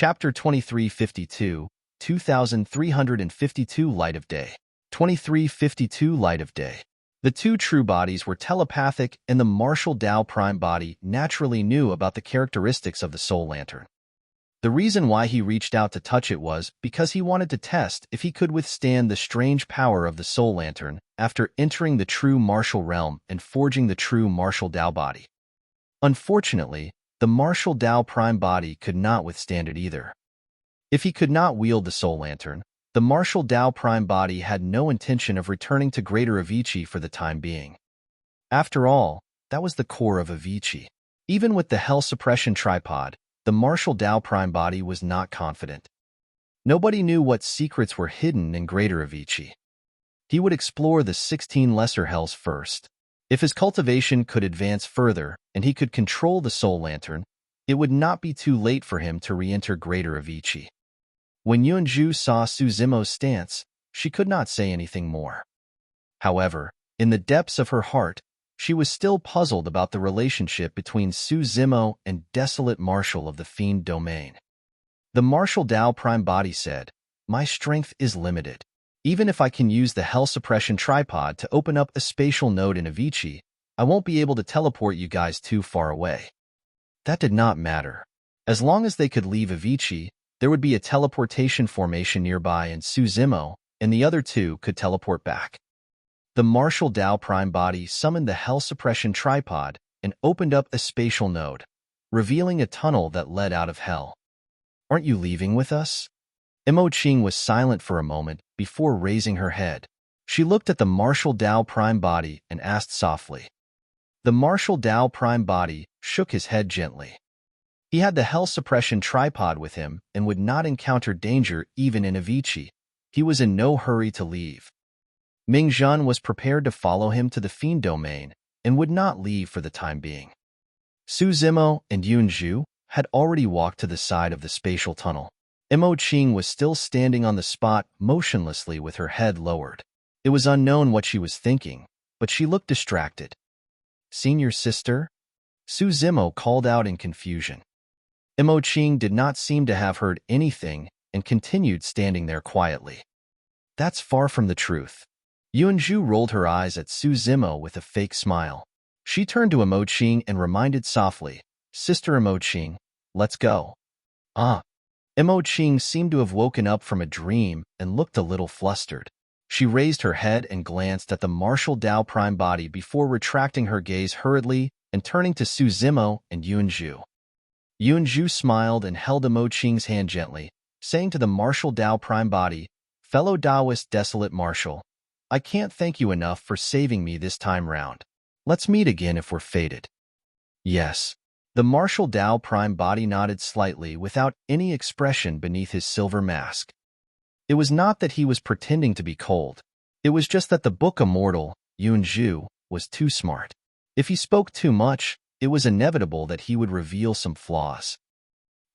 Chapter 2352, 2352 Light of Day. 2352 Light of Day. The two true bodies were telepathic, and the martial Tao prime body naturally knew about the characteristics of the soul lantern. The reason why he reached out to touch it was because he wanted to test if he could withstand the strange power of the soul lantern after entering the true martial realm and forging the true martial Tao body. Unfortunately, the martial Tao prime body could not withstand it either. If he could not wield the soul lantern, the martial Tao prime body had no intention of returning to Greater Avicii for the time being. After all, that was the core of Avicii. Even with the Hell Suppression tripod, the martial Tao prime body was not confident. Nobody knew what secrets were hidden in Greater Avicii. He would explore the 16 lesser hells first. If his cultivation could advance further and he could control the soul lantern, it would not be too late for him to re-enter Greater Avicii. When Yuanzhu saw Suzimo's stance, she could not say anything more. However, in the depths of her heart, she was still puzzled about the relationship between Suzimo and Desolate Marshal of the Fiend domain. The martial Tao prime body said, "My strength is limited. Even if I can use the Hell Suppression tripod to open up a spatial node in Avicii, I won't be able to teleport you guys too far away." That did not matter. As long as they could leave Avicii, there would be a teleportation formation nearby and Suzimo and the other two could teleport back. The martial Tao prime body summoned the Hell Suppression tripod and opened up a spatial node, revealing a tunnel that led out of hell. "Aren't you leaving with us?" Mo Qing was silent for a moment before raising her head. She looked at the martial Tao prime body and asked softly. The martial Tao prime body shook his head gently. He had the Hell Suppression tripod with him and would not encounter danger even in Avicii. He was in no hurry to leave. Ming Zhan was prepared to follow him to the Fiend domain and would not leave for the time being. Suzimo and Yuanzhu had already walked to the side of the spatial tunnel. Mo Qing was still standing on the spot motionlessly with her head lowered. It was unknown what she was thinking, but she looked distracted. "Senior sister?" Suzimo called out in confusion. Mo Qing did not seem to have heard anything and continued standing there quietly. "That's far from the truth." Yuanzhu rolled her eyes at Suzimo with a fake smile. She turned to Mo Qing and reminded softly, "Sister Mo Qing, let's go." "Ah." Mo Qing seemed to have woken up from a dream and looked a little flustered. She raised her head and glanced at the martial Tao prime body before retracting her gaze hurriedly and turning to Suzimo and Yuanzhu. Yuanzhu smiled and held Mo Qing's hand gently, saying to the martial Tao prime body, "Fellow Taoist Desolate Marshal, I can't thank you enough for saving me this time round. Let's meet again if we're fated." "Yes." The martial Tao prime body nodded slightly without any expression beneath his silver mask. It was not that he was pretending to be cold. It was just that the book immortal, Yuanzhu, was too smart. If he spoke too much, it was inevitable that he would reveal some flaws.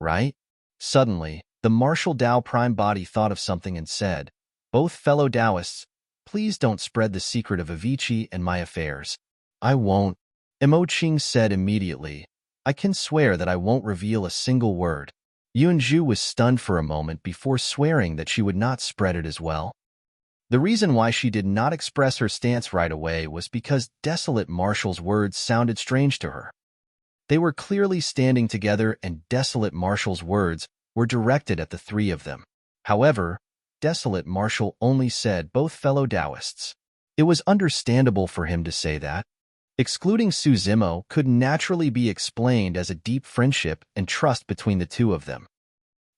Right? Suddenly, the martial Tao prime body thought of something and said, "Both fellow Taoists, please don't spread the secret of Avicii and my affairs." "I won't," Mo Qing said immediately. "I can swear that I won't reveal a single word." Yuanzhu was stunned for a moment before swearing that she would not spread it as well. The reason why she did not express her stance right away was because Desolate Marshal's words sounded strange to her. They were clearly standing together and Desolate Marshal's words were directed at the three of them. However, Desolate Marshal only said both fellow Taoists. It was understandable for him to say that. Excluding Suzimo could naturally be explained as a deep friendship and trust between the two of them.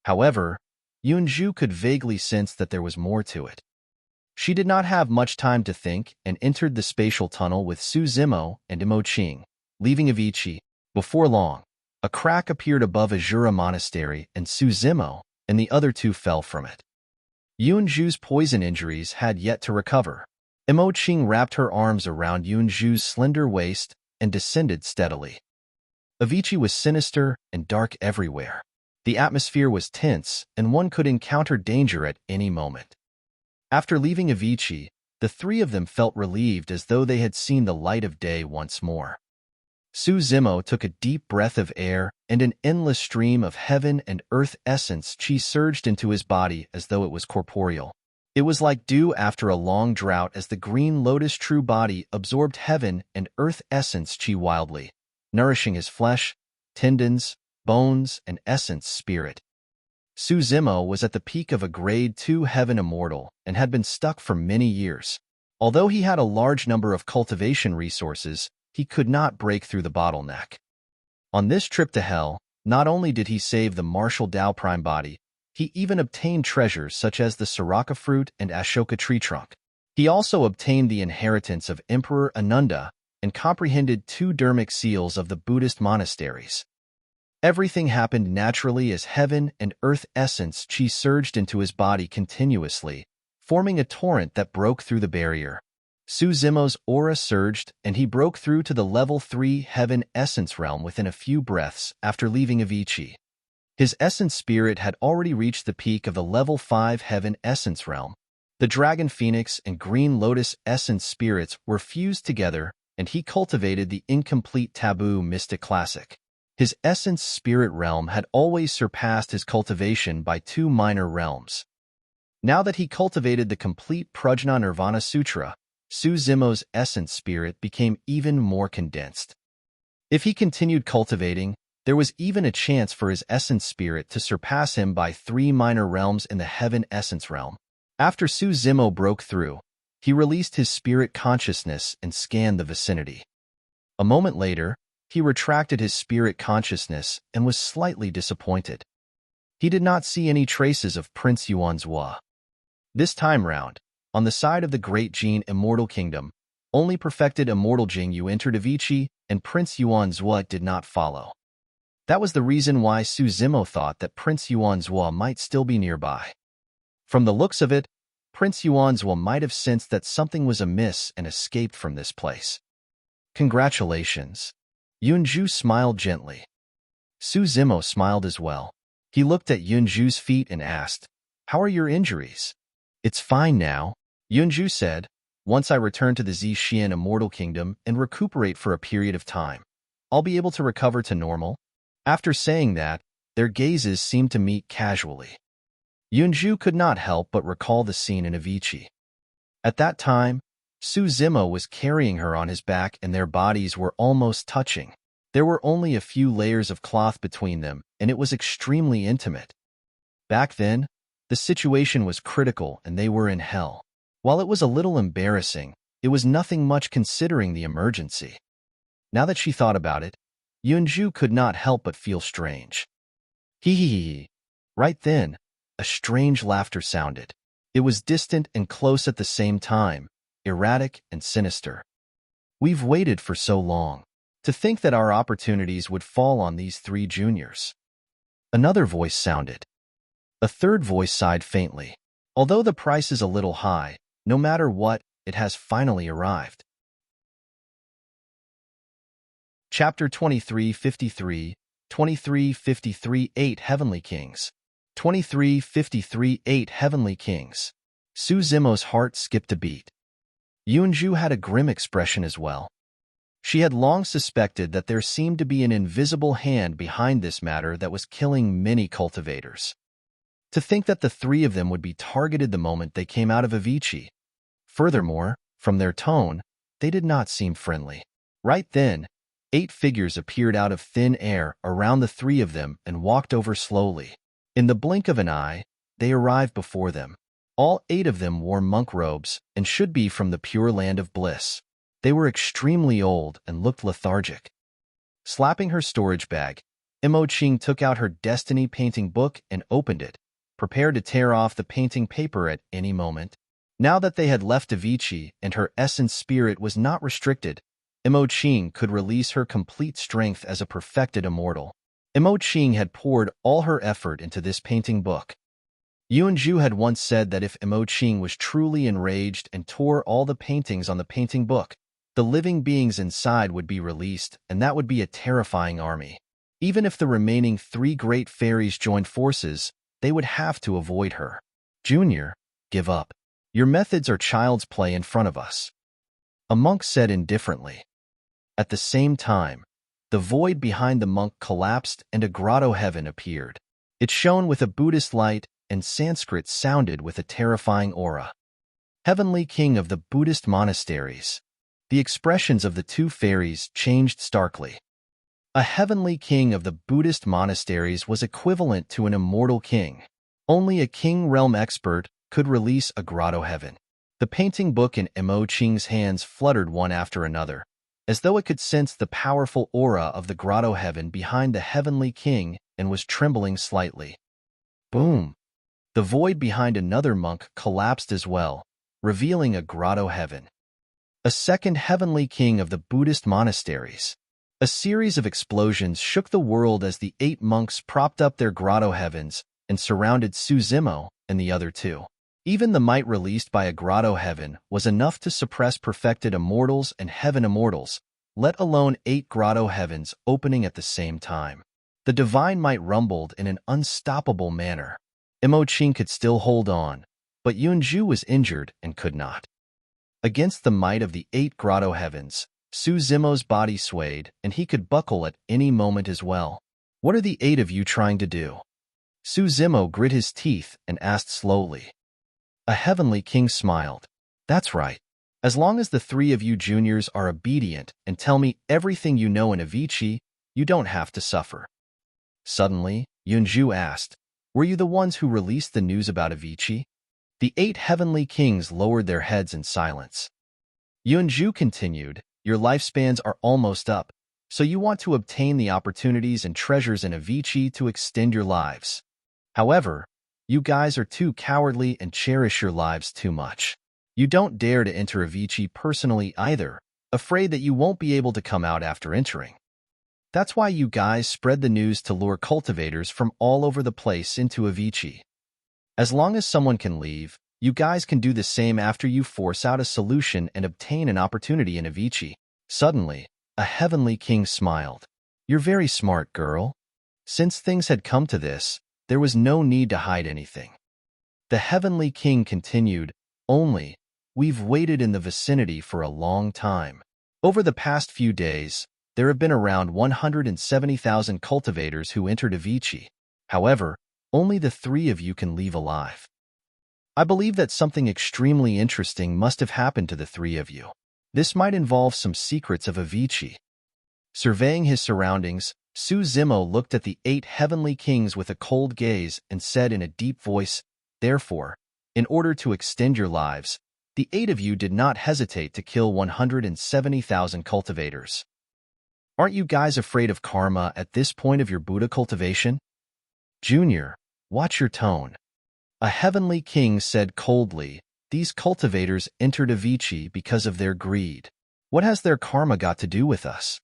However, Yuanzhu could vaguely sense that there was more to it. She did not have much time to think and entered the spatial tunnel with Suzimo and Mo Qing, leaving Avicii. Before long, a crack appeared above Azura Monastery and Suzimo and the other two fell from it. Yuanzhu's poison injuries had yet to recover. Mo Qing wrapped her arms around Yuanzhu's slender waist and descended steadily. Avicii was sinister and dark everywhere. The atmosphere was tense, and one could encounter danger at any moment. After leaving Avicii, the three of them felt relieved as though they had seen the light of day once more. Su Zimo took a deep breath of air, and an endless stream of heaven and earth essence chi surged into his body as though it was corporeal. It was like dew after a long drought as the green lotus true body absorbed heaven and earth essence chi wildly, nourishing his flesh, tendons, bones, and essence spirit. Su Zimo was at the peak of a Grade 2 heaven immortal and had been stuck for many years. Although he had a large number of cultivation resources, he could not break through the bottleneck. On this trip to hell, not only did he save the martial Tao Prime body, he even obtained treasures such as the Siraka fruit and Ashoka tree trunk. He also obtained the inheritance of Emperor Ananda and comprehended 2 dermic seals of the Buddhist monasteries. Everything happened naturally as heaven and earth essence chi surged into his body continuously, forming a torrent that broke through the barrier. Su Zimo's aura surged, and he broke through to the level 3 heaven essence realm within a few breaths after leaving Avicii. His essence spirit had already reached the peak of the level 5 heaven essence realm. The dragon phoenix and green lotus essence spirits were fused together, and he cultivated the incomplete taboo mystic classic. His essence spirit realm had always surpassed his cultivation by 2 minor realms. Now that he cultivated the complete Prajna Nirvana Sutra, Su Zimo's essence spirit became even more condensed. If he continued cultivating, there was even a chance for his essence spirit to surpass him by 3 minor realms in the heaven essence realm. After Su Zimo broke through, he released his spirit consciousness and scanned the vicinity. A moment later, he retracted his spirit consciousness and was slightly disappointed. He did not see any traces of Prince Yuanzhua. This time round, on the side of the Great Jin Immortal Kingdom, only perfected Immortal Jingyu entered Avicii, and Prince Yuanzhua did not follow. That was the reason why Su Zimo thought that Prince Yuanzhua might still be nearby. From the looks of it, Prince Yuanzhua might have sensed that something was amiss and escaped from this place. Congratulations. Yunju smiled gently. Su Zimo smiled as well. He looked at Yunju's feet and asked, "How are your injuries?" "It's fine now," Yunju said. "Once I return to the Zishian Immortal Kingdom and recuperate for a period of time, I'll be able to recover to normal." After saying that, their gazes seemed to meet casually. Yunju could not help but recall the scene in Avicii. At that time, Su Zimo was carrying her on his back and their bodies were almost touching. There were only a few layers of cloth between them, and it was extremely intimate. Back then, the situation was critical and they were in hell. While it was a little embarrassing, it was nothing much considering the emergency. Now that she thought about it, Yunju could not help but feel strange. Hee hee hee. Right then, a strange laughter sounded. It was distant and close at the same time, erratic and sinister. "We've waited for so long. To think that our opportunities would fall on these 3 juniors." Another voice sounded. A third voice sighed faintly. "Although the price is a little high, no matter what, it has finally arrived." Chapter 2353, 2353 8 Heavenly Kings. 2353 8 Heavenly Kings. Su Zimo's heart skipped a beat. Yunju had a grim expression as well. She had long suspected that there seemed to be an invisible hand behind this matter that was killing many cultivators. To think that the 3 of them would be targeted the moment they came out of Avicii. Furthermore, from their tone, they did not seem friendly. Right then, 8 figures appeared out of thin air around the 3 of them and walked over slowly. In the blink of an eye, they arrived before them. All 8 of them wore monk robes and should be from the Pure Land of Bliss. They were extremely old and looked lethargic. Slapping her storage bag, Imo-Ching took out her destiny painting book and opened it, prepared to tear off the painting paper at any moment. Now that they had left Avicii and her essence spirit was not restricted, Imo-Ching could release her complete strength as a perfected immortal. Imo-Ching had poured all her effort into this painting book. Yunju had once said that if Imo-Ching was truly enraged and tore all the paintings on the painting book, the living beings inside would be released, and that would be a terrifying army. Even if the remaining 3 great fairies joined forces, they would have to avoid her. "Junior, give up. Your methods are child's play in front of us," a monk said indifferently. At the same time, the void behind the monk collapsed and a grotto heaven appeared. It shone with a Buddhist light, and Sanskrit sounded with a terrifying aura. Heavenly King of the Buddhist monasteries. The expressions of the two fairies changed starkly. A heavenly king of the Buddhist monasteries was equivalent to an immortal king. Only a king realm expert could release a grotto heaven. The painting book in Mo Qing's hands fluttered one after another, as though it could sense the powerful aura of the grotto heaven behind the heavenly king and was trembling slightly. Boom! The void behind another monk collapsed as well, revealing a grotto heaven. A second heavenly king of the Buddhist monasteries. A series of explosions shook the world as the 8 monks propped up their grotto heavens and surrounded Suzimo and the other 2. Even the might released by a grotto heaven was enough to suppress perfected immortals and heaven immortals, let alone 8 grotto heavens opening at the same time. The divine might rumbled in an unstoppable manner. Mo Qing could still hold on, but Yunju was injured and could not. Against the might of the 8 grotto heavens, Suzimo's body swayed, and he could buckle at any moment as well. What are the 8 of you trying to do? Suzimo grit his teeth and asked slowly. A heavenly king smiled. That's right. As long as the 3 of you juniors are obedient and tell me everything you know in Avicii, you don't have to suffer. Suddenly, Yunju asked, were you the ones who released the news about Avicii? The 8 heavenly kings lowered their heads in silence. Yunju continued, your lifespans are almost up, so you want to obtain the opportunities and treasures in Avicii to extend your lives. However, you guys are too cowardly and cherish your lives too much. You don't dare to enter Avicii personally either, afraid that you won't be able to come out after entering. That's why you guys spread the news to lure cultivators from all over the place into Avicii. As long as someone can leave, you guys can do the same after you force out a solution and obtain an opportunity in Avicii. Suddenly, a heavenly king smiled. You're very smart, girl. Since things had come to this, there was no need to hide anything. The heavenly king continued, only, we've waited in the vicinity for a long time. Over the past few days, there have been around 170,000 cultivators who entered Avicii. However, only the 3 of you can leave alive. I believe that something extremely interesting must have happened to the 3 of you. This might involve some secrets of Avicii. Surveying his surroundings, Suzimo looked at the 8 heavenly kings with a cold gaze and said in a deep voice, therefore, in order to extend your lives, the 8 of you did not hesitate to kill 170,000 cultivators. Aren't you guys afraid of karma at this point of your Buddha cultivation? Junior, watch your tone. A heavenly king said coldly, these cultivators entered Avicii because of their greed. What has their karma got to do with us?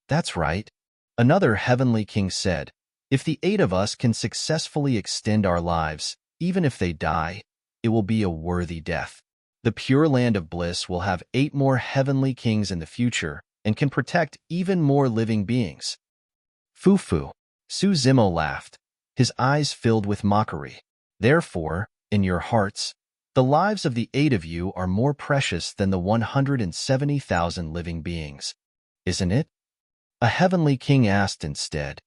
That's right. Another heavenly king said, if the 8 of us can successfully extend our lives, even if they die, it will be a worthy death. The Pure Land of Bliss will have 8 more heavenly kings in the future and can protect even more living beings. Fufu. Suzimo laughed, his eyes filled with mockery. Therefore, in your hearts, the lives of the 8 of you are more precious than the 170,000 living beings, isn't it? A heavenly king asked instead.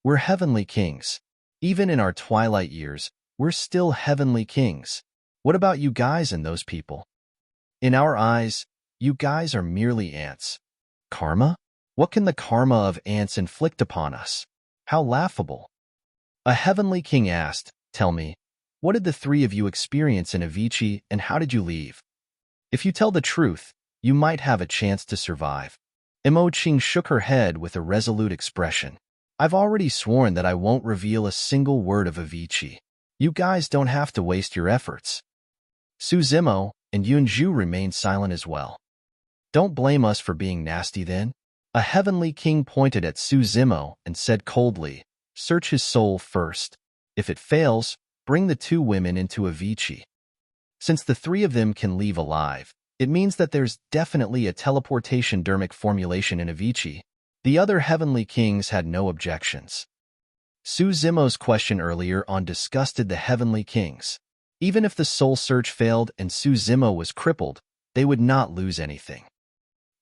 We're heavenly kings. Even in our twilight years, we're still heavenly kings. What about you guys and those people? In our eyes, you guys are merely ants. Karma? What can the karma of ants inflict upon us? How laughable. A heavenly king asked, tell me, what did the 3 of you experience in Avicii and how did you leave? If you tell the truth, you might have a chance to survive. Mo Qing shook her head with a resolute expression. I've already sworn that I won't reveal a single word of Avicii. You guys don't have to waste your efforts. Suzimo and Yunju remained silent as well. Don't blame us for being nasty then. A heavenly king pointed at Suzimo and said coldly, search his soul first. If it fails, bring the 2 women into Avicii. Since the 3 of them can leave alive, it means that there's definitely a teleportation dermic formulation in Avicii. The other heavenly kings had no objections. Suzimo's question earlier on disgusted the heavenly kings. Even if the soul search failed and Suzimo was crippled, they would not lose anything.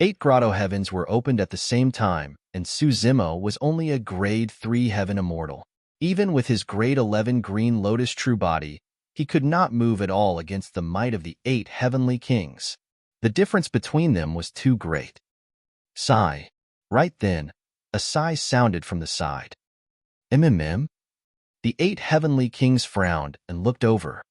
8 grotto heavens were opened at the same time, and Suzimo was only a grade 3 heaven immortal. Even with his grade 11 green lotus true body, he could not move at all against the might of the 8 heavenly kings. The difference between them was too great. Sigh. Right then, a sigh sounded from the side. Mm. The 8 heavenly kings frowned and looked over.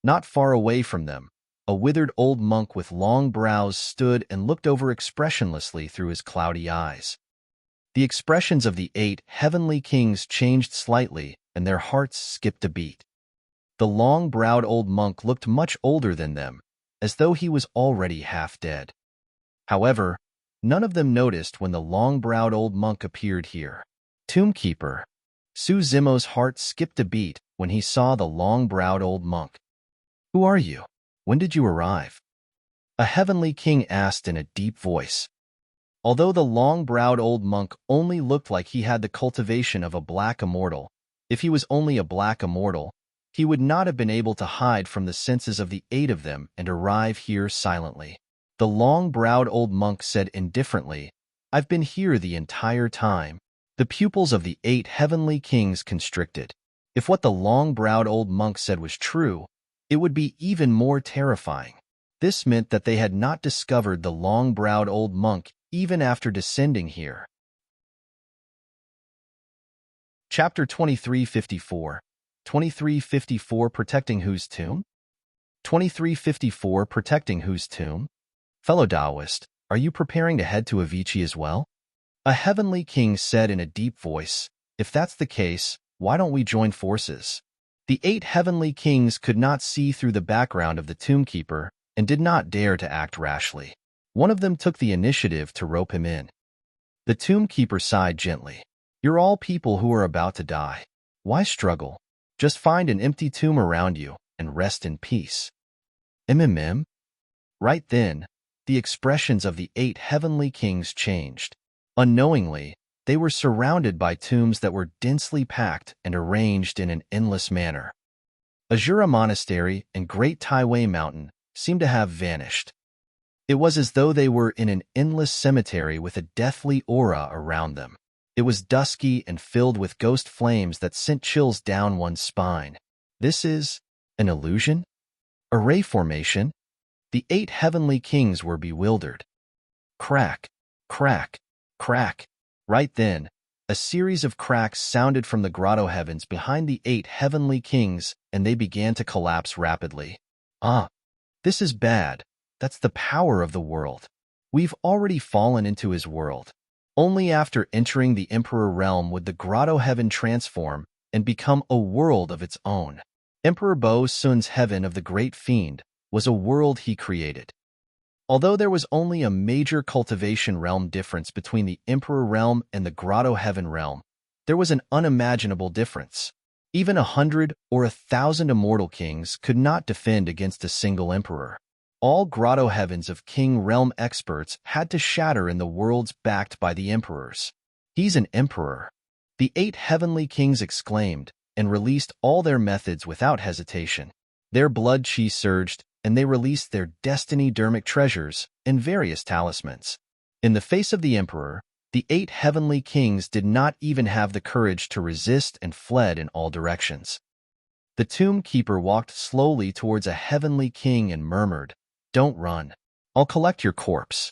Not far away from them, a withered old monk with long brows stood and looked over expressionlessly through his cloudy eyes. The expressions of the 8 heavenly kings changed slightly, and their hearts skipped a beat. The long-browed old monk looked much older than them, as though he was already half dead. However, none of them noticed when the long-browed old monk appeared here. Tombkeeper. Suzimo's heart skipped a beat when he saw the long-browed old monk. "Who are you? When did you arrive?" a heavenly king asked in a deep voice. Although the long-browed old monk only looked like he had the cultivation of a black immortal, if he was only a black immortal, he would not have been able to hide from the senses of the 8 of them and arrive here silently. The long-browed old monk said indifferently, "I've been here the entire time." The pupils of the 8 heavenly kings constricted. If what the long-browed old monk said was true, it would be even more terrifying. This meant that they had not discovered the long-browed old monk even after descending here. Chapter 2354. 2354 Protecting whose tomb? 2354 Protecting whose tomb? Fellow Taoist, are you preparing to head to Avicii as well? A heavenly king said in a deep voice, "If that's the case, why don't we join forces?" The 8 heavenly kings could not see through the background of the tombkeeper and did not dare to act rashly. One of them took the initiative to rope him in. The tombkeeper sighed gently. "You're all people who are about to die. Why struggle? Just find an empty tomb around you and rest in peace." Right then, the expressions of the 8 heavenly kings changed. Unknowingly, they were surrounded by tombs that were densely packed and arranged in an endless manner. Azura Monastery and Great Taiwei Mountain seemed to have vanished. It was as though they were in an endless cemetery with a deathly aura around them. It was dusky and filled with ghost flames that sent chills down one's spine. This is an illusion? A ray formation? The 8 heavenly kings were bewildered. Crack, crack, crack. Right then, a series of cracks sounded from the grotto heavens behind the 8 heavenly kings, and they began to collapse rapidly. This is bad. That's the power of the world. We've already fallen into his world. Only after entering the Emperor realm would the grotto heaven transform and become a world of its own. Emperor Bo Sun's heaven of the great Fiend was a world he created. Although there was only a major cultivation realm difference between the Emperor realm and the grotto heaven realm, there was an unimaginable difference. Even 100 or 1,000 immortal kings could not defend against a single emperor. All grotto heavens of king realm experts had to shatter in the worlds backed by the emperors. "He's an emperor," the 8 heavenly kings exclaimed, and released all their methods without hesitation. Their blood chi surged, and they released their destiny-dermic treasures and various talismans. In the face of the emperor, the 8 heavenly kings did not even have the courage to resist and fled in all directions. The tomb keeper walked slowly towards a heavenly king and murmured, "Don't run. I'll collect your corpse."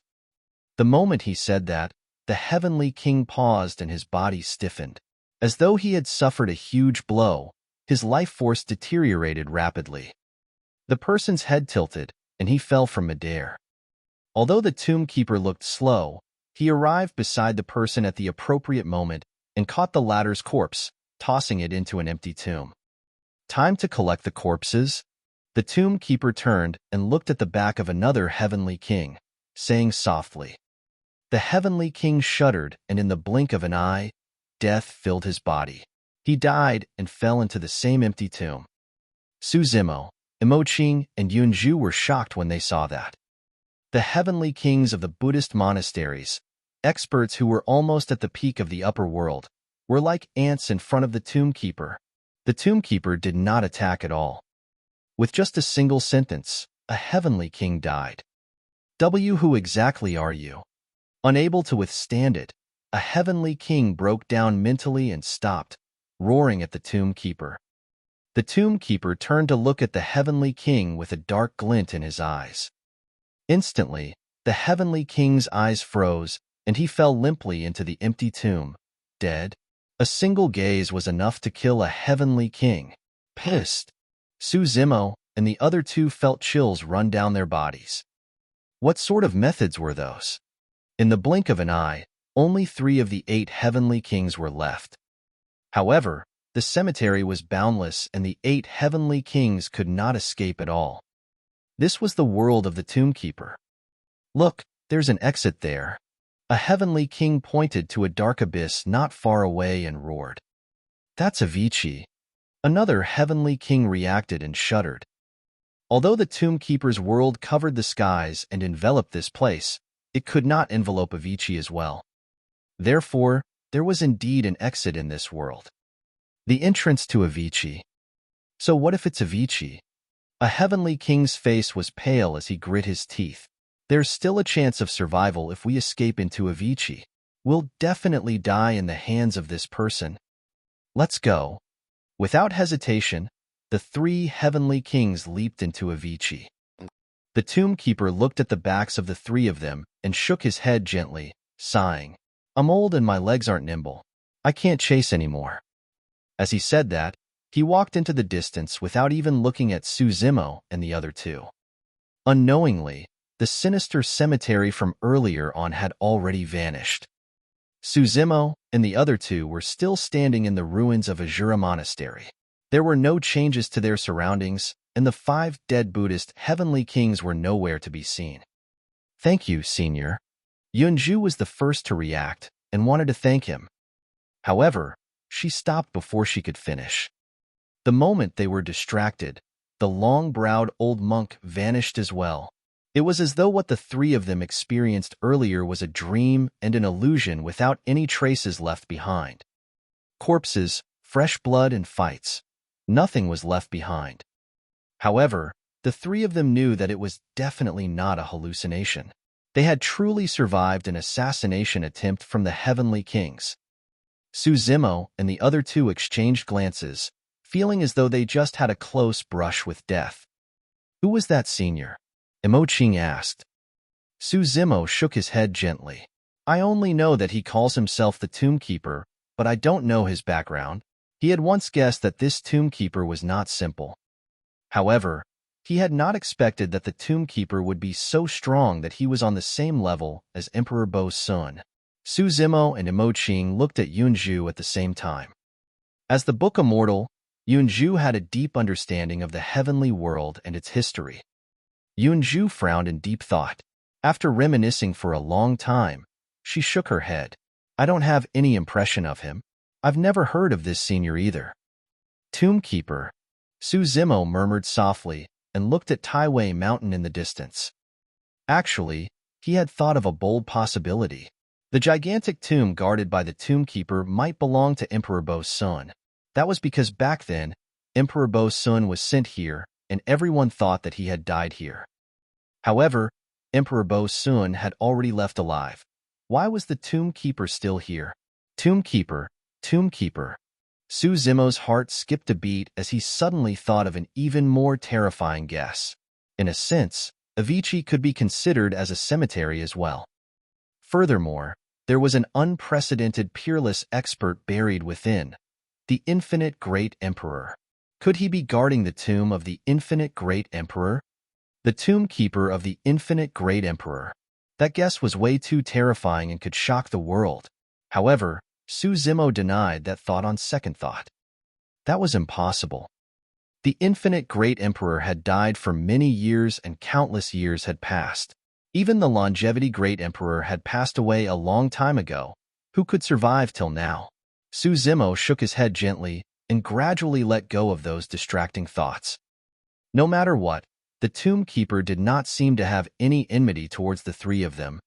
The moment he said that, the heavenly king paused and his body stiffened. As though he had suffered a huge blow, his life force deteriorated rapidly. The person's head tilted, and he fell from midair. Although the tomb keeper looked slow, he arrived beside the person at the appropriate moment and caught the latter's corpse, tossing it into an empty tomb. "Time to collect the corpses?" The tomb keeper turned and looked at the back of another heavenly king, saying softly. The heavenly king shuddered, and in the blink of an eye, death filled his body. He died and fell into the same empty tomb. Suzimo, Imoqing, and Yunju were shocked when they saw that. The heavenly kings of the Buddhist monasteries, experts who were almost at the peak of the upper world, were like ants in front of the tomb keeper. The tomb keeper did not attack at all. With just a single sentence, a heavenly king died. Who exactly are you? Unable to withstand it, a heavenly king broke down mentally and stopped, roaring at the tomb keeper. The tomb keeper turned to look at the heavenly king with a dark glint in his eyes. Instantly, the heavenly king's eyes froze, and he fell limply into the empty tomb, dead. A single gaze was enough to kill a heavenly king. Pissed, Zemo and the other two felt chills run down their bodies. What sort of methods were those? In the blink of an eye, only 3 of the 8 heavenly kings were left. However, the cemetery was boundless and the 8 heavenly kings could not escape at all. This was the world of the tomb keeper. Look, there's an exit there. A heavenly king pointed to a dark abyss not far away and roared. That's Avicii. Another heavenly king reacted and shuddered. Although the tomb keeper's world covered the skies and enveloped this place, it could not envelope Avicii as well. Therefore, there was indeed an exit in this world. The entrance to Avicii. So what if it's Avicii? A heavenly king's face was pale as he grit his teeth. There's still a chance of survival if we escape into Avicii. We'll definitely die in the hands of this person. Let's go. Without hesitation, the 3 heavenly kings leaped into Avicii. The tomb keeper looked at the backs of the 3 of them and shook his head gently, sighing. I'm old and my legs aren't nimble. I can't chase anymore. As he said that, he walked into the distance without even looking at Zemo and the other 2. Unknowingly, the sinister cemetery from earlier on had already vanished. Zemo and the other 2 were still standing in the ruins of Azura Monastery. There were no changes to their surroundings, and the 5 dead Buddhist heavenly kings were nowhere to be seen. Thank you, Senior. Yunju was the first to react and wanted to thank him. However, she stopped before she could finish. The moment they were distracted, the long-browed old monk vanished as well. It was as though what the 3 of them experienced earlier was a dream and an illusion without any traces left behind. Corpses, fresh blood, and fights. Nothing was left behind. However, the 3 of them knew that it was definitely not a hallucination. They had truly survived an assassination attempt from the heavenly kings. Zemo and the other 2 exchanged glances, feeling as though they just had a close brush with death. Who was that, Senior? Imoching asked. Zemo shook his head gently. I only know that he calls himself the Tomb Keeper, but I don't know his background. He had once guessed that this Tomb Keeper was not simple. However, he had not expected that the Tomb Keeper would be so strong that he was on the same level as Emperor Bo's son. Zemo and Imoching looked at Yunju at the same time. As the Book Immortal, Yunju had a deep understanding of the heavenly world and its history. Yunju frowned in deep thought. After reminiscing for a long time, she shook her head. I don't have any impression of him. I've never heard of this senior either. Tomb Keeper. Zemo murmured softly and looked at Taiwei Mountain in the distance. Actually, he had thought of a bold possibility. The gigantic tomb guarded by the Tomb Keeper might belong to Emperor Bo's son. That was because back then, Emperor Bo's son was sent here, and everyone thought that he had died here. However, Emperor Bo's son had already left alive. Why was the Tomb Keeper still here? Tomb Keeper, Tomb Keeper. Zemo's heart skipped a beat as he suddenly thought of an even more terrifying guess. In a sense, Avicii could be considered as a cemetery as well. Furthermore, there was an unprecedented peerless expert buried within, the Infinite Great Emperor. Could he be guarding the tomb of the Infinite Great Emperor? The Tomb Keeper of the Infinite Great Emperor. That guess was way too terrifying and could shock the world. However, Zemo denied that thought on second thought. That was impossible. The Infinite Great Emperor had died for many years and countless years had passed. Even the Longevity Great Emperor had passed away a long time ago. Who could survive till now? Zemo shook his head gently and gradually let go of those distracting thoughts. No matter what, the Tomb Keeper did not seem to have any enmity towards the 3 of them.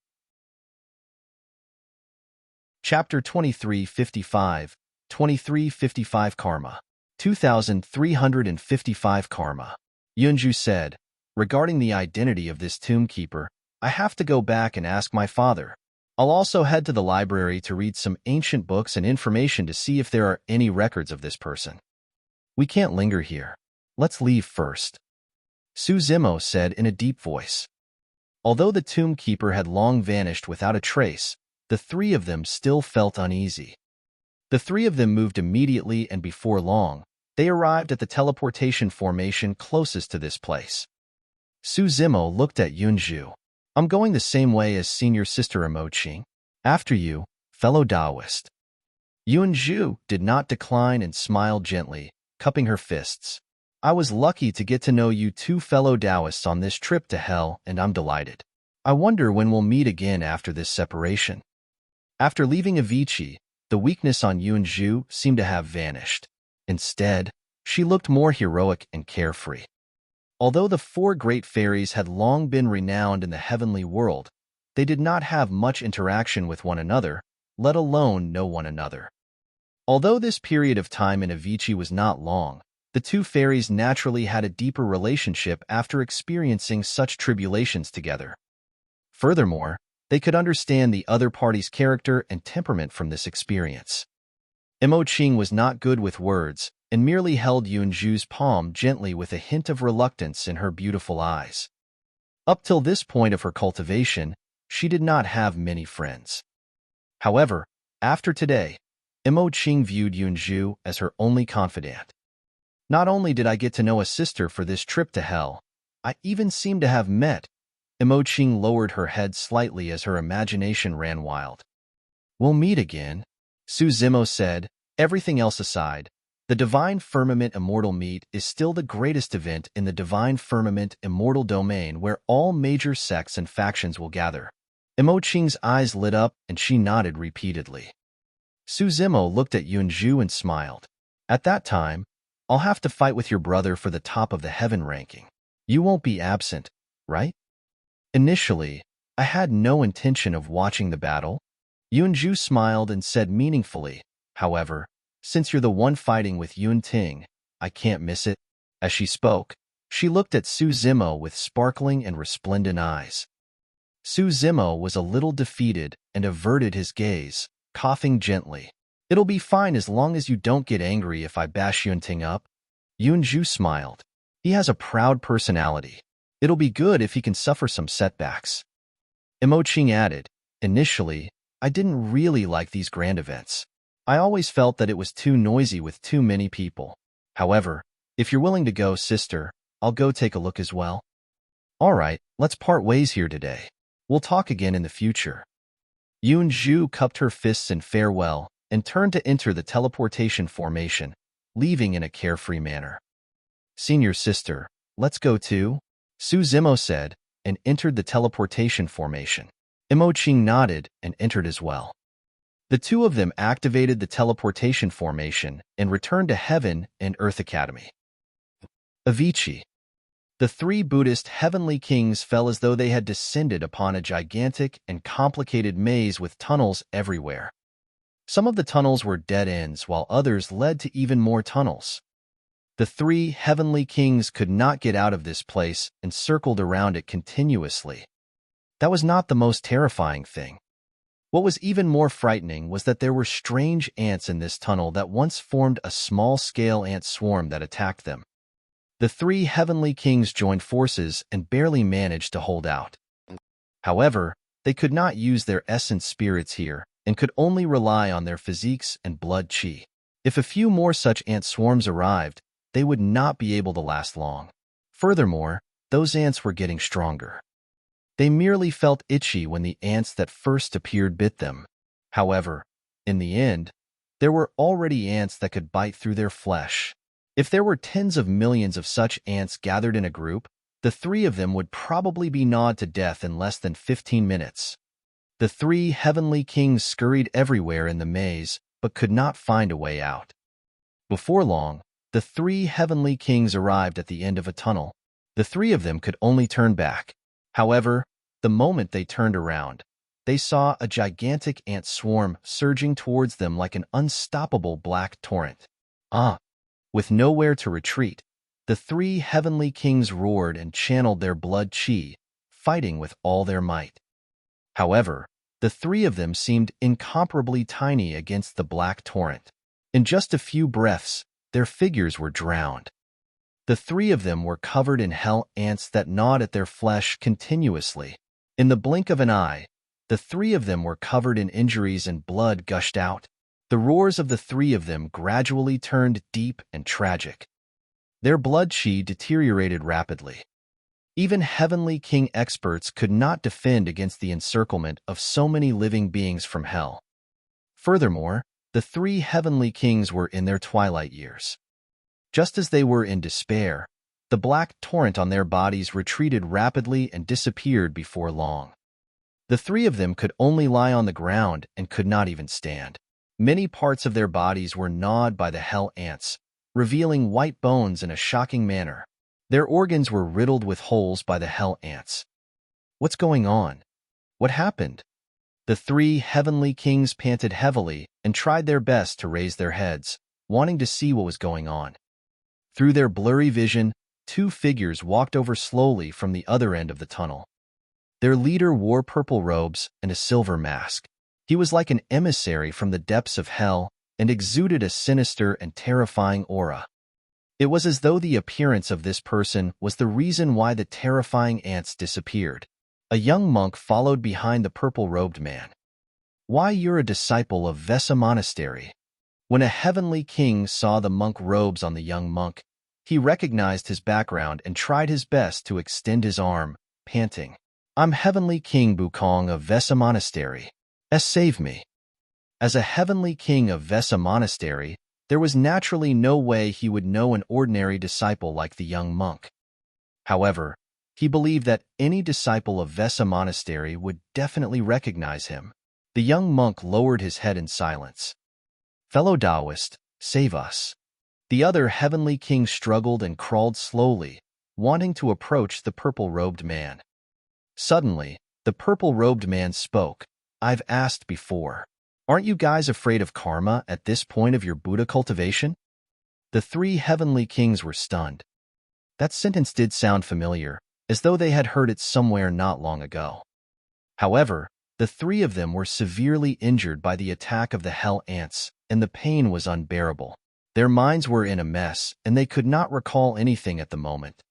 Chapter 2355, 2355 Karma. 2355 Karma. Yunju said, regarding the identity of this Tomb Keeper, I have to go back and ask my father. I'll also head to the library to read some ancient books and information to see if there are any records of this person. We can't linger here. Let's leave first, Suzimo said in a deep voice. Although the tomb keeper had long vanished without a trace, the three of them still felt uneasy. The three of them moved immediately, and before long, they arrived at the teleportation formation closest to this place. Suzimo looked at Yunju. I'm going the same way as senior sister Emoching. After you, fellow Taoist. Yunju did not decline and smiled gently, cupping her fists. I was lucky to get to know you two fellow Taoists on this trip to hell, and I'm delighted. I wonder when we'll meet again after this separation. After leaving Avicii, the weakness on Yunju seemed to have vanished. Instead, she looked more heroic and carefree. Although the four great fairies had long been renowned in the heavenly world, they did not have much interaction with one another, let alone know one another. Although this period of time in Avicii was not long, the two fairies naturally had a deeper relationship after experiencing such tribulations together. Furthermore, they could understand the other party's character and temperament from this experience. Emoching was not good with words and merely held Yunju's palm gently with a hint of reluctance in her beautiful eyes. Up till this point of her cultivation, she did not have many friends. However, after today, Emoching viewed Yunju as her only confidant. Not only did I get to know a sister for this trip to hell, I even seem to have met. Emoching lowered her head slightly as her imagination ran wild. We'll meet again, Suzimo said. Everything else aside, the Divine Firmament Immortal Meet is still the greatest event in the Divine Firmament Immortal Domain where all major sects and factions will gather. Emoching's eyes lit up and she nodded repeatedly. Suzimo looked at Yunju and smiled. At that time, I'll have to fight with your brother for the top of the heaven ranking. You won't be absent, right? Initially, I had no intention of watching the battle. Yunju smiled and said meaningfully, however, since you're the one fighting with Yunting, I can't miss it. As she spoke, she looked at Suzimo with sparkling and resplendent eyes. Suzimo was a little defeated and averted his gaze, coughing gently. It'll be fine as long as you don't get angry if I bash Yunting up. Yunju smiled. He has a proud personality. It'll be good if he can suffer some setbacks. Emoching added, initially, I didn't really like these grand events. I always felt that it was too noisy with too many people. However, if you're willing to go, sister, I'll go take a look as well. All right, let's part ways here today. We'll talk again in the future. Yunju cupped her fists in farewell and turned to enter the teleportation formation, leaving in a carefree manner. Senior sister, let's go too, Suzimo said, and entered the teleportation formation. Emoching nodded and entered as well. The two of them activated the teleportation formation and returned to Heaven and Earth Academy. Avicii. The three Buddhist heavenly kings felt as though they had descended upon a gigantic and complicated maze with tunnels everywhere. Some of the tunnels were dead ends, while others led to even more tunnels. The three heavenly kings could not get out of this place and circled around it continuously. That was not the most terrifying thing. What was even more frightening was that there were strange ants in this tunnel that once formed a small-scale ant swarm that attacked them. The three heavenly kings joined forces and barely managed to hold out. However, they could not use their essence spirits here and could only rely on their physiques and blood chi. If a few more such ant swarms arrived, they would not be able to last long. Furthermore, those ants were getting stronger. They merely felt itchy when the ants that first appeared bit them. However, in the end, there were already ants that could bite through their flesh. If there were tens of millions of such ants gathered in a group, the three of them would probably be gnawed to death in less than 15 minutes. The three heavenly kings scurried everywhere in the maze, but could not find a way out. Before long, the three heavenly kings arrived at the end of a tunnel. The three of them could only turn back. However, the moment they turned around, they saw a gigantic ant swarm surging towards them like an unstoppable black torrent. With nowhere to retreat, the three heavenly kings roared and channeled their blood chi, fighting with all their might. However, the three of them seemed incomparably tiny against the black torrent. In just a few breaths, their figures were drowned. The three of them were covered in hell ants that gnawed at their flesh continuously. In the blink of an eye, the three of them were covered in injuries and blood gushed out. The roars of the three of them gradually turned deep and tragic. Their blood chi deteriorated rapidly. Even Heavenly King experts could not defend against the encirclement of so many living beings from hell. Furthermore, the three Heavenly Kings were in their twilight years. Just as they were in despair, the black torrent on their bodies retreated rapidly and disappeared before long. The three of them could only lie on the ground and could not even stand. Many parts of their bodies were gnawed by the hell ants, revealing white bones in a shocking manner. Their organs were riddled with holes by the hell ants. What's going on? What happened? The three Heavenly Kings panted heavily and tried their best to raise their heads, wanting to see what was going on. Through their blurry vision, two figures walked over slowly from the other end of the tunnel. Their leader wore purple robes and a silver mask. He was like an emissary from the depths of hell and exuded a sinister and terrifying aura. It was as though the appearance of this person was the reason why the terrifying ants disappeared. A young monk followed behind the purple-robed man. "Why, you're a disciple of Vesa Monastery." When a Heavenly King saw the monk robes on the young monk, he recognized his background and tried his best to extend his arm, panting, "I'm Heavenly King Bukong of Vesa Monastery. Save me." As a Heavenly King of Vesa Monastery, there was naturally no way he would know an ordinary disciple like the young monk. However, he believed that any disciple of Vesa Monastery would definitely recognize him. The young monk lowered his head in silence. "Fellow Taoist, save us." The other Heavenly King struggled and crawled slowly, wanting to approach the purple-robed man. Suddenly, the purple-robed man spoke. "I've asked before. Aren't you guys afraid of karma at this point of your Buddha cultivation?" The three Heavenly Kings were stunned. That sentence did sound familiar, as though they had heard it somewhere not long ago. However, the three of them were severely injured by the attack of the hell ants, and the pain was unbearable. Their minds were in a mess, and they could not recall anything at the moment.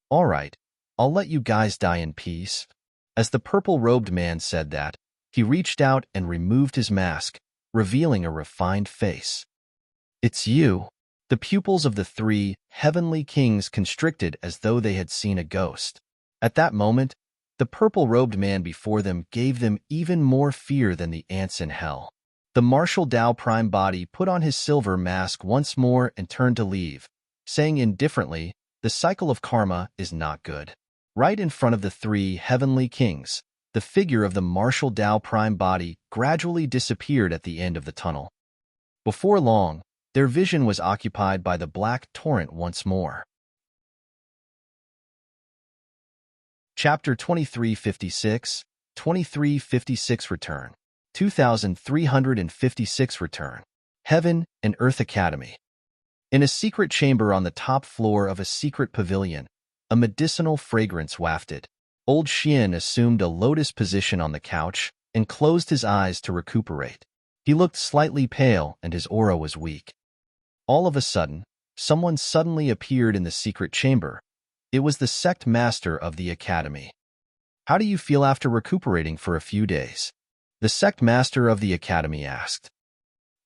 "All right, I'll let you guys die in peace." As the purple-robed man said that, he reached out and removed his mask, revealing a refined face. "It's you." The pupils of the three Heavenly Kings constricted as though they had seen a ghost. At that moment, the purple-robed man before them gave them even more fear than the ants in hell. The martial Tao Prime body put on his silver mask once more and turned to leave, saying indifferently, "The cycle of karma is not good." Right in front of the three Heavenly Kings, the figure of the martial Tao Prime body gradually disappeared at the end of the tunnel. Before long, their vision was occupied by the black torrent once more. Chapter 2356, 2356 Return. 2356 Return. Heaven and Earth Academy. In a secret chamber on the top floor of a secret pavilion, a medicinal fragrance wafted. Old Xian assumed a lotus position on the couch and closed his eyes to recuperate. He looked slightly pale and his aura was weak. All of a sudden, someone suddenly appeared in the secret chamber. It was the sect master of the academy. "How do you feel after recuperating for a few days?" the sect master of the academy asked.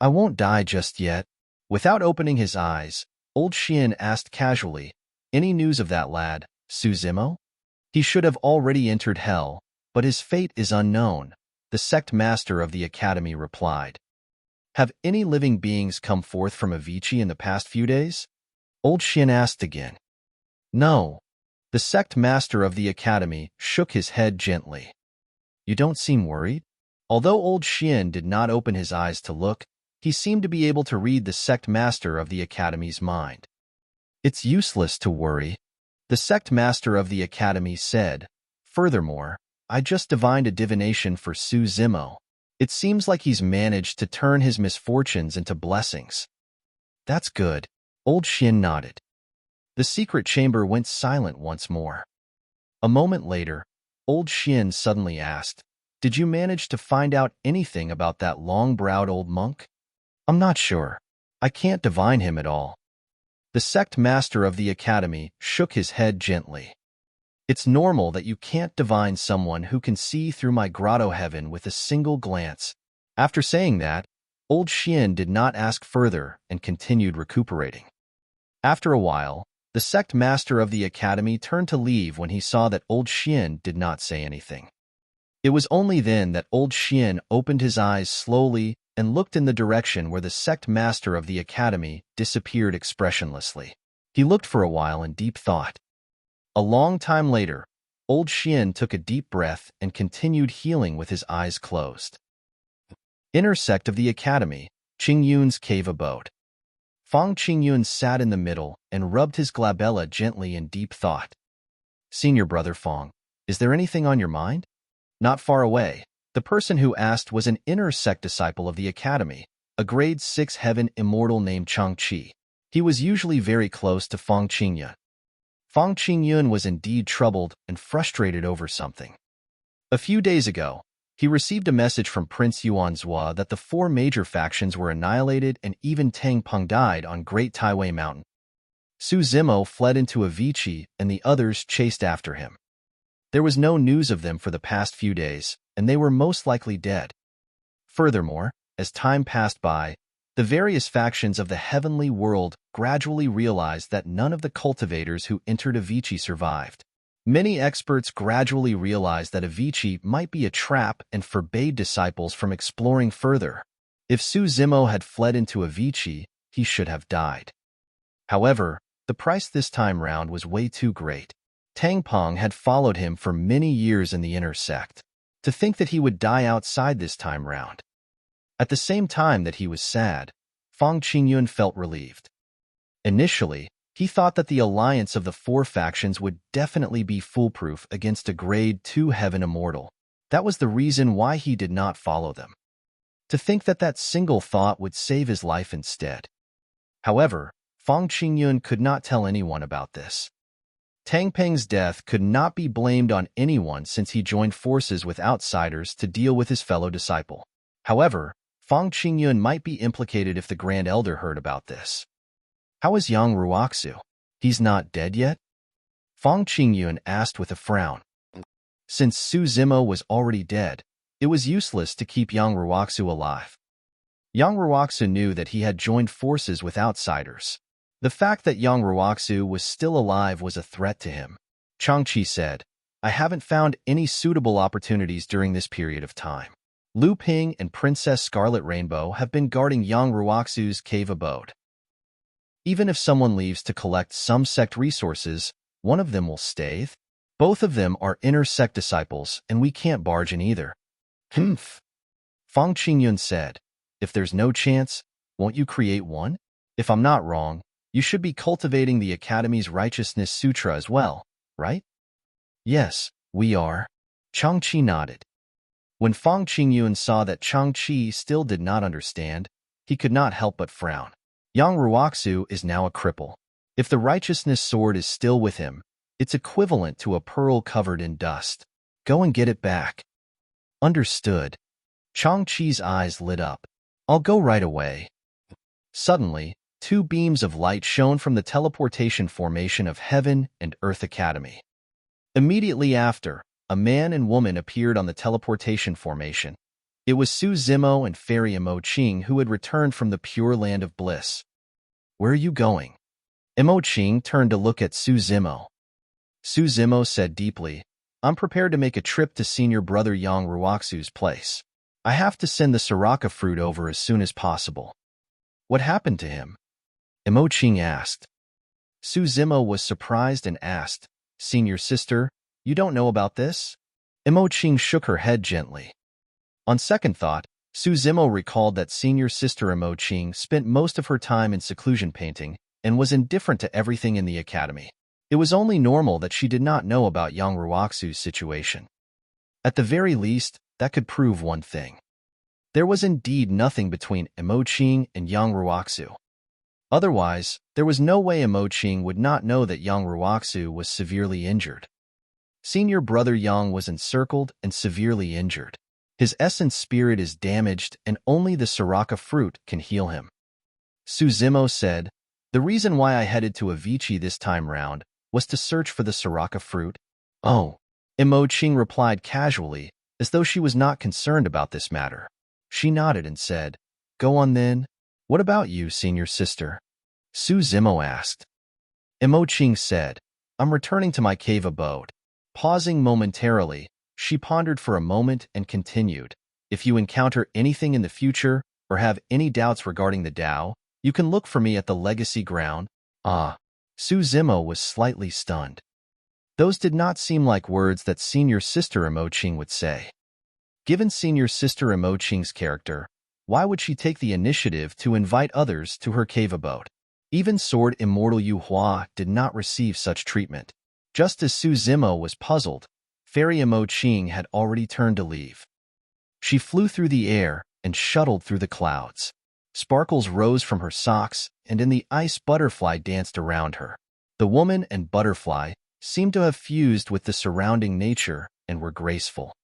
"I won't die just yet." Without opening his eyes, old Xian asked casually, "Any news of that lad, Su Zimo?" "He should have already entered hell, but his fate is unknown," the sect master of the academy replied. "Have any living beings come forth from Avicii in the past few days?" Old Xian asked again. "No." The sect master of the academy shook his head gently. "You don't seem worried?" Although old Xian did not open his eyes to look, he seemed to be able to read the sect master of the academy's mind. "It's useless to worry," the sect master of the academy said. "Furthermore, I just divined a divination for Su Zimo. It seems like he's managed to turn his misfortunes into blessings." "That's good." Old Xian nodded. The secret chamber went silent once more. A moment later, Old Xian suddenly asked, "Did you manage to find out anything about that long-browed old monk?" "I'm not sure. I can't divine him at all." The sect master of the academy shook his head gently. "It's normal that you can't divine someone who can see through my grotto heaven with a single glance." After saying that, Old Xian did not ask further and continued recuperating. After a while, the sect master of the academy turned to leave when he saw that Old Xian did not say anything. It was only then that Old Xian opened his eyes slowly and looked in the direction where the sect master of the academy disappeared expressionlessly. He looked for a while in deep thought. A long time later, Old Xian took a deep breath and continued healing with his eyes closed. Inner sect of the academy, Qingyun's cave abode. Fang Qingyun sat in the middle and rubbed his glabella gently in deep thought. "Senior brother Fang, is there anything on your mind?" Not far away, the person who asked was an inner sect disciple of the academy, a grade 6 heaven immortal named Changqi. He was usually very close to Fang Qingyun. Fang Qingyun was indeed troubled and frustrated over something. A few days ago, he received a message from Prince Yuanzhua that the 4 major factions were annihilated and even Tang Peng died on Great Taiwei Mountain. Su Zimo fled into Avicii and the others chased after him. There was no news of them for the past few days, and they were most likely dead. Furthermore, as time passed by, the various factions of the heavenly world gradually realized that none of the cultivators who entered Avicii survived. Many experts gradually realized that Avicii might be a trap and forbade disciples from exploring further. If Su Zimo had fled into Avicii, he should have died. However, the price this time round was way too great. Tang Peng had followed him for many years in the inner sect. To think that he would die outside this time round. At the same time that he was sad, Fang Qingyun felt relieved. Initially, he thought that the alliance of the 4 factions would definitely be foolproof against a grade 2 heaven immortal. That was the reason why he did not follow them. To think that that single thought would save his life instead. However, Fang Qingyun could not tell anyone about this. Tang Peng's death could not be blamed on anyone since he joined forces with outsiders to deal with his fellow disciple. However, Fang Qingyun might be implicated if the Grand Elder heard about this. "How is Yang Ruoxu? He's not dead yet?" Fang Qingyun asked with a frown. Since Su Zimo was already dead, it was useless to keep Yang Ruoxu alive. Yang Ruoxu knew that he had joined forces with outsiders. The fact that Yang Ruoxu was still alive was a threat to him. Changqi said, "I haven't found any suitable opportunities during this period of time. Lu Ping and Princess Scarlet Rainbow have been guarding Yang Ruoxu's cave abode. Even if someone leaves to collect some sect resources, one of them will stay. Both of them are inner sect disciples, and we can't barge in either." "Humph," Fang Qingyun said. "If there's no chance, won't you create one? If I'm not wrong, you should be cultivating the Academy's Righteousness Sutra as well, right?" "Yes, we are." Changqi nodded. When Fang Qingyun saw that Changqi still did not understand, he could not help but frown. Yang Ruoxu is now a cripple. If the Righteousness Sword is still with him, it's equivalent to a pearl covered in dust. Go and get it back. Understood. Changqi's eyes lit up. I'll go right away. Suddenly, 2 beams of light shone from the teleportation formation of Heaven and Earth Academy. Immediately after, a man and woman appeared on the teleportation formation. It was Su Zimo and Fairy Imo Qing who had returned from the Pure Land of Bliss. "Where are you going?" Imo Qing turned to look at Su Zimo. Su Zimo said deeply, "I'm prepared to make a trip to Senior Brother Yang Ruoxu's place. I have to send the Soraka fruit over as soon as possible." "What happened to him?" Imo Qing asked. Su Zimo was surprised and asked, "Senior sister, you don't know about this?" Imo Qing shook her head gently. On second thought, Su Zimo recalled that senior sister Imo Qing spent most of her time in seclusion painting and was indifferent to everything in the academy. It was only normal that she did not know about Yang Ruoxu's situation. At the very least, that could prove one thing. There was indeed nothing between Imo Qing and Yang Ruoxu. Otherwise, there was no way Imo Qing would not know that Yang Ruoxu was severely injured. Senior Brother Yang was encircled and severely injured. His essence spirit is damaged and only the Soraka fruit can heal him. Suzimo said, "The reason why I headed to Avicii this time round was to search for the Soraka fruit." "Oh." Imo Ching replied casually, as though she was not concerned about this matter. She nodded and said, "Go on then. What about you, senior sister?" Suzimo asked. Imo Ching said, "I'm returning to my cave abode." Pausing momentarily, she pondered for a moment and continued, "If you encounter anything in the future or have any doubts regarding the Tao, you can look for me at the legacy ground." Ah. Suzimo was slightly stunned. Those did not seem like words that senior sister Imo Ching would say. Given senior sister Imo Ching's character, why would she take the initiative to invite others to her cave abode? Even Sword Immortal Yu Hua did not receive such treatment. Just as Suzimo was puzzled, Fairy Imo Ching had already turned to leave. She flew through the air and shuttled through the clouds. Sparkles rose from her socks, and in the ice butterfly danced around her. The woman and butterfly seemed to have fused with the surrounding nature and were graceful.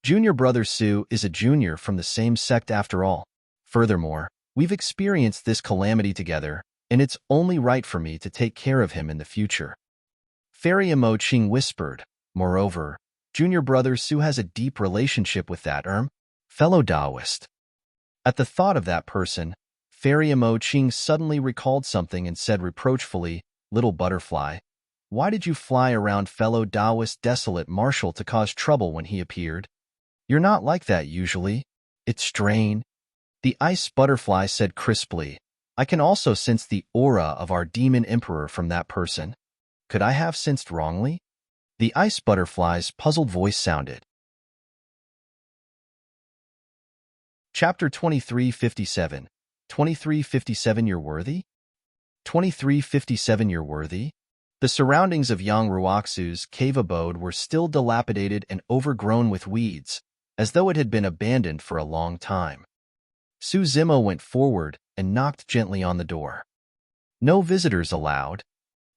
Junior Brother Su is a junior from the same sect after all. Furthermore, we've experienced this calamity together, and it's only right for me to take care of him in the future. Fairy Imo Ching whispered. Moreover, Junior Brother Su has a deep relationship with that fellow Taoist. At the thought of that person, Fairy Imo Ching suddenly recalled something and said reproachfully, "Little butterfly, why did you fly around fellow Taoist desolate Marshall to cause trouble when he appeared? You're not like that usually. It's strange." The ice butterfly said crisply, "I can also sense the aura of our demon emperor from that person. Could I have sensed wrongly?" The ice butterfly's puzzled voice sounded. Chapter 2357. 2357 You're worthy? 2357 You're worthy? The surroundings of Yang Ruoxu's cave abode were still dilapidated and overgrown with weeds, as though it had been abandoned for a long time. Suzimo went forward and knocked gently on the door. "No visitors allowed."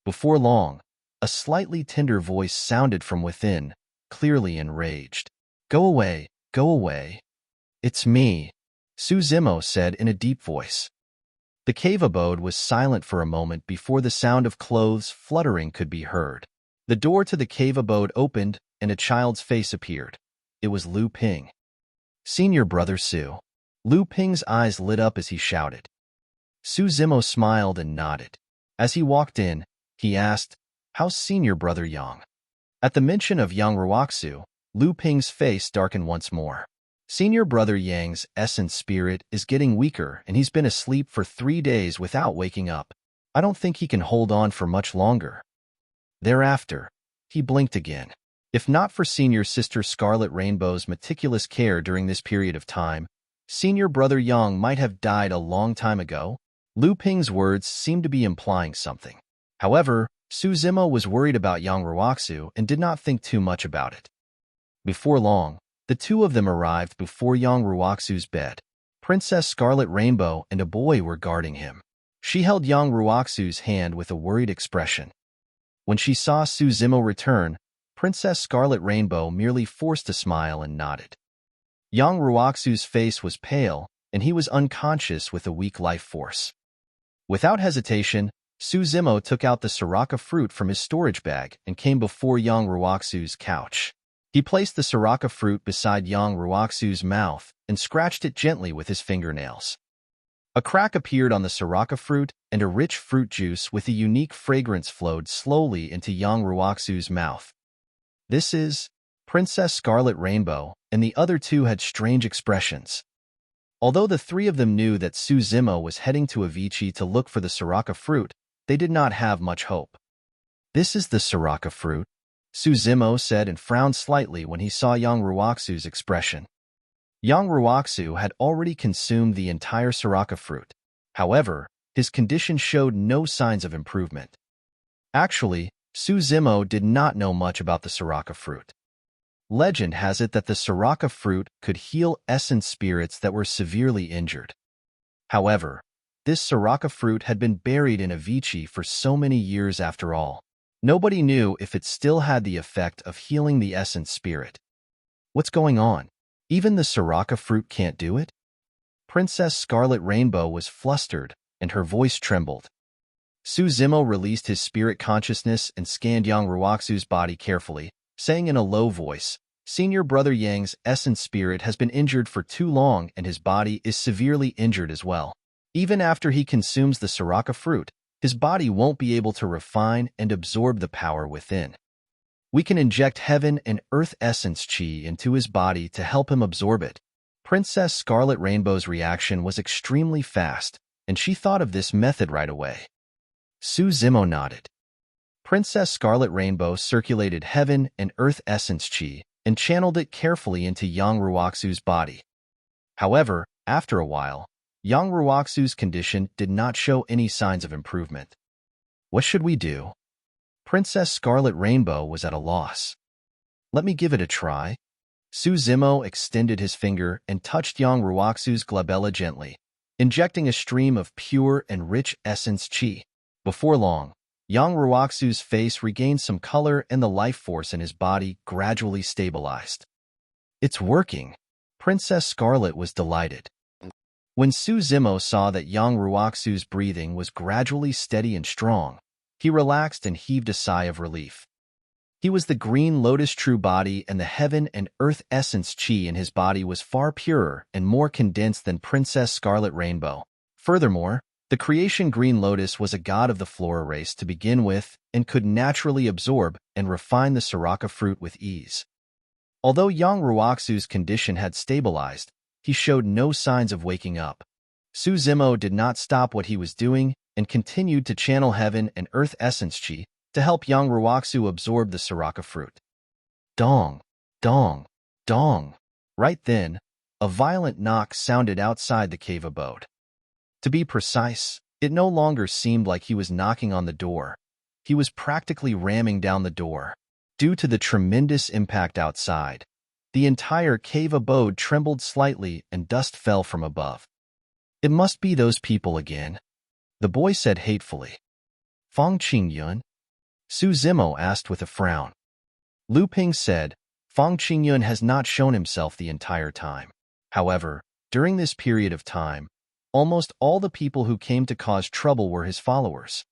Before long, a slightly tender voice sounded from within, clearly enraged. "Go away, go away." "It's me," Suzimo said in a deep voice. The cave abode was silent for a moment before the sound of clothes fluttering could be heard. The door to the cave abode opened and a child's face appeared. It was Lu Ping. "Senior Brother Su." Lu Ping's eyes lit up as he shouted. Suzimo smiled and nodded. As he walked in, he asked, "How's Senior Brother Yang?" At the mention of Yang Ruoxu, Lu Ping's face darkened once more. "Senior Brother Yang's essence spirit is getting weaker and he's been asleep for 3 days without waking up. I don't think he can hold on for much longer." Thereafter, he blinked again. If not for Senior Sister Scarlet Rainbow's meticulous care during this period of time, Senior Brother Yang might have died a long time ago. Lu Ping's words seemed to be implying something. However, Suzimo was worried about Yang Ruoxu and did not think too much about it. Before long, the two of them arrived before Yang Ruoxu's bed. Princess Scarlet Rainbow and a boy were guarding him. She held Yang Ruoxu's hand with a worried expression. When she saw Suzimo return, Princess Scarlet Rainbow merely forced a smile and nodded. Yang Ruoxu's face was pale, and he was unconscious with a weak life force. Without hesitation, Suzimo took out the Soraka fruit from his storage bag and came before Yang Ruoxu's couch. He placed the Soraka fruit beside Yang Ruoxu's mouth and scratched it gently with his fingernails. A crack appeared on the Soraka fruit, and a rich fruit juice with a unique fragrance flowed slowly into Yang Ruoxu's mouth. "This is..." Princess Scarlet Rainbow and the other two had strange expressions. Although the three of them knew that Suzimo was heading to Avicii to look for the Soraka fruit, they did not have much hope. "This is the Soraka fruit," Suzimo said and frowned slightly when he saw Yang Ruoxu's expression. Yang Ruoxu had already consumed the entire Soraka fruit. However, his condition showed no signs of improvement. Actually, Suzimo did not know much about the Soraka fruit. Legend has it that the Soraka fruit could heal essence spirits that were severely injured. However, this Soraka fruit had been buried in Avicii for so many years after all. Nobody knew if it still had the effect of healing the essence spirit. What's going on? Even the Soraka fruit can't do it? Princess Scarlet Rainbow was flustered, and her voice trembled. Suzimo released his spirit consciousness and scanned Yang Ruoxu's body carefully, saying in a low voice, Senior Brother Yang's essence spirit has been injured for too long and his body is severely injured as well. Even after he consumes the Soraka fruit, his body won't be able to refine and absorb the power within. We can inject heaven and earth essence chi into his body to help him absorb it. Princess Scarlet Rainbow's reaction was extremely fast, and she thought of this method right away. Suzimo nodded. Princess Scarlet Rainbow circulated heaven and earth essence chi and channeled it carefully into Yang Ruoxu's body. However, after a while, Yang Ruoxu's condition did not show any signs of improvement. What should we do? Princess Scarlet Rainbow was at a loss. Let me give it a try. Suzimo extended his finger and touched Yang Ruoxu's glabella gently, injecting a stream of pure and rich essence chi. Before long, Yang Ruoxu's face regained some color and the life force in his body gradually stabilized. It's working. Princess Scarlet was delighted. When Suzimo saw that Yang Ruoxu's breathing was gradually steady and strong, he relaxed and heaved a sigh of relief. He was the green lotus true body, and the heaven and earth essence chi in his body was far purer and more condensed than Princess Scarlet Rainbow. Furthermore, the creation green lotus was a god of the flora race to begin with and could naturally absorb and refine the Soraka fruit with ease. Although Yang Ruoxu's condition had stabilized, he showed no signs of waking up. Suzimo did not stop what he was doing and continued to channel heaven and earth essence chi to help Yang Ruoxu absorb the Soraka fruit. Dong, dong, dong. Right then, a violent knock sounded outside the cave abode. To be precise, it no longer seemed like he was knocking on the door. He was practically ramming down the door. Due to the tremendous impact outside, the entire cave abode trembled slightly and dust fell from above. It must be those people again, the boy said hatefully. Fang Qingyun? Suzimo asked with a frown. Lu Ping said, Fang Qingyun has not shown himself the entire time. However, during this period of time, almost all the people who came to cause trouble were his followers.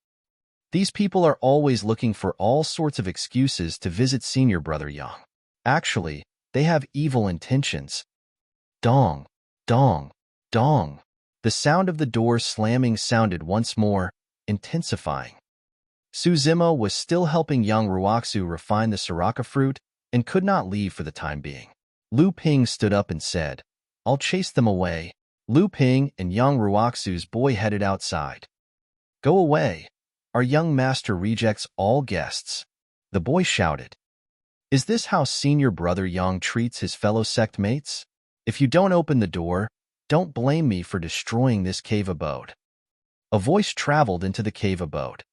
These people are always looking for all sorts of excuses to visit Senior Brother Yang. Actually, they have evil intentions. Dong, dong, dong. The sound of the door slamming sounded once more, intensifying. Suzimo was still helping Yang Ruoxu refine the Soraka fruit and could not leave for the time being. Lu Ping stood up and said, I'll chase them away. Lu Ping and Yang Ruoxu's boy headed outside. Go away. Our young master rejects all guests. The boy shouted. Is this how Senior Brother Yang treats his fellow sect mates? If you don't open the door, don't blame me for destroying this cave abode. A voice traveled into the cave abode.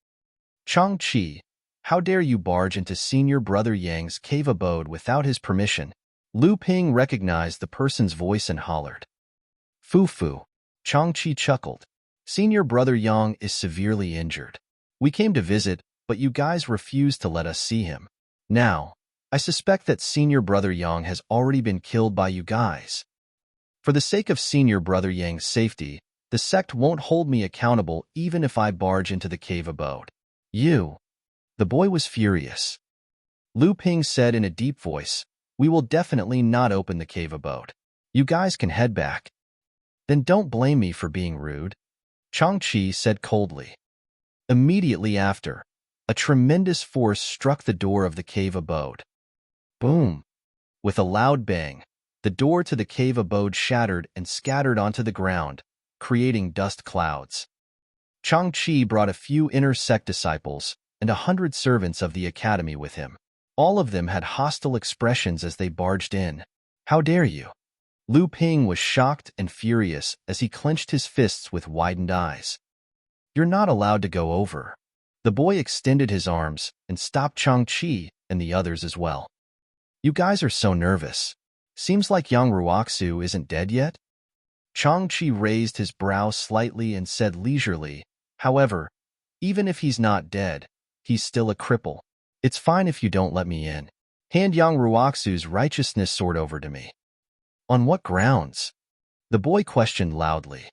Chang Chi, how dare you barge into Senior Brother Yang's cave abode without his permission? Lu Ping recognized the person's voice and hollered. Fu. Chang Chi chuckled. Senior Brother Yang is severely injured. We came to visit, but you guys refused to let us see him. Now, I suspect that Senior Brother Yang has already been killed by you guys. For the sake of Senior Brother Yang's safety, the sect won't hold me accountable even if I barge into the cave abode. You. The boy was furious. Lu Ping said in a deep voice, we will definitely not open the cave abode. You guys can head back. Then don't blame me for being rude. Chang Chi said coldly. Immediately after, a tremendous force struck the door of the cave abode. Boom! With a loud bang, the door to the cave abode shattered and scattered onto the ground, creating dust clouds. Chang Chi brought a few inner sect disciples and 100 servants of the academy with him. All of them had hostile expressions as they barged in. How dare you? Lu Ping was shocked and furious as he clenched his fists with widened eyes. You're not allowed to go over. The boy extended his arms and stopped Chang Chi and the others as well. You guys are so nervous. Seems like Yang Ruoxu isn't dead yet? Chang Chi raised his brow slightly and said leisurely, however, even if he's not dead, he's still a cripple. It's fine if you don't let me in. Hand Yang Ruoxu's righteousness sword over to me. On what grounds? The boy questioned loudly.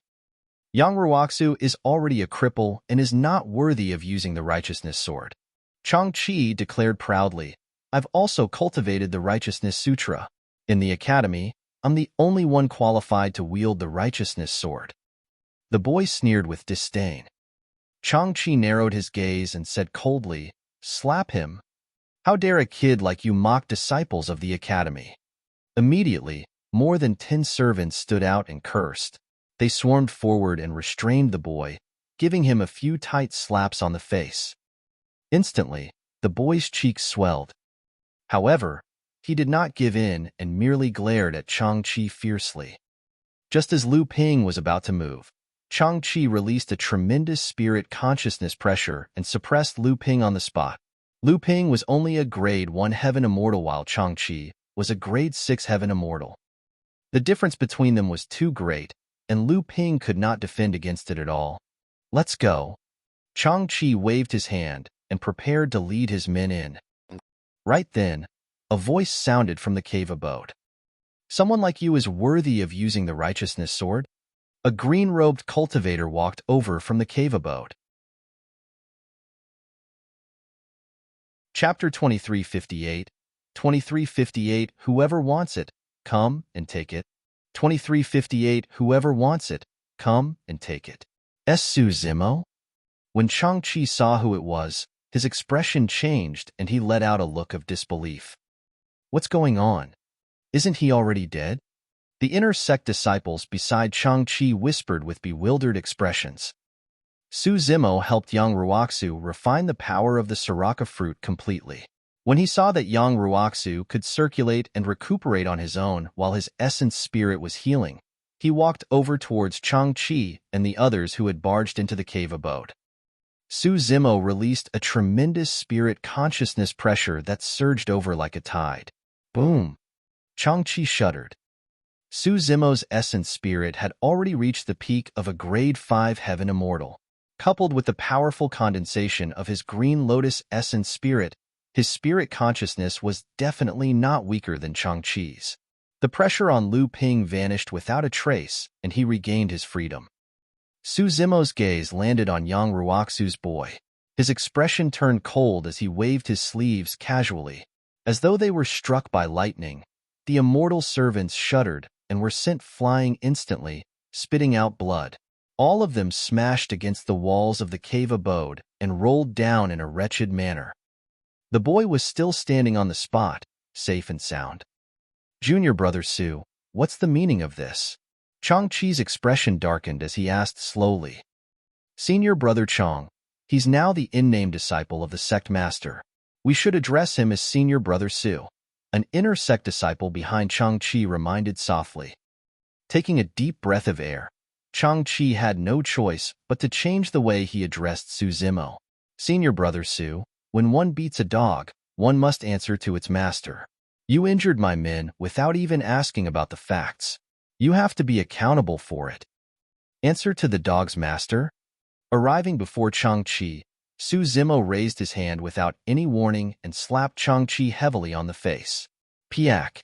Yang Ruoxu is already a cripple and is not worthy of using the righteousness sword. Chang-Chi declared proudly, I've also cultivated the righteousness sutra. In the academy, I'm the only one qualified to wield the righteousness sword. The boy sneered with disdain. Chang-Chi narrowed his gaze and said coldly, Slap him. How dare a kid like you mock disciples of the academy? Immediately, more than 10 servants stood out and cursed. They swarmed forward and restrained the boy, giving him a few tight slaps on the face. Instantly, the boy's cheeks swelled. However, he did not give in and merely glared at Chang-Chi fiercely. Just as Lu Ping was about to move, Chang-Chi released a tremendous spirit consciousness pressure and suppressed Lu Ping on the spot. Lu Ping was only a grade 1 heaven immortal while Chang-Chi was a grade 6 heaven immortal. The difference between them was too great, and Lu Ping could not defend against it at all. Let's go. Chang-Chi waved his hand and prepared to lead his men in. Right then, a voice sounded from the cave abode. Someone like you is worthy of using the righteousness sword? A green-robed cultivator walked over from the cave abode. Chapter 2358, 2358, Whoever wants it, come and take it. 2358, Whoever wants it, come and take it. Su Zimo? When Chang-Chi saw who it was, his expression changed and he let out a look of disbelief. What's going on? Isn't he already dead? The inner sect disciples beside Chang-Chi whispered with bewildered expressions. Su Zimo helped Yang Ruoxu refine the power of the Sriracha fruit completely. When he saw that Yang Ruoxu could circulate and recuperate on his own while his essence spirit was healing, he walked over towards Chang-Chi and the others who had barged into the cave abode. Su Zimo released a tremendous spirit consciousness pressure that surged over like a tide. Boom! Chang-Chi shuddered. Su Zimo's essence spirit had already reached the peak of a grade 5 heaven immortal. Coupled with the powerful condensation of his green lotus essence spirit, his spirit consciousness was definitely not weaker than Chang-Chi's. The pressure on Lu Ping vanished without a trace, and he regained his freedom. Su Zimo's gaze landed on Yang Ruoxu's boy. His expression turned cold as he waved his sleeves casually. As though they were struck by lightning, the immortal servants shuddered and were sent flying instantly, spitting out blood. All of them smashed against the walls of the cave abode and rolled down in a wretched manner. The boy was still standing on the spot, safe and sound. Junior brother Su, what's the meaning of this? Chang-Chi's expression darkened as he asked slowly. Senior brother Chang, he's now the in-name disciple of the sect master. We should address him as Senior brother Su. An inner sect disciple behind Chang-Chi reminded softly. Taking a deep breath of air, Chang-Chi had no choice but to change the way he addressed Su Zimo. Senior brother Su, when one beats a dog, one must answer to its master. You injured my men without even asking about the facts. You have to be accountable for it. Answer to the dog's master? Arriving before Chang-Chi, Su Zimo raised his hand without any warning and slapped Chang-Chi heavily on the face. Piak.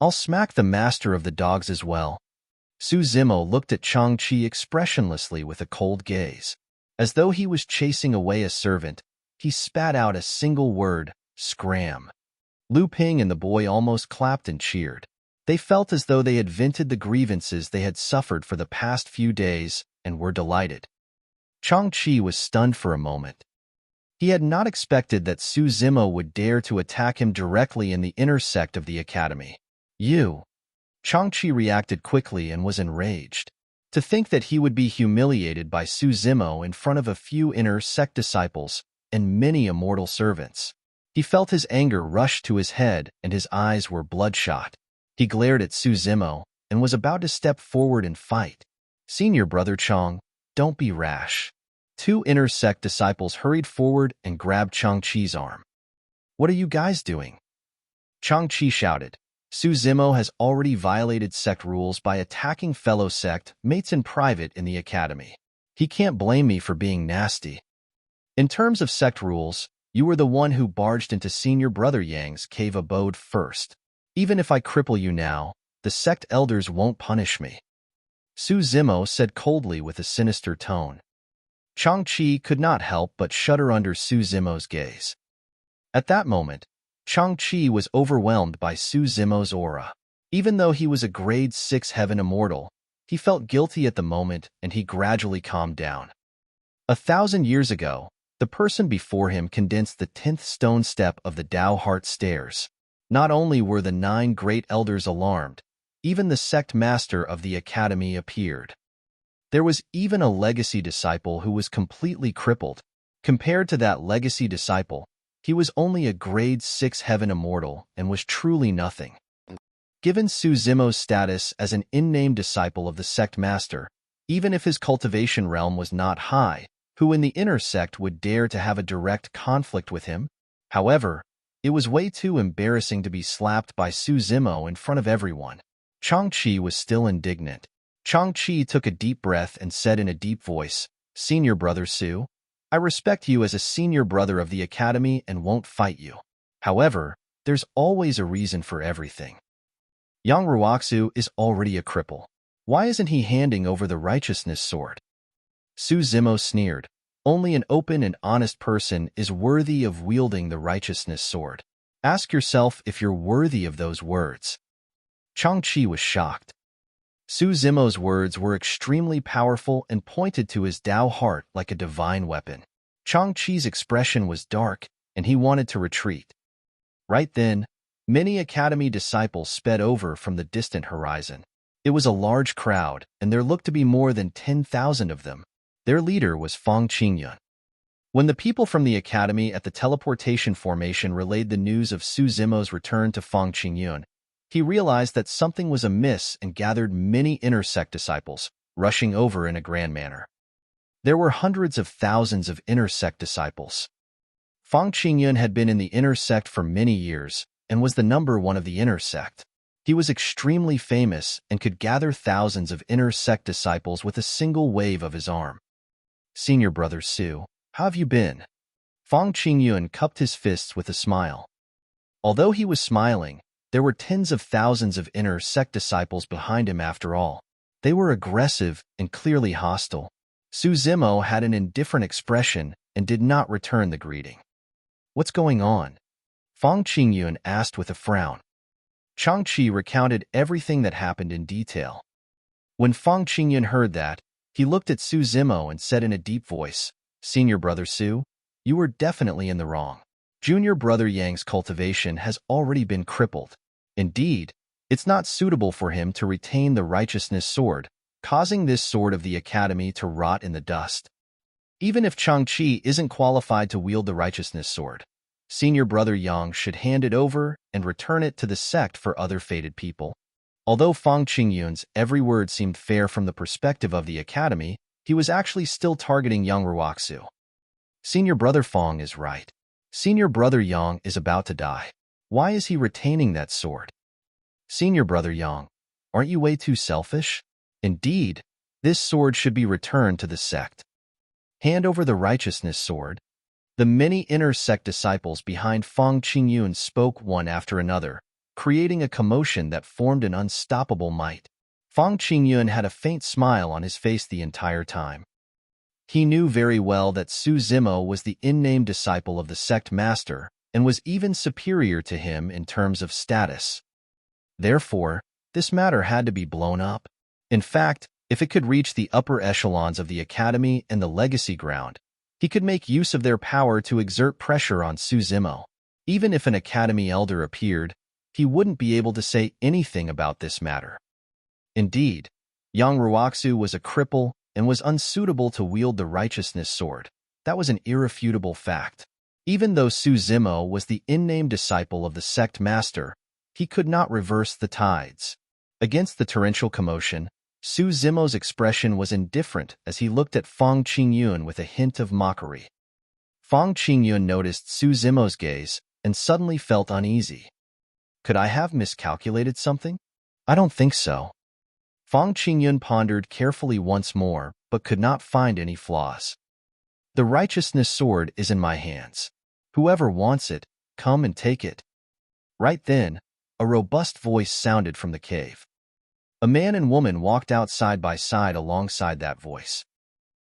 I'll smack the master of the dogs as well. Su Zimo looked at Chang-Chi expressionlessly with a cold gaze. As though he was chasing away a servant, he spat out a single word, scram. Lu Ping and the boy almost clapped and cheered. They felt as though they had vented the grievances they had suffered for the past few days and were delighted. Chang-Chi was stunned for a moment. He had not expected that Su Zimo would dare to attack him directly in the inner sect of the academy. You. Chang-Chi reacted quickly and was enraged. To think that he would be humiliated by Su Zimo in front of a few inner sect disciples and many immortal servants. He felt his anger rush to his head and his eyes were bloodshot. He glared at Su Zimo and was about to step forward and fight. Senior brother Chang, don't be rash. Two inner sect disciples hurried forward and grabbed Chang-Chi's arm. What are you guys doing? Chang-Chi shouted. Su Zimo has already violated sect rules by attacking fellow sect mates in private in the academy. He can't blame me for being nasty. In terms of sect rules, You were the one who barged into Senior Brother Yang's cave abode first. Even if I cripple you now, the sect elders won't punish me. Su Zimo said coldly with a sinister tone. Chang-Chi could not help but shudder under Su Zimo's gaze. At that moment, Chang-Chi was overwhelmed by Su Zimo's aura. Even though he was a grade 6 heaven immortal, he felt guilty at the moment and he gradually calmed down. 1,000 years ago, the person before him condensed the 10th stone step of the Tao Heart Stairs. Not only were the 9 great elders alarmed, even the sect master of the academy appeared. There was even a legacy disciple who was completely crippled. Compared to that legacy disciple, he was only a grade 6 heaven immortal and was truly nothing. Given Su Zimo's status as an in-name disciple of the sect master, even if his cultivation realm was not high, who in the inner sect would dare to have a direct conflict with him? However, it was way too embarrassing to be slapped by Su Zimo in front of everyone. Chang-Chi was still indignant. Chang-Chi took a deep breath and said in a deep voice, "Senior Brother Su, I respect you as a senior brother of the academy and won't fight you. However, there's always a reason for everything. Yang Ruoxu is already a cripple. Why isn't he handing over the righteousness sword?" Su Zimo sneered. Only an open and honest person is worthy of wielding the righteousness sword. Ask yourself if you're worthy of those words. Chang-Chi was shocked. Su Zimo's words were extremely powerful and pointed to his Tao heart like a divine weapon. Chang-Chi's expression was dark, and he wanted to retreat. Right then, many academy disciples sped over from the distant horizon. It was a large crowd, and there looked to be more than 10,000 of them. Their leader was Fang Qingyun. When the people from the academy at the teleportation formation relayed the news of Su Zimo's return to Fang Qingyun, he realized that something was amiss and gathered many inner sect disciples, rushing over in a grand manner. There were hundreds of thousands of inner sect disciples. Fang Qingyun had been in the inner sect for many years and was the number one of the inner sect. He was extremely famous and could gather thousands of inner sect disciples with a single wave of his arm. "Senior Brother Su, how have you been?" Fang Qingyun cupped his fists with a smile. Although he was smiling, there were tens of thousands of inner sect disciples behind him after all. They were aggressive and clearly hostile. Su Zimo had an indifferent expression and did not return the greeting. "What's going on?" Fang Qingyun asked with a frown. Chang-Chi recounted everything that happened in detail. When Fang Qingyun heard that, he looked at Su Zimo and said in a deep voice, "Senior Brother Su, you were definitely in the wrong. Junior Brother Yang's cultivation has already been crippled. Indeed, it's not suitable for him to retain the righteousness sword, causing this sword of the academy to rot in the dust. Even if Chang-Chi isn't qualified to wield the righteousness sword, Senior Brother Yang should hand it over and return it to the sect for other fated people." Although Fang Qingyun's every word seemed fair from the perspective of the academy, he was actually still targeting Yang Ruoxu. Senior Brother Fang is right. Senior Brother Yang is about to die. Why is he retaining that sword? Senior Brother Yang, aren't you way too selfish? Indeed, this sword should be returned to the sect. Hand over the righteousness sword. The many inner sect disciples behind Fang Qingyun spoke one after another, creating a commotion that formed an unstoppable might. Fang Qingyun had a faint smile on his face the entire time. He knew very well that Su Zimo was the in-name disciple of the sect master and was even superior to him in terms of status. Therefore, this matter had to be blown up. In fact, if it could reach the upper echelons of the academy and the legacy ground, he could make use of their power to exert pressure on Su Zimo. Even if an academy elder appeared, he wouldn't be able to say anything about this matter. Indeed, Yang Ruoxu was a cripple and was unsuitable to wield the righteousness sword. That was an irrefutable fact. Even though Su Zimo was the in-name disciple of the sect master, he could not reverse the tides. Against the torrential commotion, Su Zimo's expression was indifferent as he looked at Fang Qingyun with a hint of mockery. Fang Qingyun noticed Su Zimo's gaze and suddenly felt uneasy. Could I have miscalculated something? I don't think so. Fang Qingyun pondered carefully once more, but could not find any flaws. The righteousness sword is in my hands. Whoever wants it, come and take it." Right then, a robust voice sounded from the cave. A man and woman walked out side by side alongside that voice.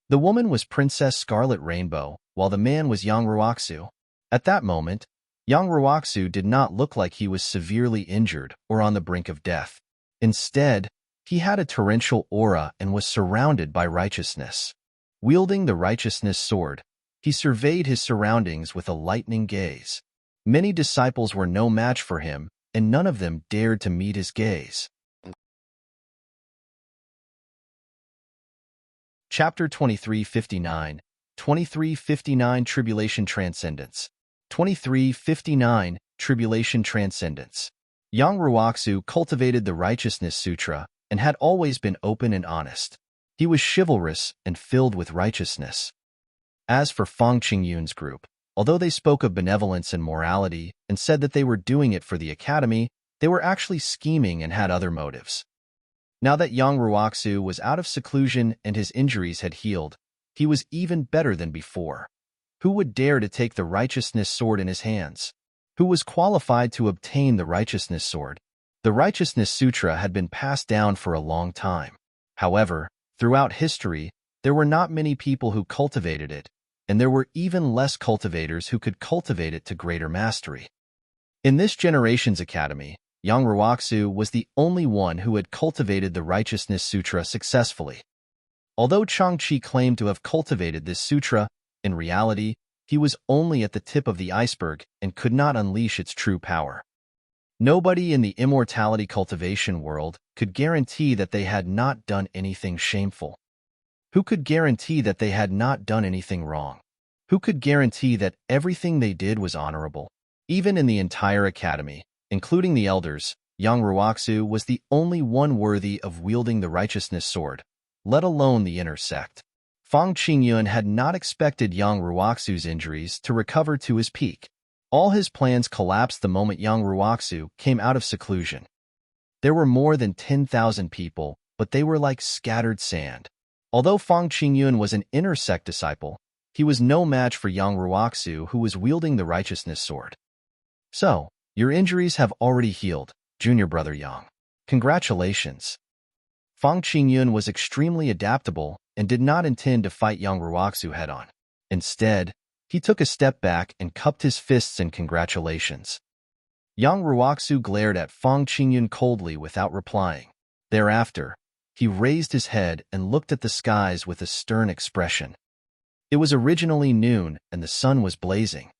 The woman was Princess Scarlet Rainbow, while the man was Yang Ruoxu. At that moment, Yang Ruoxu did not look like he was severely injured or on the brink of death. Instead, he had a torrential aura and was surrounded by righteousness. Wielding the righteousness sword, he surveyed his surroundings with a lightning gaze. Many disciples were no match for him, and none of them dared to meet his gaze. Chapter 2359, 2359 Tribulation Transcendence. 2359 Tribulation Transcendence. Yang Ruoxu cultivated the Righteousness Sutra and had always been open and honest. He was chivalrous and filled with righteousness. As for Fang Qingyun's group, although they spoke of benevolence and morality and said that they were doing it for the academy, they were actually scheming and had other motives. Now that Yang Ruoxu was out of seclusion and his injuries had healed, he was even better than before. Who would dare to take the righteousness sword in his hands? Who was qualified to obtain the righteousness sword? The Righteousness Sutra had been passed down for a long time. However, throughout history, there were not many people who cultivated it, and there were even less cultivators who could cultivate it to greater mastery. In this generation's academy, Yang Ruoxu was the only one who had cultivated the Righteousness Sutra successfully. Although Changqi claimed to have cultivated this sutra, in reality, he was only at the tip of the iceberg and could not unleash its true power. Nobody in the immortality cultivation world could guarantee that they had not done anything shameful. Who could guarantee that they had not done anything wrong? Who could guarantee that everything they did was honorable? Even in the entire academy, including the elders, Yang Ruoxu was the only one worthy of wielding the righteousness sword, let alone the inner sect. Fang Qingyun had not expected Yang Ruoxu's injuries to recover to his peak. All his plans collapsed the moment Yang Ruoxu came out of seclusion. There were more than 10,000 people, but they were like scattered sand. Although Fang Qingyun was an inner sect disciple, he was no match for Yang Ruoxu, who was wielding the righteousness sword. "So, your injuries have already healed, junior brother Yang. Congratulations." Fang Qingyun was extremely adaptable and did not intend to fight Yang Ruoxu head-on. Instead, he took a step back and cupped his fists in congratulations. Yang Ruoxu glared at Fang Qingyun coldly without replying. Thereafter, he raised his head and looked at the skies with a stern expression. It was originally noon and the sun was blazing.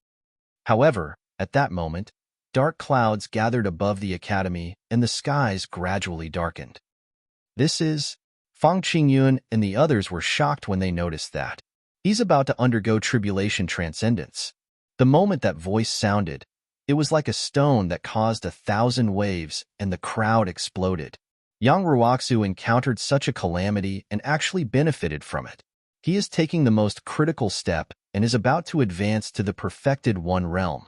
However, at that moment, dark clouds gathered above the academy and the skies gradually darkened. Fang Qingyun and the others were shocked when they noticed that. He's about to undergo Tribulation Transcendence. The moment that voice sounded, it was like a stone that caused 1,000 waves and the crowd exploded. Yang Ruoxu encountered such a calamity and actually benefited from it. He is taking the most critical step and is about to advance to the perfected One Realm.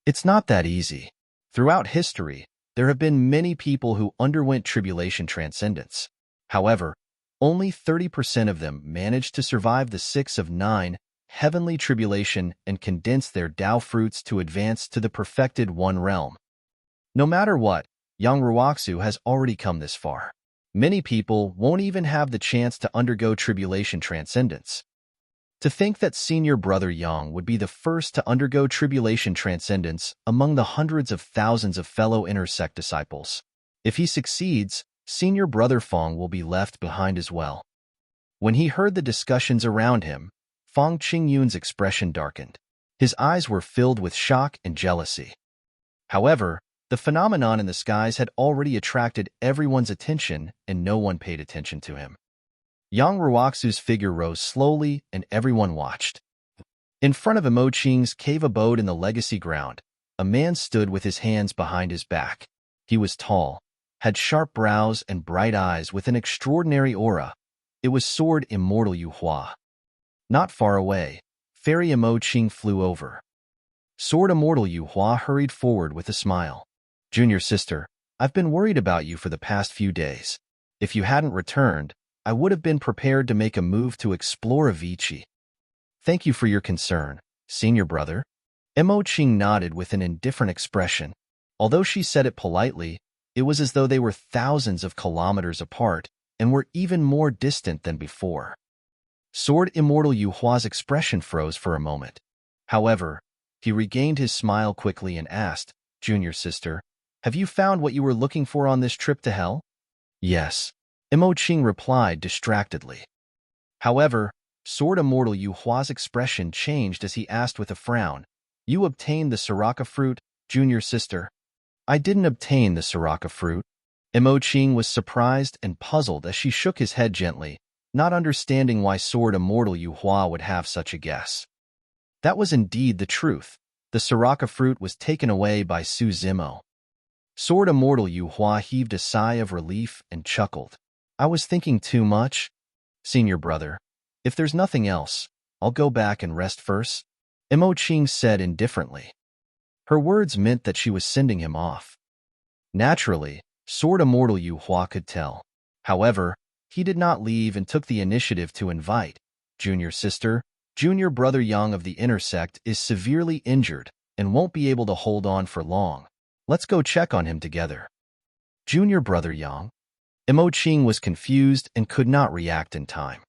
It's not that easy. Throughout history, there have been many people who underwent Tribulation Transcendence. However, only 30% of them managed to survive the 6 of 9 heavenly tribulation and condense their Tao fruits to advance to the perfected One Realm. No matter what, Yang Ruoxu has already come this far. Many people won't even have the chance to undergo Tribulation Transcendence. To think that senior brother Yang would be the first to undergo Tribulation Transcendence among the hundreds of thousands of fellow inner sect disciples. If he succeeds, senior brother Fang will be left behind as well. When he heard the discussions around him, Fang Qingyun's expression darkened. His eyes were filled with shock and jealousy. However, the phenomenon in the skies had already attracted everyone's attention and no one paid attention to him. Yang Ruoxu's figure rose slowly and everyone watched. In front of Imo Qing's cave abode in the legacy ground, a man stood with his hands behind his back. He was tall, had sharp brows and bright eyes with an extraordinary aura. It was Sword Immortal Yu Hua. Not far away, Fairy Imo Qing flew over. Sword Immortal Yu Hua hurried forward with a smile. "Junior sister, I've been worried about you for the past few days. If you hadn't returned, I would have been prepared to make a move to explore Avicii. Thank you for your concern, Senior brother? Mo Qing nodded with an indifferent expression. Although she said it politely, it was as though they were thousands of kilometers apart and were even more distant than before. Sword Immortal Yu Hua's expression froze for a moment. However, he regained his smile quickly and asked, Junior sister, have you found what you were looking for on this trip to hell? Yes, Mo Qing replied distractedly. However, Sword Immortal Yu Hua's expression changed as he asked with a frown, You obtained the Soraka fruit, junior sister? I didn't obtain the Soraka fruit. Mo Qing was surprised and puzzled as she shook his head gently, not understanding why Sword Immortal Yu Hua would have such a guess. That was indeed the truth. The Soraka fruit was taken away by Su Zimo. Sword Immortal Yu Hua heaved a sigh of relief and chuckled. I was thinking too much. Senior brother, if there's nothing else, I'll go back and rest first, Mo Qing said indifferently. Her words meant that she was sending him off. Naturally, Sword Immortal Yu Hua could tell. However, he did not leave and took the initiative to invite, Junior sister, Junior brother Yang of the inner sect is severely injured and won't be able to hold on for long. Let's go check on him together. Junior brother Yang? Mo Qing was confused and could not react in time.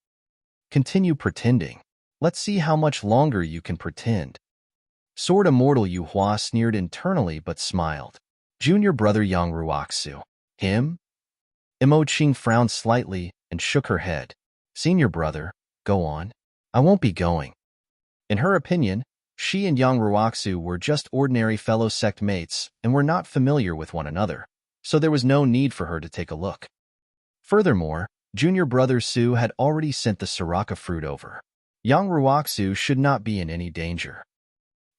Continue pretending. Let's see how much longer you can pretend. Sword Immortal Yu Hua sneered internally but smiled. Junior brother Yang Ruoxu. Him? Mo Qing frowned slightly and shook her head. Senior brother, go on. I won't be going. In her opinion, she and Yang Ruoxu were just ordinary fellow sect mates and were not familiar with one another, so there was no need for her to take a look. Furthermore, junior brother Su had already sent the Soraka fruit over. Yang Ruoxu should not be in any danger.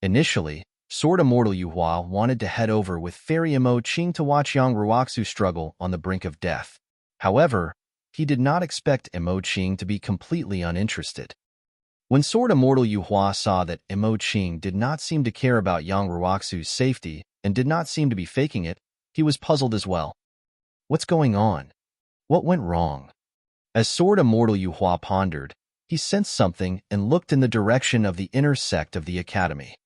Initially, Sword Immortal Yu Hua wanted to head over with Fairy Mo Qing to watch Yang Ruoxu struggle on the brink of death. However, he did not expect Mo Qing to be completely uninterested. When Sword Immortal Yu Hua saw that Mo Qing did not seem to care about Yang Ruoxu's safety and did not seem to be faking it, he was puzzled as well. What's going on? What went wrong? As Sword Immortal Yu Hua pondered, he sensed something and looked in the direction of the inner sect of the academy.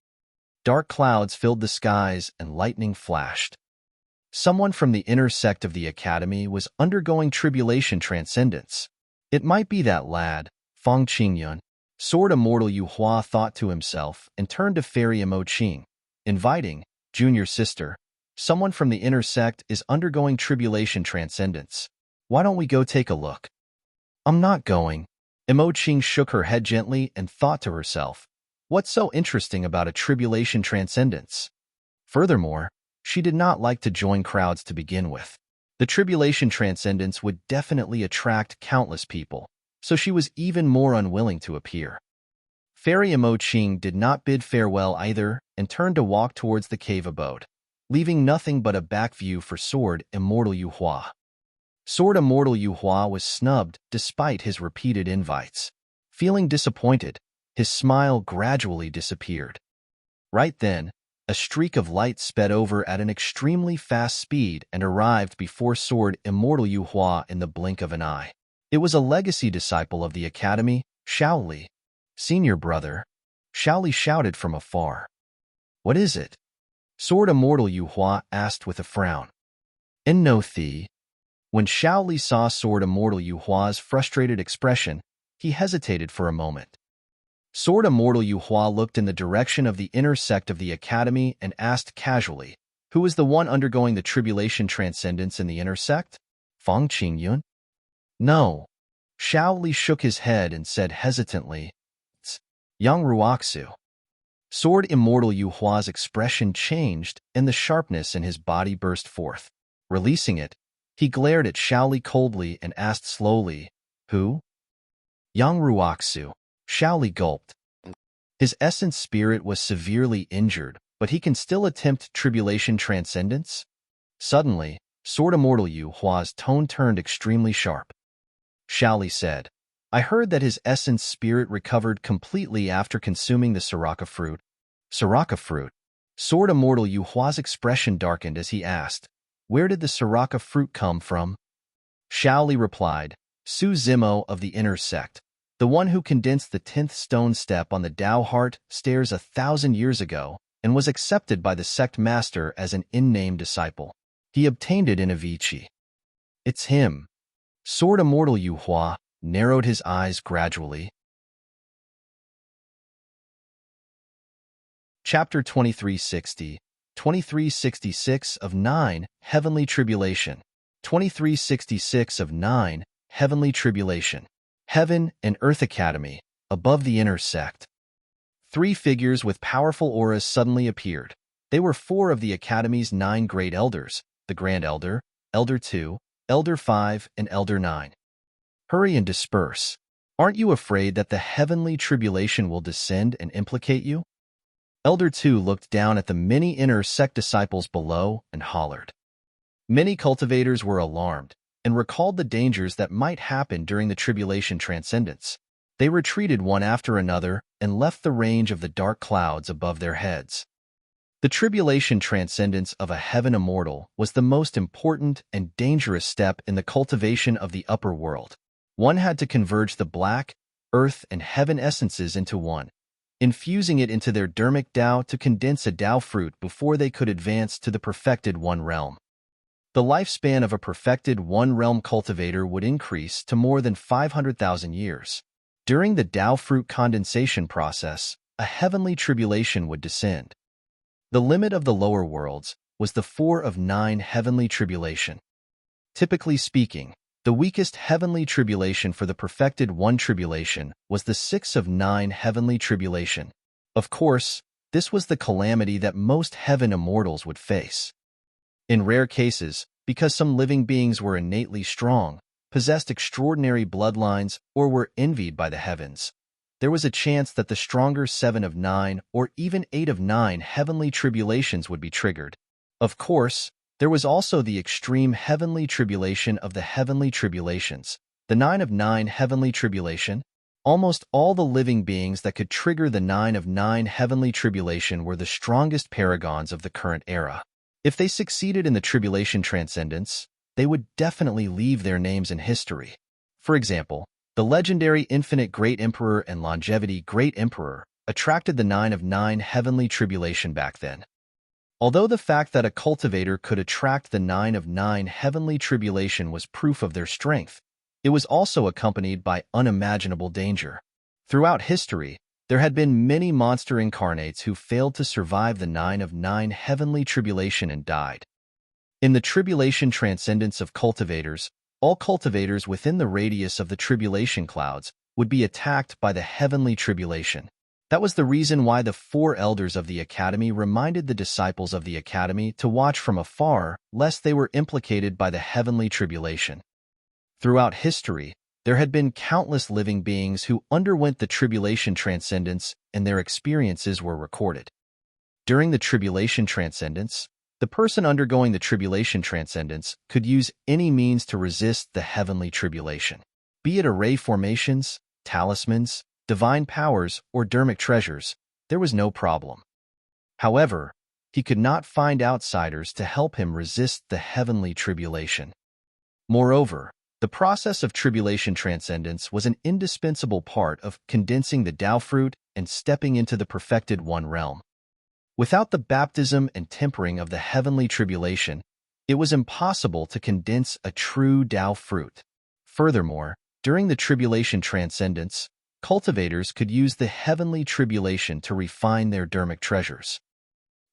Dark clouds filled the skies and lightning flashed. Someone from the inner sect of the academy was undergoing Tribulation Transcendence. It might be that lad, Feng Qingyun. Sword Immortal Yu Hua thought to himself and turned to Fairy Mo Qing, inviting, Junior sister, someone from the inner sect is undergoing Tribulation Transcendence. Why don't we go take a look? I'm not going. Mo Qing shook her head gently and thought to herself, what's so interesting about a Tribulation Transcendence? Furthermore, she did not like to join crowds to begin with. The Tribulation Transcendence would definitely attract countless people, so she was even more unwilling to appear. Fairy Mo Qing did not bid farewell either and turned to walk towards the cave abode, leaving nothing but a back view for Sword Immortal Yu Hua. Sword Immortal Yu Hua was snubbed despite his repeated invites. Feeling disappointed, his smile gradually disappeared. Right then, a streak of light sped over at an extremely fast speed and arrived before Sword Immortal Yu Hua in the blink of an eye. It was a legacy disciple of the academy, Shaoli. Senior brother, Shaoli shouted from afar. What is it? Sword Immortal Yu Hua asked with a frown. No Thi. When Shaoli saw Sword Immortal Yu Hua's frustrated expression, he hesitated for a moment. Sword Immortal Yu Hua looked in the direction of the inner sect of the academy and asked casually, who is the one undergoing the Tribulation Transcendence in the inner sect? Feng Qingyun? No. Shaoli shook his head and said hesitantly, It's Yang Ruoxu. Sword Immortal Yu Hua's expression changed and the sharpness in his body burst forth. Releasing it, he glared at Shaoli coldly and asked slowly, Who? Yang Ruoxu. Shaoli gulped. His essence spirit was severely injured, but he can still attempt Tribulation Transcendence? Suddenly, Sword Immortal Yu Hua's tone turned extremely sharp. Shaoli said, I heard that his essence spirit recovered completely after consuming the Soraka fruit. Soraka fruit? Sword Immortal Yu Hua's expression darkened as he asked, Where did the Soraka fruit come from? Shaoli replied, Su Zimo of the inner sect, The one who condensed the 10th stone step on the Tao heart stairs 1,000 years ago and was accepted by the sect master as an in-name disciple. He obtained it in Avicii. It's him. Sword Immortal Yu Hua narrowed his eyes gradually. Chapter 2360, 2366 of 9, Heavenly Tribulation. 2366 of 9, Heavenly Tribulation. Heaven and Earth Academy, above the inner sect. 3 figures with powerful auras suddenly appeared. They were 4 of the Academy's 9 great elders, the Grand Elder, Elder 2, Elder 5, and Elder 9. Hurry and disperse. Aren't you afraid that the Heavenly Tribulation will descend and implicate you? Elder 2 looked down at the many inner sect disciples below and hollered. Many cultivators were alarmed and recalled the dangers that might happen during the Tribulation Transcendence. They retreated one after another and left the range of the dark clouds above their heads. The Tribulation Transcendence of a heaven immortal was the most important and dangerous step in the cultivation of the upper world. One had to converge the black, earth, and heaven essences into one, infusing it into their dermic Tao to condense a Tao fruit before they could advance to the perfected One Realm. The lifespan of a perfected One Realm cultivator would increase to more than 500,000 years. During the Tao fruit condensation process, a heavenly tribulation would descend. The limit of the lower worlds was the 4 of 9 heavenly tribulation. Typically speaking, the weakest heavenly tribulation for the perfected One tribulation was the 6 of 9 heavenly tribulation. Of course, this was the calamity that most heaven immortals would face. In rare cases, because some living beings were innately strong, possessed extraordinary bloodlines, or were envied by the heavens, there was a chance that the stronger 7 of 9 or even 8 of 9 heavenly tribulations would be triggered. Of course, there was also the extreme heavenly tribulation of the heavenly tribulations, the 9 of 9 heavenly tribulation. Almost all the living beings that could trigger the 9 of 9 heavenly tribulation were the strongest paragons of the current era. If they succeeded in the Tribulation Transcendence, they would definitely leave their names in history. For example, the legendary Infinite Great Emperor and Longevity Great Emperor attracted the 9 of 9 heavenly tribulation back then. Although the fact that a cultivator could attract the 9 of 9 heavenly tribulation was proof of their strength, it was also accompanied by unimaginable danger. Throughout history, there had been many monster incarnates who failed to survive the 9 of 9 heavenly tribulation and died. In the Tribulation Transcendence of cultivators, all cultivators within the radius of the tribulation clouds would be attacked by the heavenly tribulation. That was the reason why the 4 elders of the Academy reminded the disciples of the Academy to watch from afar, lest they were implicated by the heavenly tribulation. Throughout history, there had been countless living beings who underwent the Tribulation Transcendence, and their experiences were recorded. During the Tribulation Transcendence, the person undergoing the Tribulation Transcendence could use any means to resist the heavenly tribulation. Be it array formations, talismans, divine powers, or dermic treasures, there was no problem. However, he could not find outsiders to help him resist the heavenly tribulation. Moreover, the process of Tribulation Transcendence was an indispensable part of condensing the Tao fruit and stepping into the perfected One Realm. Without the baptism and tempering of the heavenly tribulation, it was impossible to condense a true Tao fruit. Furthermore, during the Tribulation Transcendence, cultivators could use the heavenly tribulation to refine their dermic treasures.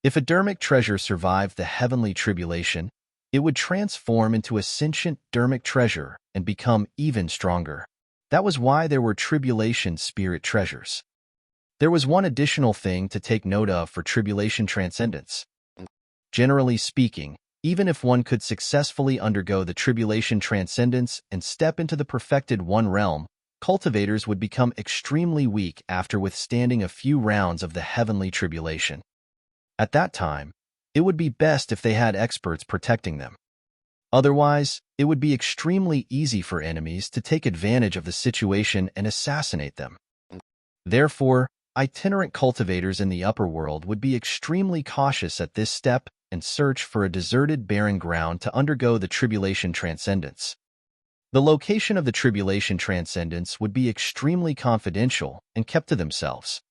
If a dermic treasure survived the heavenly tribulation, it would transform into a sentient dermic treasure and become even stronger. That was why there were tribulation spirit treasures. There was one additional thing to take note of for Tribulation Transcendence. Generally speaking, even if one could successfully undergo the Tribulation Transcendence and step into the perfected One Realm, cultivators would become extremely weak after withstanding a few rounds of the heavenly tribulation. At that time, it would be best if they had experts protecting them. Otherwise, it would be extremely easy for enemies to take advantage of the situation and assassinate them. Therefore, itinerant cultivators in the upper world would be extremely cautious at this step and search for a deserted barren ground to undergo the Tribulation Transcendence. The location of the Tribulation Transcendence would be extremely confidential and kept to themselves.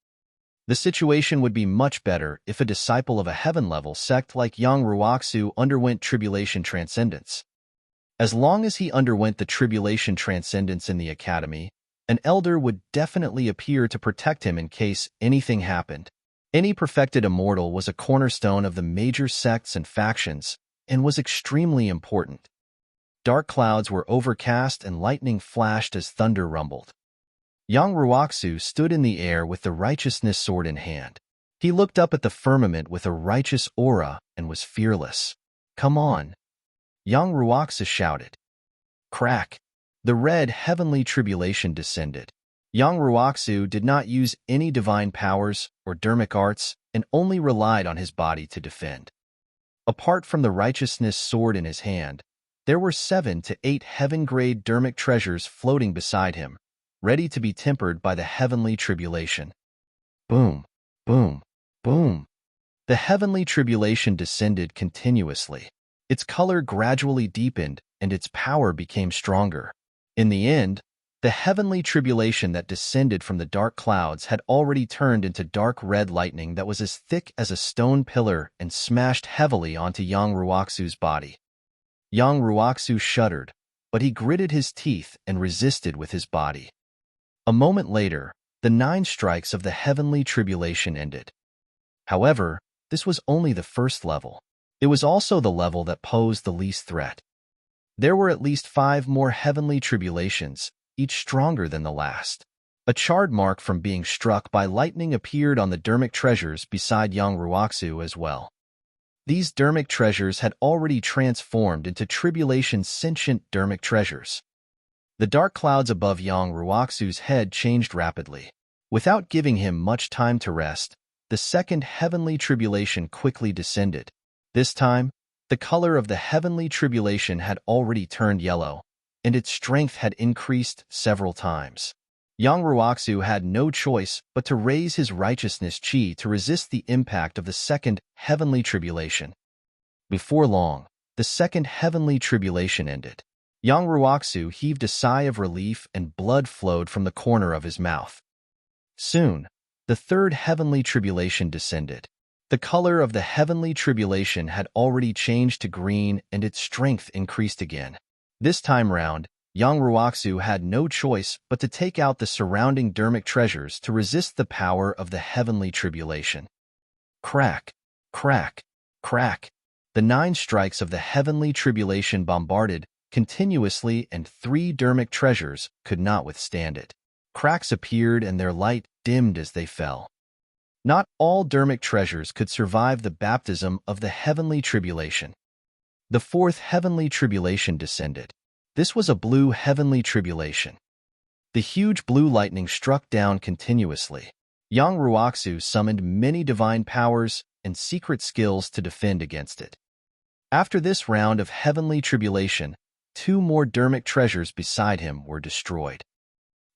The situation would be much better if a disciple of a heaven-level sect like Yang Ruoxu underwent Tribulation Transcendence. As long as he underwent the Tribulation Transcendence in the Academy, an elder would definitely appear to protect him in case anything happened. Any perfected immortal was a cornerstone of the major sects and factions and was extremely important. Dark clouds were overcast and lightning flashed as thunder rumbled. Yang Ruoxu stood in the air with the righteousness sword in hand. He looked up at the firmament with a righteous aura and was fearless. "Come on!" Yang Ruoxu shouted. Crack! The red heavenly tribulation descended. Yang Ruoxu did not use any divine powers or dermic arts and only relied on his body to defend. Apart from the righteousness sword in his hand, there were 7 to 8 heaven-grade dermic treasures floating beside him, ready to be tempered by the heavenly tribulation. Boom, boom, boom. The heavenly tribulation descended continuously. Its color gradually deepened and its power became stronger. In the end, the heavenly tribulation that descended from the dark clouds had already turned into dark red lightning that was as thick as a stone pillar and smashed heavily onto Yang Ruoxu's body. Yang Ruoxu shuddered, but he gritted his teeth and resisted with his body. A moment later, the 9 strikes of the heavenly tribulation ended. However, this was only the first level. It was also the level that posed the least threat. There were at least 5 more heavenly tribulations, each stronger than the last. A charred mark from being struck by lightning appeared on the dermic treasures beside Yang Ruoxu as well. These dermic treasures had already transformed into tribulation's sentient dermic treasures. The dark clouds above Yang Ruoxu's head changed rapidly. Without giving him much time to rest, the second heavenly tribulation quickly descended. This time, the color of the heavenly tribulation had already turned yellow, and its strength had increased several times. Yang Ruoxu had no choice but to raise his righteousness chi to resist the impact of the second heavenly tribulation. Before long, the second heavenly tribulation ended. Yang Ruoxu heaved a sigh of relief and blood flowed from the corner of his mouth. Soon, the third heavenly tribulation descended. The color of the heavenly tribulation had already changed to green and its strength increased again. This time round, Yang Ruoxu had no choice but to take out the surrounding dermic treasures to resist the power of the heavenly tribulation. Crack, crack, crack. The 9 strikes of the heavenly tribulation bombarded continuously and 3 dermic treasures could not withstand it. Cracks appeared and their light dimmed as they fell. Not all dermic treasures could survive the baptism of the heavenly tribulation. The 4th heavenly tribulation descended. This was a blue heavenly tribulation. The huge blue lightning struck down continuously. Yang Ruoxu summoned many divine powers and secret skills to defend against it. After this round of heavenly tribulation, 2 more dermic treasures beside him were destroyed.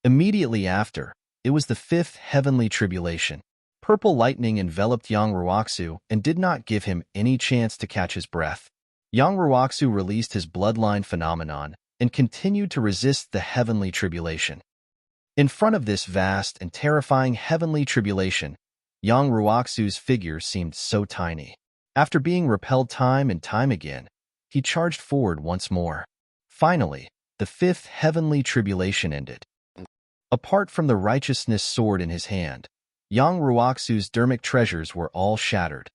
Immediately after, it was the 5th heavenly tribulation. Purple lightning enveloped Yang Ruoxu and did not give him any chance to catch his breath. Yang Ruoxu released his bloodline phenomenon and continued to resist the heavenly tribulation. In front of this vast and terrifying heavenly tribulation, Yang Ruoxu's figure seemed so tiny. After being repelled time and time again, he charged forward once more. Finally, the 5th heavenly tribulation ended. Apart from the righteousness sword in his hand, Yang Ruoxu's dermic treasures were all shattered.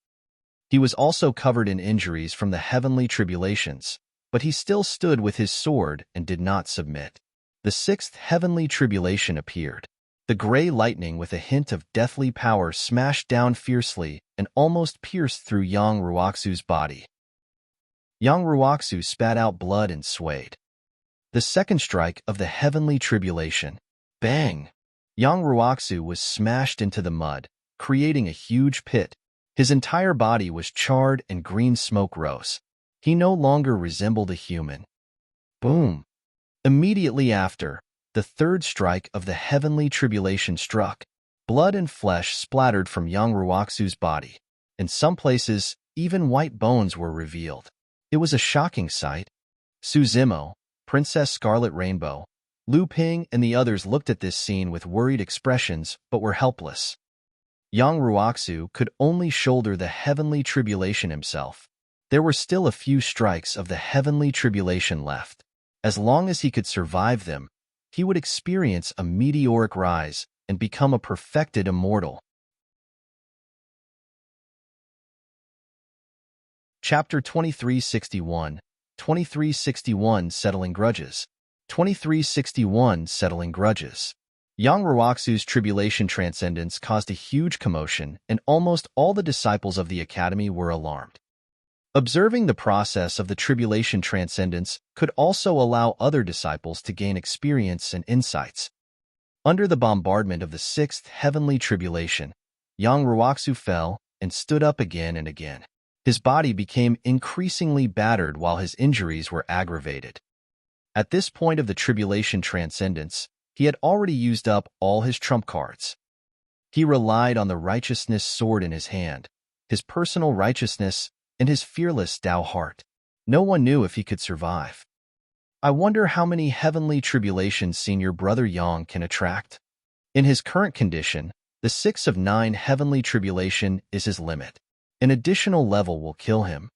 He was also covered in injuries from the heavenly tribulations, but he still stood with his sword and did not submit. The 6th heavenly tribulation appeared. The gray lightning with a hint of deathly power smashed down fiercely and almost pierced through Yang Ruoxu's body. Yang Ruoxu spat out blood and swayed. The second strike of the heavenly tribulation. Bang! Yang Ruoxu was smashed into the mud, creating a huge pit. His entire body was charred and green smoke rose. He no longer resembled a human. Boom! Immediately after, the third strike of the heavenly tribulation struck. Blood and flesh splattered from Yang Ruoxu's body. In some places, even white bones were revealed. It was a shocking sight. Suzimo, Princess Scarlet Rainbow, Lu Ping, and the others looked at this scene with worried expressions but were helpless. Yang Ruoxu could only shoulder the heavenly tribulation himself. There were still a few strikes of the heavenly tribulation left. As long as he could survive them, he would experience a meteoric rise and become a perfected immortal. Chapter 2361, 2361 Settling Grudges. 2361 Settling Grudges. Yang Ruoxu's Tribulation Transcendence caused a huge commotion, and almost all the disciples of the Academy were alarmed. Observing the process of the Tribulation Transcendence could also allow other disciples to gain experience and insights. Under the bombardment of the sixth heavenly tribulation, Yang Ruoxu fell and stood up again and again. His body became increasingly battered while his injuries were aggravated. At this point of the Tribulation Transcendence, he had already used up all his trump cards. He relied on the righteousness sword in his hand, his personal righteousness, and his fearless Tao heart. No one knew if he could survive. I wonder how many heavenly tribulations Senior Brother Yang can attract. In his current condition, the 6 of 9 heavenly tribulation is his limit. An additional level will kill him.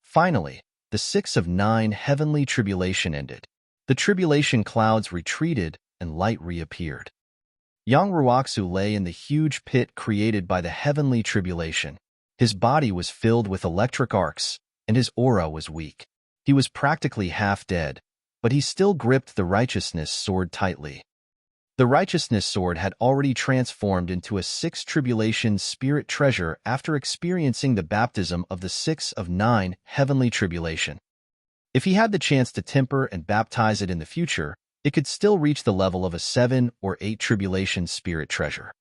Finally, the 6 of 9 heavenly tribulation ended. The tribulation clouds retreated and light reappeared. Yang Ruoxu lay in the huge pit created by the heavenly tribulation. His body was filled with electric arcs, and his aura was weak. He was practically half dead, but he still gripped the righteousness sword tightly. The righteousness sword had already transformed into a 6 tribulation spirit treasure after experiencing the baptism of the 6 of 9 heavenly tribulation. If he had the chance to temper and baptize it in the future, it could still reach the level of a 7 or 8 tribulation spirit treasure.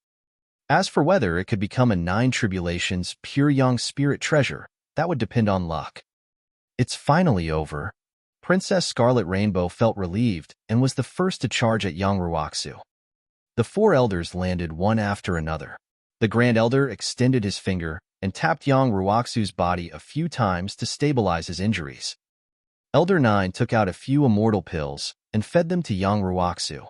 As for whether it could become a 9 tribulations pure young spirit treasure, that would depend on luck. It's finally over. Princess Scarlet Rainbow felt relieved and was the first to charge at Yang Ruoxu. The 4 elders landed one after another. The Grand Elder extended his finger and tapped Yang Ruoxu's body a few times to stabilize his injuries. Elder 9 took out a few immortal pills and fed them to Yang Ruoxu.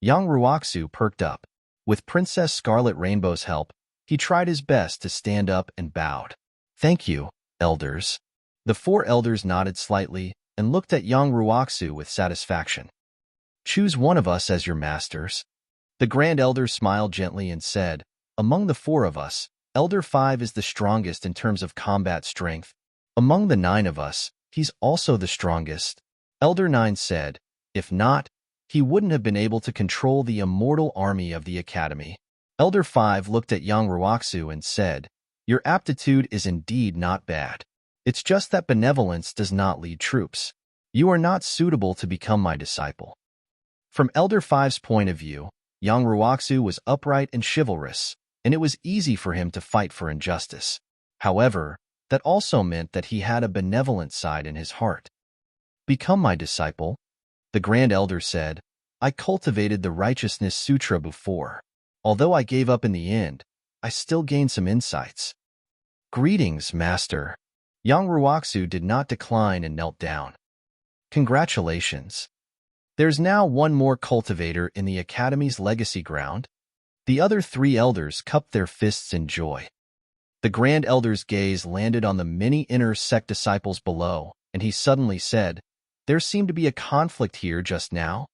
Yang Ruoxu perked up. With Princess Scarlet Rainbow's help, he tried his best to stand up and bowed. "Thank you, elders." The 4 elders nodded slightly and looked at Yang Ruoxu with satisfaction. "Choose one of us as your masters." The Grand Elder smiled gently and said, "Among the 4 of us, Elder 5 is the strongest in terms of combat strength. Among the 9 of us, he's also the strongest." Elder 9 said, "If not, he wouldn't have been able to control the immortal army of the Academy." Elder 5 looked at Yang Ruoxu and said, "Your aptitude is indeed not bad. It's just that benevolence does not lead troops. You are not suitable to become my disciple." From Elder 5's point of view, Yang Ruoxu was upright and chivalrous, and it was easy for him to fight for injustice. However, that also meant that he had a benevolent side in his heart. "Become my disciple," the Grand Elder said. "I cultivated the Righteousness Sutra before. Although I gave up in the end, I still gained some insights." "Greetings, Master." Yang Ruoxu did not decline and knelt down. "Congratulations. There's now one more cultivator in the Academy's legacy ground." The other 3 elders cupped their fists in joy. The Grand Elder's gaze landed on the many inner sect disciples below, and he suddenly said, "There seemed to be a conflict here just now."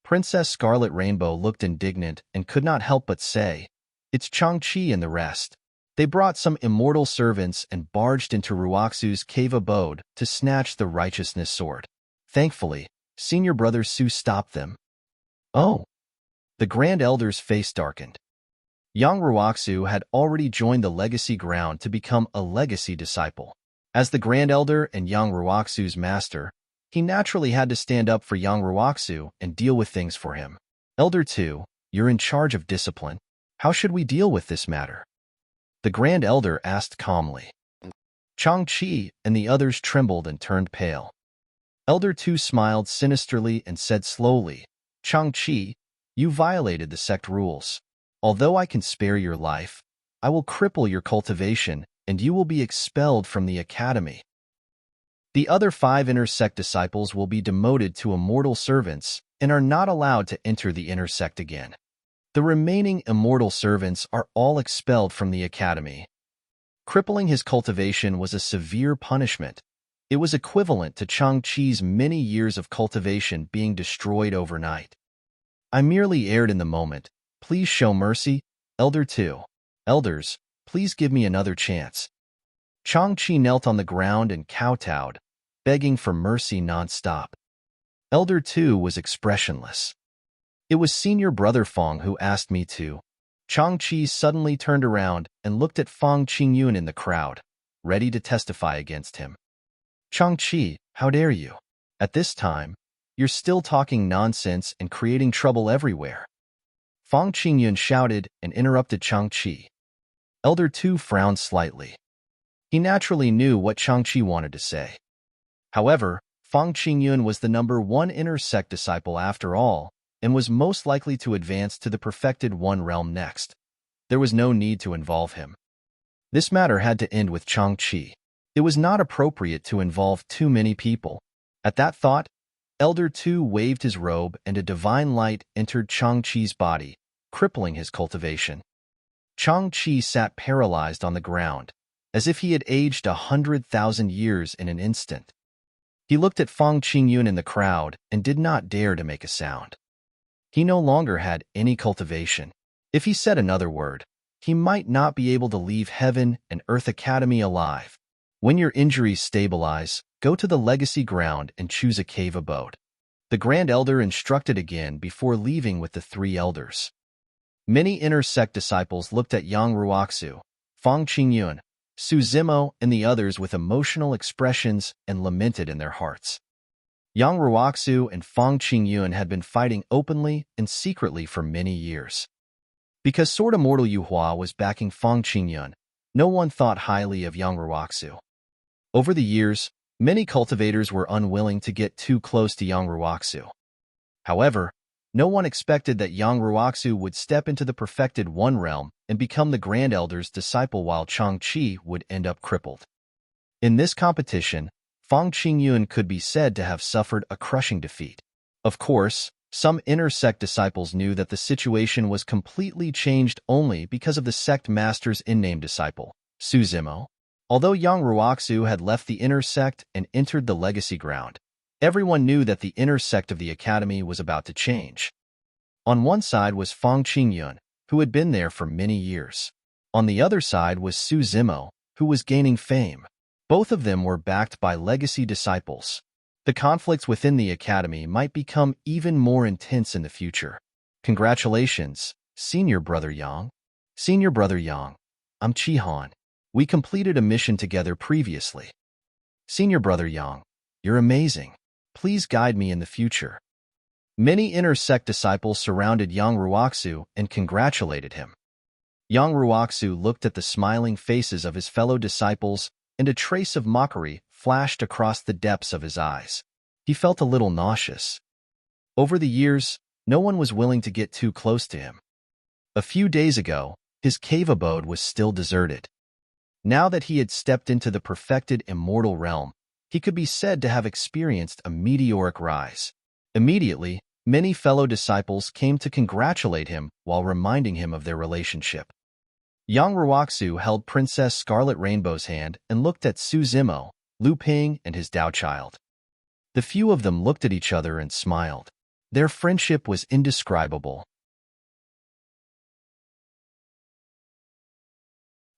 Princess Scarlet Rainbow looked indignant and could not help but say, "It's Changqi and the rest. They brought some immortal servants and barged into Ruoxu's cave abode to snatch the righteousness sword. Thankfully, Senior Brother Su stopped them." "Oh." The Grand Elder's face darkened. Yang Ruoxu had already joined the legacy ground to become a legacy disciple. As the Grand Elder and Yang Ruoxu's master, he naturally had to stand up for Yang Ruoxu and deal with things for him. "Elder 2, you're in charge of discipline. How should we deal with this matter?" The Grand Elder asked calmly. Changqi and the others trembled and turned pale. Elder 2 smiled sinisterly and said slowly, "Changqi, you violated the sect rules. Although I can spare your life, I will cripple your cultivation and you will be expelled from the Academy." The other 5 inner sect disciples will be demoted to immortal servants and are not allowed to enter the inner sect again. The remaining immortal servants are all expelled from the academy. Crippling his cultivation was a severe punishment. It was equivalent to Chang-Chi's many years of cultivation being destroyed overnight. I merely erred in the moment. Please show mercy, Elder 2. Elders, please give me another chance. Chang-Chi knelt on the ground and kowtowed, begging for mercy non-stop. Elder 2 was expressionless. It was Senior Brother Fong who asked me to. Chang-Chi suddenly turned around and looked at Fong Qingyun in the crowd, ready to testify against him. Chang-Chi, how dare you? At this time, you're still talking nonsense and creating trouble everywhere. Fong Qingyun shouted and interrupted Chang-Chi. Elder 2 frowned slightly. He naturally knew what Chang-Chi wanted to say. However, Fong Qingyun was the number 1 inner sect disciple after all, and was most likely to advance to the perfected One Realm next. There was no need to involve him. This matter had to end with Chang-Chi. It was not appropriate to involve too many people. At that thought, Elder 2 waved his robe and a divine light entered Chang-Chi's body, crippling his cultivation. Chang-Chi sat paralyzed on the ground, as if he had aged 100,000 years in an instant. He looked at Fong Qingyun in the crowd and did not dare to make a sound. He no longer had any cultivation. If he said another word, he might not be able to leave Heaven and Earth Academy alive. When your injuries stabilize, go to the legacy ground and choose a cave abode. The Grand Elder instructed again before leaving with the 3 elders. Many inner sect disciples looked at Yang Ruoxu, Fong Qingyun, Su Zimo, and the others with emotional expressions and lamented in their hearts. Yang Ruoxu and Fong Qingyun had been fighting openly and secretly for many years. Because Sword Immortal Yuhua was backing Fong Qingyun, no one thought highly of Yang Ruoxu. Over the years, many cultivators were unwilling to get too close to Yang Ruoxu. However, no one expected that Yang Ruoxu would step into the perfected One Realm and become the Grand Elder's disciple while Chang-Chi would end up crippled. In this competition, Fong Qingyun could be said to have suffered a crushing defeat. Of course, some inner sect disciples knew that the situation was completely changed only because of the sect master's in-name disciple, Su Zimo. Although Yang Ruoxu had left the inner sect and entered the legacy ground, everyone knew that the inner sect of the academy was about to change. On one side was Fong Qingyun, who had been there for many years. On the other side was Su Zimo, who was gaining fame. Both of them were backed by legacy disciples. The conflicts within the academy might become even more intense in the future. Congratulations, Senior Brother Yang. Senior Brother Yang, I'm Chi-Han. We completed a mission together previously. Senior Brother Yang, you're amazing. Please guide me in the future. Many inner sect disciples surrounded Yang Ruoxu and congratulated him. Yang Ruoxu looked at the smiling faces of his fellow disciples, and a trace of mockery flashed across the depths of his eyes. He felt a little nauseous. Over the years, no one was willing to get too close to him. A few days ago, his cave abode was still deserted. Now that he had stepped into the perfected immortal realm, he could be said to have experienced a meteoric rise. Immediately, many fellow disciples came to congratulate him while reminding him of their relationship. Yang Ruoxu held Princess Scarlet Rainbow's hand and looked at Su Zimo, Lu Ping, and his Dao child. The few of them looked at each other and smiled. Their friendship was indescribable.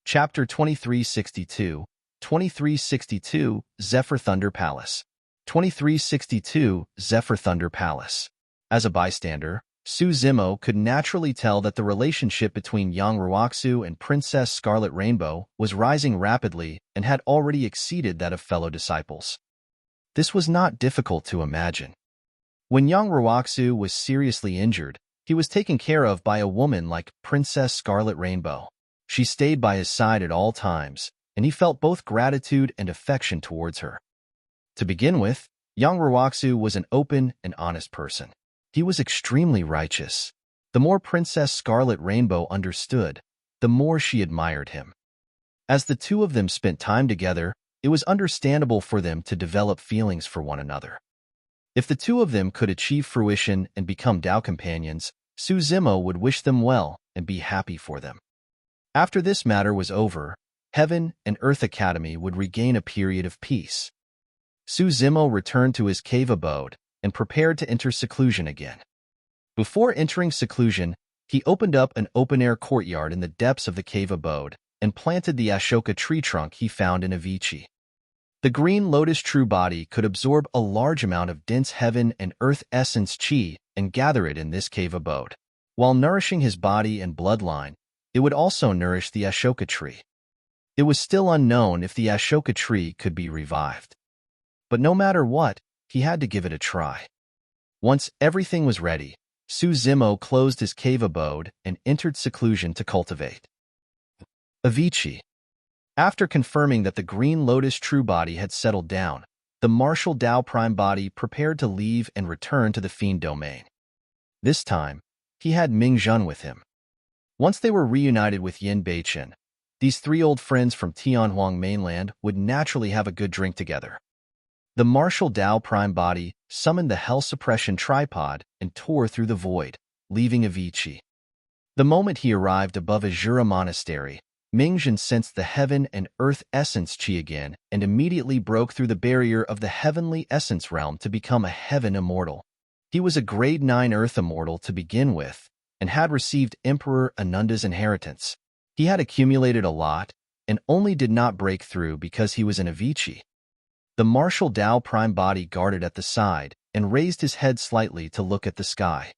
Chapter 2362, 2362, Zephyr Thunder Palace. 2362, Zephyr Thunder Palace. As a bystander, Su Zimo could naturally tell that the relationship between Yang Ruoxu and Princess Scarlet Rainbow was rising rapidly and had already exceeded that of fellow disciples. This was not difficult to imagine. When Yang Ruoxu was seriously injured, he was taken care of by a woman like Princess Scarlet Rainbow. She stayed by his side at all times, and he felt both gratitude and affection towards her. To begin with, Yang Ruoxu was an open and honest person. He was extremely righteous. The more Princess Scarlet Rainbow understood, the more she admired him. As the two of them spent time together, it was understandable for them to develop feelings for one another. If the two of them could achieve fruition and become Tao companions, Su Zimo would wish them well and be happy for them. After this matter was over, Heaven and Earth Academy would regain a period of peace. Su Zimo returned to his cave abode and prepared to enter seclusion again. Before entering seclusion, he opened up an open-air courtyard in the depths of the cave abode and planted the Ashoka tree trunk he found in Avicii. The green lotus true body could absorb a large amount of dense heaven and earth essence chi and gather it in this cave abode. While nourishing his body and bloodline, it would also nourish the Ashoka tree. It was still unknown if the Ashoka tree could be revived. But no matter what, he had to give it a try. Once everything was ready, Su Zimo closed his cave abode and entered seclusion to cultivate. Avicii. After confirming that the green lotus true body had settled down, the martial Tao prime body prepared to leave and return to the Fiend domain. This time, he had Ming Zhun with him. Once they were reunited with Yin Beichen, these three old friends from Tianhuang mainland would naturally have a good drink together. The martial Tao prime body summoned the Hell Suppression tripod and tore through the void, leaving Avicii. The moment he arrived above Azura Monastery, Ming Zhun sensed the heaven and earth essence chi again and immediately broke through the barrier of the heavenly essence realm to become a heaven immortal. He was a grade 9 earth immortal to begin with and had received Emperor Anunda's inheritance. He had accumulated a lot and only did not break through because he was in Avicii. The martial Tao prime body guarded at the side and raised his head slightly to look at the sky.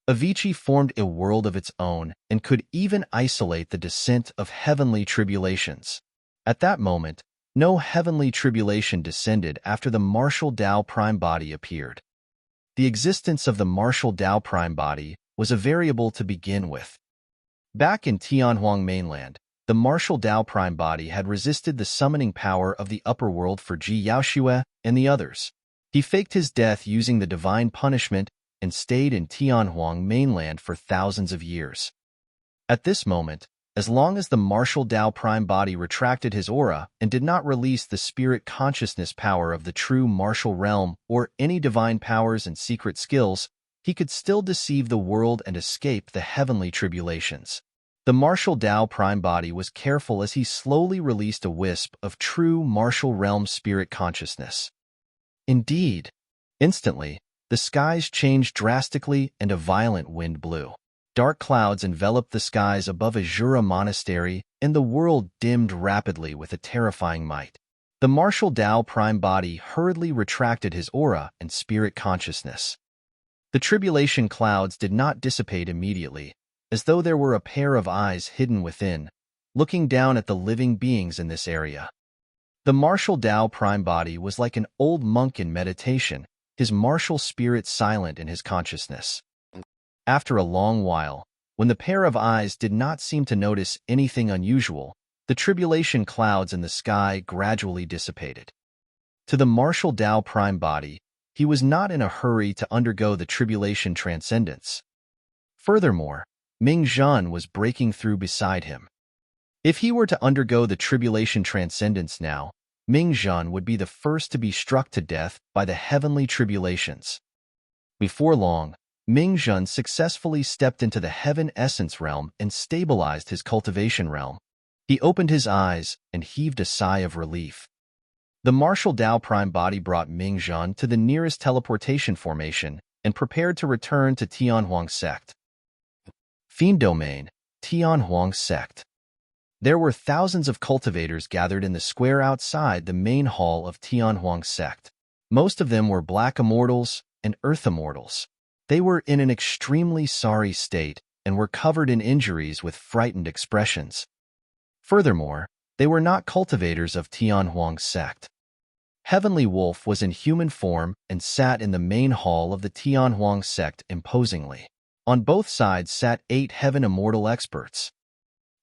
Avicii formed a world of its own and could even isolate the descent of heavenly tribulations. At that moment, no heavenly tribulation descended after the martial Tao prime body appeared. The existence of the martial Tao prime body was a variable to begin with. Back in Tianhuang mainland, the martial Tao prime body had resisted the summoning power of the upper world for Ji Yaoxue and the others. He faked his death using the divine punishment and stayed in Tianhuang mainland for thousands of years. At this moment, as long as the martial Tao prime body retracted his aura and did not release the spirit consciousness power of the true martial realm or any divine powers and secret skills, he could still deceive the world and escape the heavenly tribulations. The martial Tao prime body was careful as he slowly released a wisp of true martial realm spirit consciousness. Indeed, instantly, the skies changed drastically and a violent wind blew. Dark clouds enveloped the skies above Azura Monastery and the world dimmed rapidly with a terrifying might. The martial Tao prime body hurriedly retracted his aura and spirit consciousness. The tribulation clouds did not dissipate immediately, as though there were a pair of eyes hidden within, looking down at the living beings in this area. The martial Tao prime body was like an old monk in meditation, his martial spirit silent in his consciousness. After a long while, when the pair of eyes did not seem to notice anything unusual, the tribulation clouds in the sky gradually dissipated. To the martial Tao prime body, he was not in a hurry to undergo the tribulation transcendence. Furthermore, Ming Zhun was breaking through beside him. If he were to undergo the tribulation transcendence now, Ming Zhun would be the first to be struck to death by the heavenly tribulations. Before long, Ming Zhun successfully stepped into the heaven essence realm and stabilized his cultivation realm. He opened his eyes and heaved a sigh of relief. The martial Tao prime body brought Ming Zhun to the nearest teleportation formation and prepared to return to Tianhuang sect. Fiend domain, Tianhuang sect. There were thousands of cultivators gathered in the square outside the main hall of Tianhuang sect. Most of them were black immortals and earth immortals. They were in an extremely sorry state and were covered in injuries with frightened expressions. Furthermore, they were not cultivators of Tianhuang sect. Heavenly Wolf was in human form and sat in the main hall of the Tianhuang sect imposingly. On both sides sat 8 heaven immortal experts.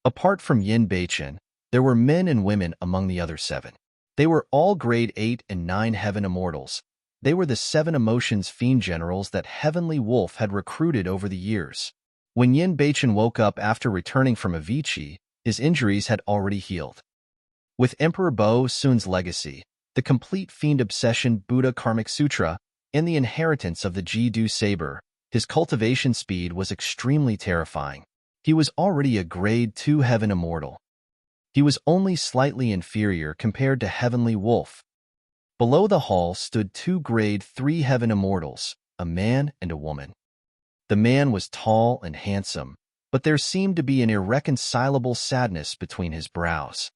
Apart from Yin Beichen, there were men and women among the other 7. They were all grade 8 and 9 heaven immortals. They were the 7 emotions fiend generals that Heavenly Wolf had recruited over the years. When Yin Beichen woke up after returning from Avicii, his injuries had already healed. With Emperor Bo Sun's legacy, the complete Fiend Obsession Buddha Karmic Sutra, and the inheritance of the Ji-Du Saber, his cultivation speed was extremely terrifying. He was already a Grade 2 Heaven Immortal. He was only slightly inferior compared to Heavenly Wolf. Below the hall stood 2 Grade 3 Heaven Immortals, a man and a woman. The man was tall and handsome, but there seemed to be an irreconcilable sadness between his brows.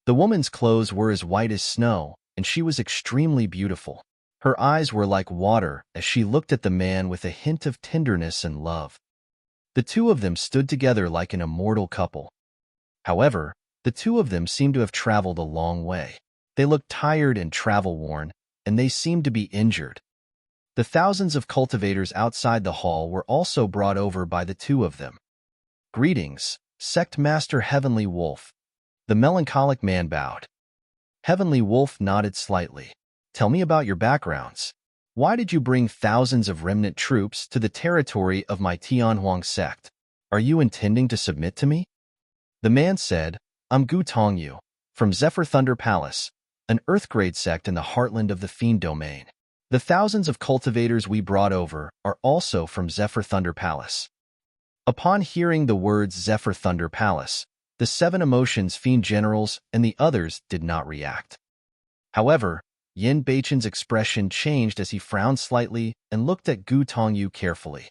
The woman's clothes were as white as snow, and she was extremely beautiful. Her eyes were like water as she looked at the man with a hint of tenderness and love. The two of them stood together like an immortal couple. However, the two of them seemed to have traveled a long way. They looked tired and travel-worn, and they seemed to be injured. The thousands of cultivators outside the hall were also brought over by the two of them. "Greetings, Sect Master Heavenly Wolf." The melancholic man bowed. Heavenly Wolf nodded slightly. "Tell me about your backgrounds. Why did you bring thousands of remnant troops to the territory of my Tianhuang sect? Are you intending to submit to me?" The man said, "I'm Gu Tongyu, from Zephyr Thunder Palace, an Earthgrade sect in the heartland of the Fiend domain. The thousands of cultivators we brought over are also from Zephyr Thunder Palace." Upon hearing the words Zephyr Thunder Palace, the 7 Emotions Fiend generals and the others did not react. However, Yin Beichen's expression changed as he frowned slightly and looked at Gu Tongyu carefully.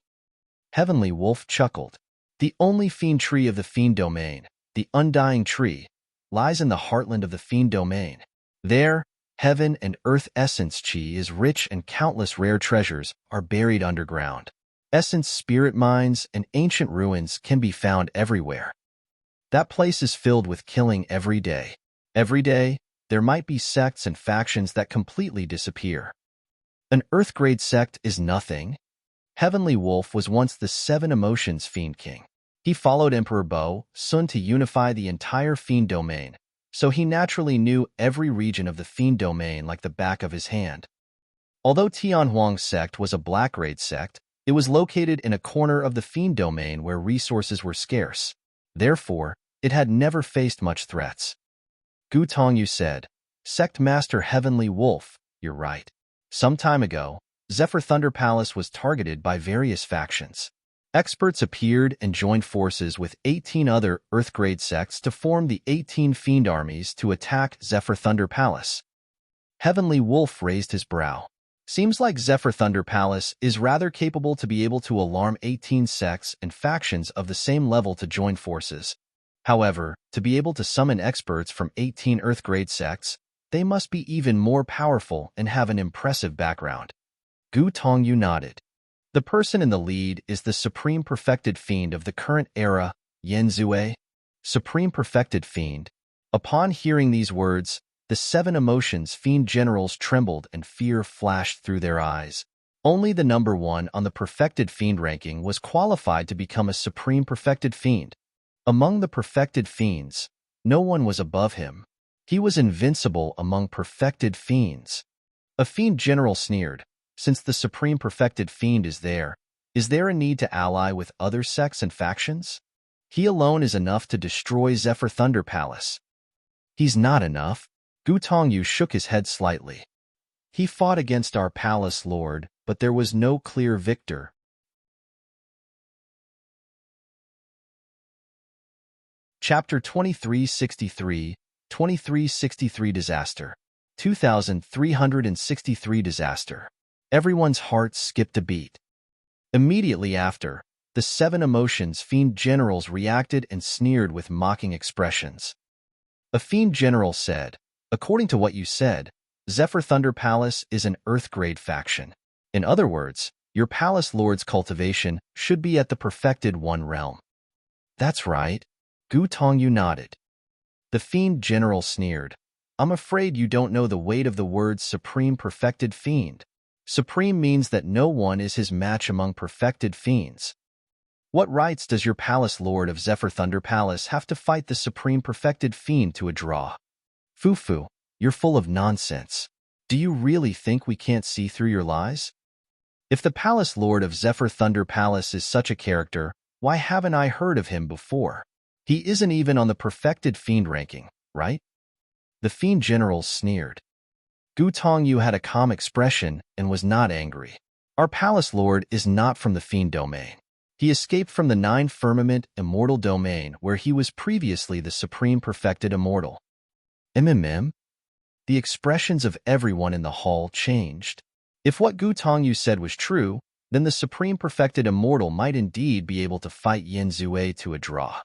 Heavenly Wolf chuckled. "The only fiend tree of the Fiend domain, the Undying Tree, lies in the heartland of the Fiend domain. There, heaven and earth essence chi is rich and countless rare treasures are buried underground. Essence spirit mines and ancient ruins can be found everywhere. That place is filled with killing every day. Every day, there might be sects and factions that completely disappear. An Earthgrade sect is nothing." Heavenly Wolf was once the 7 Emotions Fiend King. He followed Emperor Bo Sun to unify the entire Fiend domain, so he naturally knew every region of the Fiend domain like the back of his hand. Although Tianhuang sect was a Blackgrade sect, it was located in a corner of the Fiend domain where resources were scarce. Therefore, it had never faced much threats. Gu Tongyu said, "Sect Master Heavenly Wolf, you're right. Some time ago, Zephyr Thunder Palace was targeted by various factions. Experts appeared and joined forces with 18 other Earthgrade sects to form the 18 Fiend armies to attack Zephyr Thunder Palace." Heavenly Wolf raised his brow. "Seems like Zephyr Thunder Palace is rather capable to be able to alarm 18 sects and factions of the same level to join forces. However, to be able to summon experts from 18 Earthgrade sects, they must be even more powerful and have an impressive background." Gu Tongyu nodded. "The person in the lead is the Supreme Perfected Fiend of the current era, Yen Zue." Supreme Perfected Fiend. Upon hearing these words, the 7 Emotions Fiend generals trembled and fear flashed through their eyes. Only the number 1 on the Perfected Fiend ranking was qualified to become a Supreme Perfected Fiend. Among the Perfected Fiends, no one was above him. He was invincible among Perfected Fiends. A Fiend general sneered, "Since the Supreme Perfected Fiend is there a need to ally with other sects and factions? He alone is enough to destroy Zephyr Thunder Palace." "He's not enough." Gu Tongyu shook his head slightly. "He fought against our palace lord, but there was no clear victor." Chapter 2363, 2363 Disaster. 2363 Disaster. Everyone's heart skipped a beat. Immediately after, the 7 Emotions Fiend generals reacted and sneered with mocking expressions. A Fiend general said, "According to what you said, Zephyr Thunder Palace is an Earthgrade faction. In other words, your palace lord's cultivation should be at the Perfected One realm." "That's right." Gu Tongyu nodded. The Fiend general sneered, "I'm afraid you don't know the weight of the words Supreme Perfected Fiend. Supreme means that no one is his match among Perfected Fiends. What rights does your palace lord of Zephyr Thunder Palace have to fight the Supreme Perfected Fiend to a draw? Fufu, you're full of nonsense. Do you really think we can't see through your lies? If the palace lord of Zephyr Thunder Palace is such a character, why haven't I heard of him before? He isn't even on the Perfected Fiend ranking, right?" The Fiend generals sneered. Gu Tongyu had a calm expression and was not angry. Our palace lord is not from the Fiend domain. He escaped from the Nine Firmament immortal domain where he was previously the supreme perfected immortal. The expressions of everyone in the hall changed. If what Gu Tongyu said was true, then the supreme perfected immortal might indeed be able to fight Yin Zue to a draw.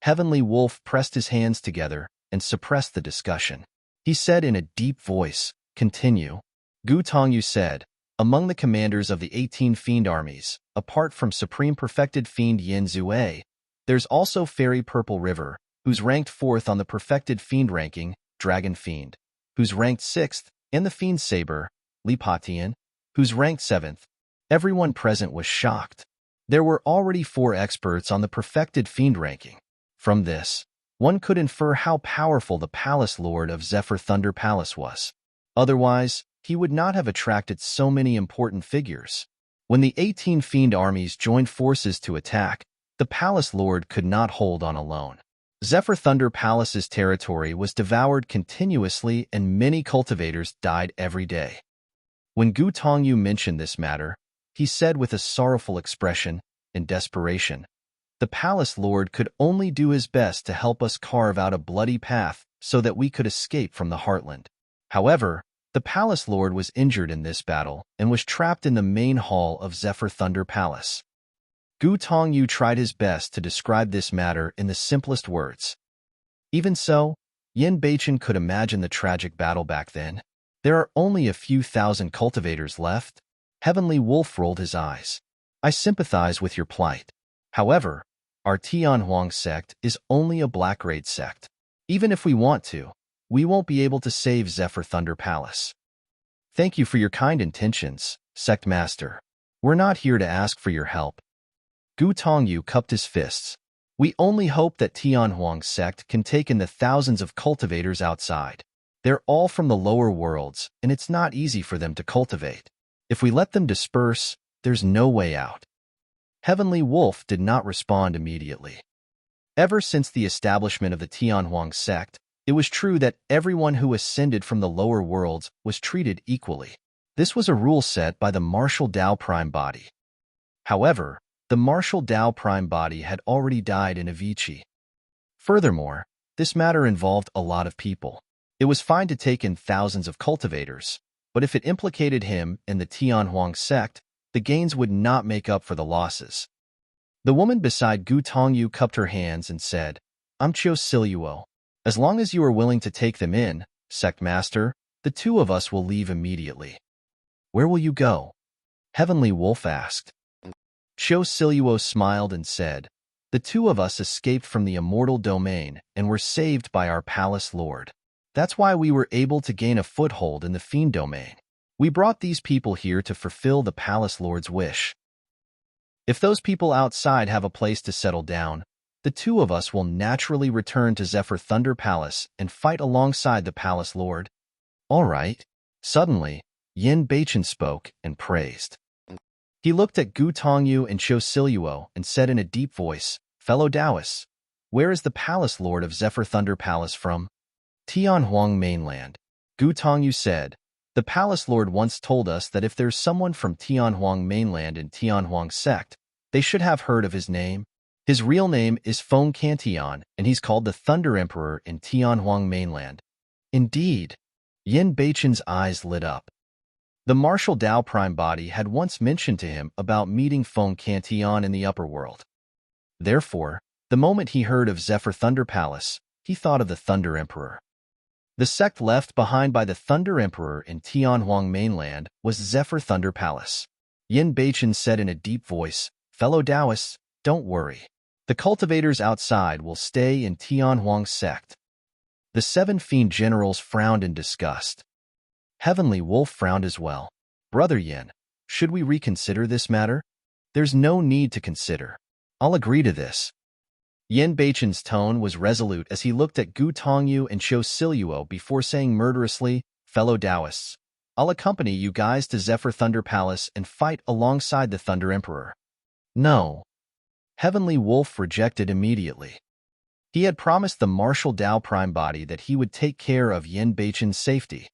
Heavenly Wolf pressed his hands together and suppressed the discussion. He said in a deep voice, "Continue." Gu Tongyu said, "Among the commanders of the 18 Fiend armies, apart from Supreme Perfected Fiend Yin Zue, there's also Fairy Purple River, who's ranked 4th on the Perfected Fiend ranking, Dragon Fiend, who's ranked 6th, and the Fiend Saber, Li Patian, who's ranked 7th. Everyone present was shocked. There were already 4 experts on the Perfected Fiend ranking. From this, one could infer how powerful the Palace Lord of Zephyr Thunder Palace was. Otherwise, he would not have attracted so many important figures. When the 18 Fiend armies joined forces to attack, the Palace Lord could not hold on alone. Zephyr Thunder Palace's territory was devoured continuously and many cultivators died every day. When Gu Tongyu mentioned this matter, he said with a sorrowful expression, in desperation, "The Palace Lord could only do his best to help us carve out a bloody path so that we could escape from the Heartland. However, the Palace Lord was injured in this battle and was trapped in the main hall of Zephyr Thunder Palace." Gu Tongyu tried his best to describe this matter in the simplest words. Even so, Yin Beichen could imagine the tragic battle back then. There are only a few thousand cultivators left. Heavenly Wolf rolled his eyes. "I sympathize with your plight. However, our Tianhuang sect is only a black raid sect. Even if we want to, we won't be able to save Zephyr Thunder Palace." "Thank you for your kind intentions, Sect Master. We're not here to ask for your help." Gu Tongyu cupped his fists. "We only hope that Tianhuang's sect can take in the thousands of cultivators outside. They're all from the lower worlds, and it's not easy for them to cultivate. If we let them disperse, there's no way out." Heavenly Wolf did not respond immediately. Ever since the establishment of the Tianhuang sect, it was true that everyone who ascended from the lower worlds was treated equally. This was a rule set by the Martial Dao Prime Body. However, the Martial Dao Prime Body had already died in Avicii. Furthermore, this matter involved a lot of people. It was fine to take in thousands of cultivators, but if it implicated him and the Tianhuang sect, the gains would not make up for the losses. The woman beside Gu Tongyu cupped her hands and said, "I'm Chio Siluo. As long as you are willing to take them in, Sect Master, the 2 of us will leave immediately." "Where will you go?" Heavenly Wolf asked. Chio Siluo smiled and said, "The 2 of us escaped from the immortal domain and were saved by our Palace Lord. That's why we were able to gain a foothold in the Fiend domain. We brought these people here to fulfill the Palace Lord's wish. If those people outside have a place to settle down, the 2 of us will naturally return to Zephyr Thunder Palace and fight alongside the Palace Lord." "All right." Suddenly, Yin Beichen spoke and praised. He looked at Gu Tongyu and Chio Siluo and said in a deep voice, "Fellow Taoists, where is the Palace Lord of Zephyr Thunder Palace from?" "Tianhuang mainland." Gu Tongyu said, "The Palace Lord once told us that if there's someone from Tianhuang mainland in Tianhuang sect, they should have heard of his name. His real name is Feng Cantian, and he's called the Thunder Emperor in Tianhuang mainland." "Indeed." Yin Beichen's eyes lit up. The Martial Dao Prime Body had once mentioned to him about meeting Feng Cantian in the upper world. Therefore, the moment he heard of Zephyr Thunder Palace, he thought of the Thunder Emperor. The sect left behind by the Thunder Emperor in Tianhuang mainland was Zephyr Thunder Palace. Yin Beichen said in a deep voice, "Fellow Taoists, don't worry. The cultivators outside will stay in Tianhuang sect." The 7 Fiend generals frowned in disgust. Heavenly Wolf frowned as well. "Brother Yin, should we reconsider this matter?" "There's no need to consider. I'll agree to this." Yin Beichen's tone was resolute as he looked at Gu Tongyu and Chio Siluo before saying murderously, "Fellow Taoists, I'll accompany you guys to Zephyr Thunder Palace and fight alongside the Thunder Emperor." "No." Heavenly Wolf rejected immediately. He had promised the martial Tao Prime body that he would take care of Yin Beichen's safety.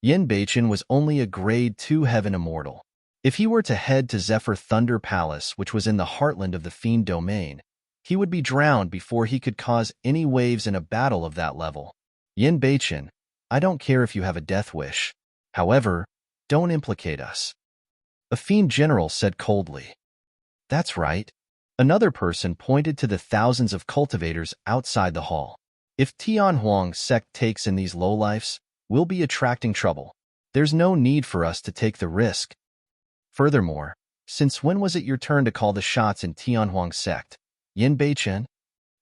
Yin Beichen was only a Grade 2 Heaven Immortal. If he were to head to Zephyr Thunder Palace, which was in the heartland of the Fiend domain, he would be drowned before he could cause any waves in a battle of that level. Yin Beichen, I don't care if you have a death wish. However, don't implicate us. A Fiend general said coldly. That's right. Another person pointed to the thousands of cultivators outside the hall. If Tianhuang's sect takes in these lowlifes, we'll be attracting trouble. There's no need for us to take the risk. Furthermore, since when was it your turn to call the shots in Tianhuang's sect? Yin Beichen?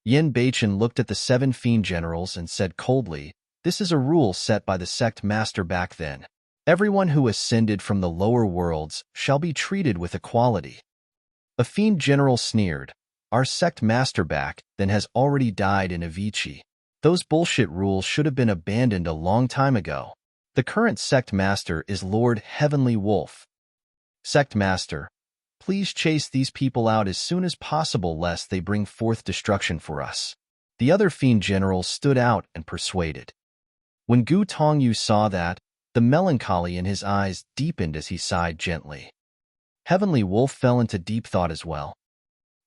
Yin Beichen looked at the 7 Fiend generals and said coldly, this is a rule set by the sect master back then. Everyone who ascended from the lower worlds shall be treated with equality. A Fiend general sneered, our sect master back then has already died in Avicii. Those bullshit rules should have been abandoned a long time ago. The current sect master is Lord Heavenly Wolf. Sect master, please chase these people out as soon as possible lest they bring forth destruction for us. The other Fiend generals stood out and persuaded. When Gu Tongyu saw that, the melancholy in his eyes deepened as he sighed gently. Heavenly Wolf fell into deep thought as well.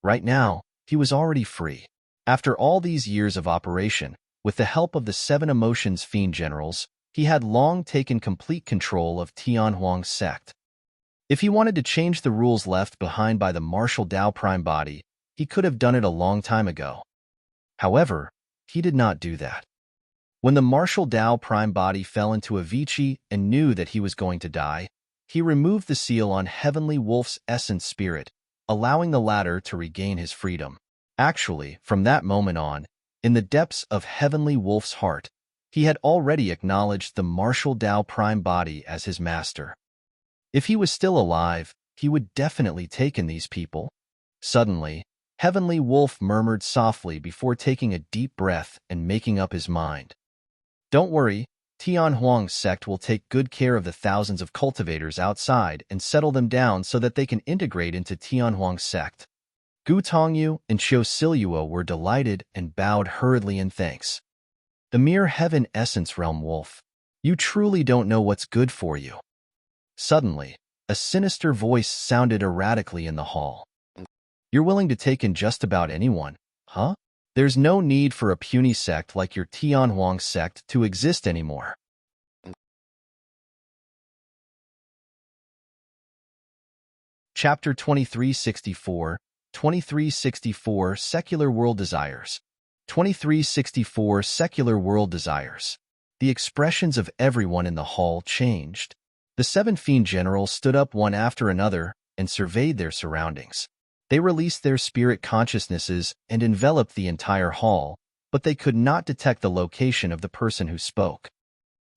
Right now, he was already free. After all these years of operation, with the help of the 7 Emotions Fiend generals, he had long taken complete control of Tianhuang's sect. If he wanted to change the rules left behind by the martial Tao Prime body, he could have done it a long time ago. However, he did not do that. When the martial Tao Prime body fell into Avicii and knew that he was going to die, he removed the seal on Heavenly Wolf's essence spirit, allowing the latter to regain his freedom. Actually, from that moment on, in the depths of Heavenly Wolf's heart, he had already acknowledged the martial Tao Prime body as his master. If he was still alive, he would definitely take in these people. Suddenly, Heavenly Wolf murmured softly before taking a deep breath and making up his mind. Don't worry, Tianhuang's sect will take good care of the thousands of cultivators outside and settle them down so that they can integrate into Tianhuang's sect. Gu Tongyu and Qiu Siluo were delighted and bowed hurriedly in thanks. The mere heaven essence realm wolf, you truly don't know what's good for you. Suddenly, a sinister voice sounded erratically in the hall. You're willing to take in just about anyone, huh? There's no need for a puny sect like your Tianhuang sect to exist anymore. Chapter 2364, 2364 Secular World Desires. 2364 Secular World Desires. The expressions of everyone in the hall changed. The 7 Fiend generals stood up one after another and surveyed their surroundings. They released their spirit consciousnesses and enveloped the entire hall, but they could not detect the location of the person who spoke.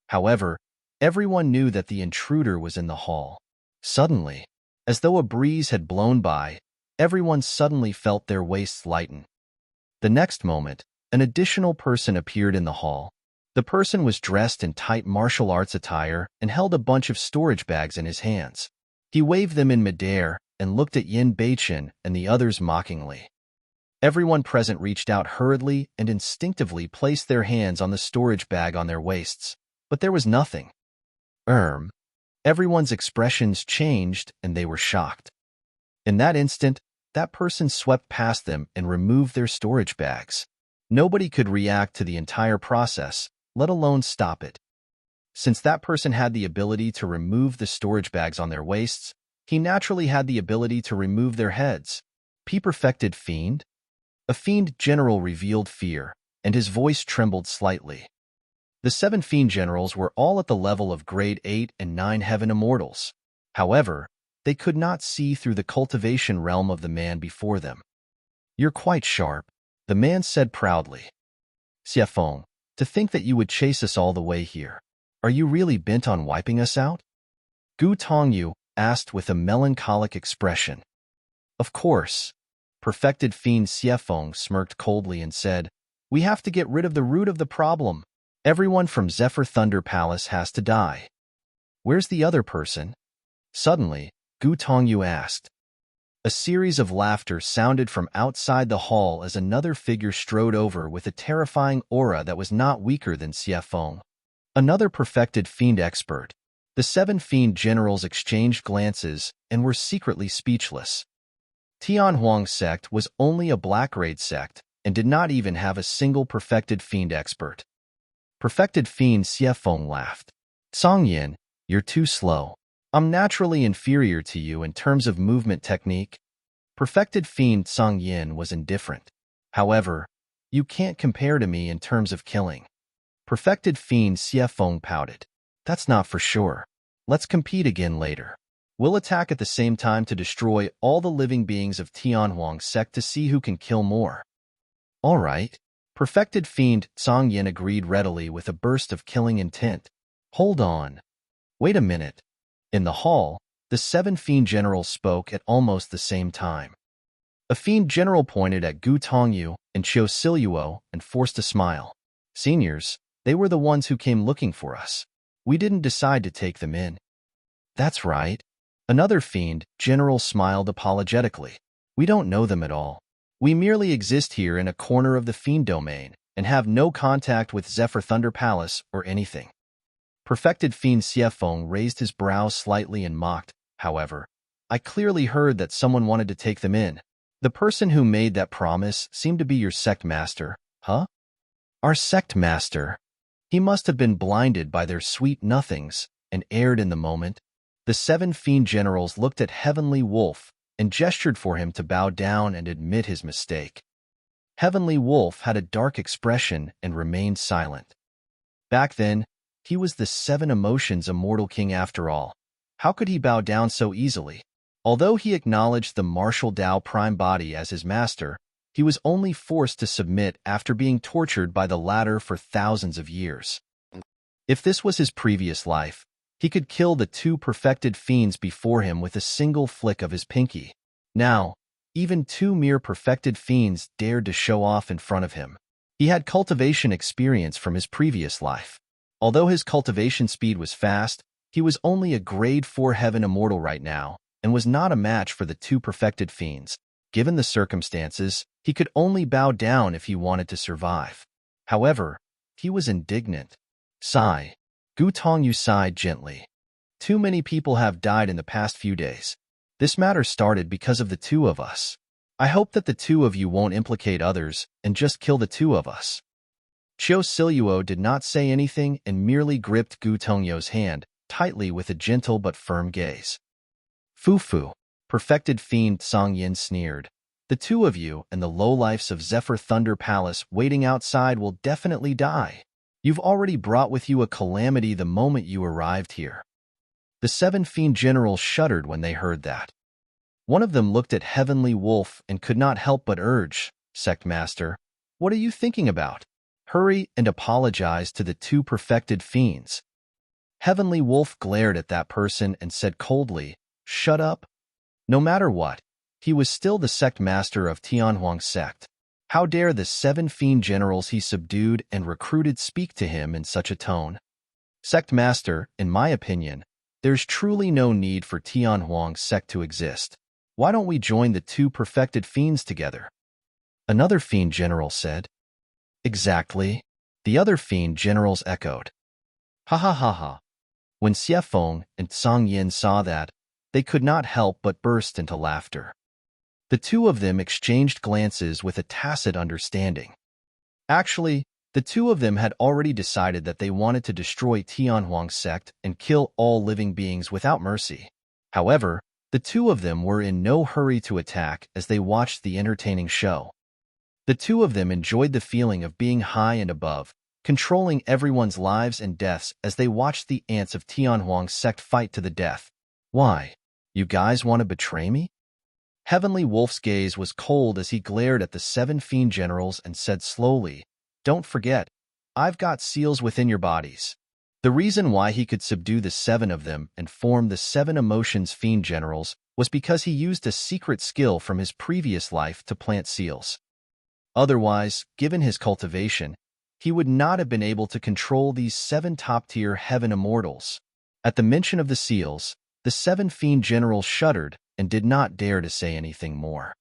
However, everyone knew that the intruder was in the hall. Suddenly, as though a breeze had blown by, everyone suddenly felt their waists lighten. The next moment, an additional person appeared in the hall. The person was dressed in tight martial arts attire and held a bunch of storage bags in his hands. He waved them in midair and looked at Yin Beichen and the others mockingly. Everyone present reached out hurriedly and instinctively placed their hands on the storage bag on their waists, but there was nothing. Everyone's expressions changed and they were shocked. In that instant, that person swept past them and removed their storage bags. Nobody could react to the entire process, let alone stop it. Since that person had the ability to remove the storage bags on their waists, he naturally had the ability to remove their heads. P-perfected Fiend? A Fiend general revealed fear, and his voice trembled slightly. The 7 Fiend generals were all at the level of Grade 8 and 9 Heaven Immortals. However, they could not see through the cultivation realm of the man before them. You're quite sharp, the man said proudly. Xiefeng, to think that you would chase us all the way here. Are you really bent on wiping us out? Gu Tongyu asked with a melancholic expression. Of course. Perfected Fiend Xiefeng smirked coldly and said, we have to get rid of the root of the problem. Everyone from Zephyr Thunder Palace has to die. Where's the other person? Suddenly, Gu Tongyu asked. A series of laughter sounded from outside the hall as another figure strode over with a terrifying aura that was not weaker than Xiefeng. Another perfected fiend expert. The 7 fiend generals exchanged glances and were secretly speechless. Tianhuang sect was only a black raid sect and did not even have a single perfected fiend expert. Perfected fiend Xiefeng laughed. Songyin, you're too slow. I'm naturally inferior to you in terms of movement technique. Perfected fiend Songyin was indifferent. However, you can't compare to me in terms of killing. Perfected fiend Xiefeng pouted. That's not for sure. Let's compete again later. We'll attack at the same time to destroy all the living beings of Tianhuang sect to see who can kill more. All right. Perfected fiend Songyin agreed readily with a burst of killing intent. Hold on. Wait a minute. In the hall, the 7 fiend generals spoke at almost the same time. A fiend general pointed at Gu Tongyu and Qiu Siluo and forced a smile. Seniors, they were the ones who came looking for us. We didn't decide to take them in. That's right. Another fiend general smiled apologetically. We don't know them at all. We merely exist here in a corner of the fiend domain and have no contact with Zephyr Thunder Palace or anything. Perfected fiend Xiefeng raised his brows slightly and mocked. However, I clearly heard that someone wanted to take them in. The person who made that promise seemed to be your sect master, huh? Our sect master. He must have been blinded by their sweet nothings and erred in the moment. The 7 fiend generals looked at Heavenly Wolf and gestured for him to bow down and admit his mistake. Heavenly Wolf had a dark expression and remained silent. Back then, he was the 7 emotions immortal king after all. How could he bow down so easily? Although he acknowledged the martial Tao prime body as his master, he was only forced to submit after being tortured by the latter for thousands of years. If this was his previous life, he could kill the 2 perfected fiends before him with a single flick of his pinky. Now, even 2 mere perfected fiends dared to show off in front of him. He had cultivation experience from his previous life. Although his cultivation speed was fast, he was only a grade 4 heaven immortal right now, and was not a match for the 2 perfected fiends. Given the circumstances, he could only bow down if he wanted to survive. However, he was indignant. Sigh. Gu Tongyu sighed gently. Too many people have died in the past few days. This matter started because of the 2 of us. I hope that the 2 of you won't implicate others and just kill the 2 of us. Qiu Siluo did not say anything and merely gripped Gu Tongyu's hand tightly with a gentle but firm gaze. Fufu, perfected fiend Songyin sneered. The 2 of you and the lowlifes of Zephyr Thunder Palace waiting outside will definitely die. You've already brought with you a calamity the moment you arrived here. The 7 fiend generals shuddered when they heard that. One of them looked at Heavenly Wolf and could not help but urge, Sect Master, what are you thinking about? Hurry and apologize to the 2 perfected fiends. Heavenly Wolf glared at that person and said coldly, shut up. No matter what, he was still the sect master of Tianhuang sect. How dare the 7 fiend generals he subdued and recruited speak to him in such a tone? Sect master, in my opinion, there's truly no need for Tianhuang sect to exist. Why don't we join the 2 perfected fiends together? Another fiend general said. Exactly. The other fiend generals echoed. Ha ha ha ha. When Xiefeng and Songyin saw that, they could not help but burst into laughter. The 2 of them exchanged glances with a tacit understanding. Actually, the 2 of them had already decided that they wanted to destroy Tianhuang sect and kill all living beings without mercy. However, the 2 of them were in no hurry to attack as they watched the entertaining show. The 2 of them enjoyed the feeling of being high and above, controlling everyone's lives and deaths as they watched the ants of Tianhuang sect fight to the death. Why? You guys want to betray me? Heavenly Wolf's gaze was cold as he glared at the 7 fiend generals and said slowly, don't forget, I've got seals within your bodies. The reason why he could subdue the 7 of them and form the 7 emotions fiend generals was because he used a secret skill from his previous life to plant seals. Otherwise, given his cultivation, he would not have been able to control these 7 top-tier heaven immortals. At the mention of the seals, the 7 fiend generals shuddered and did not dare to say anything more.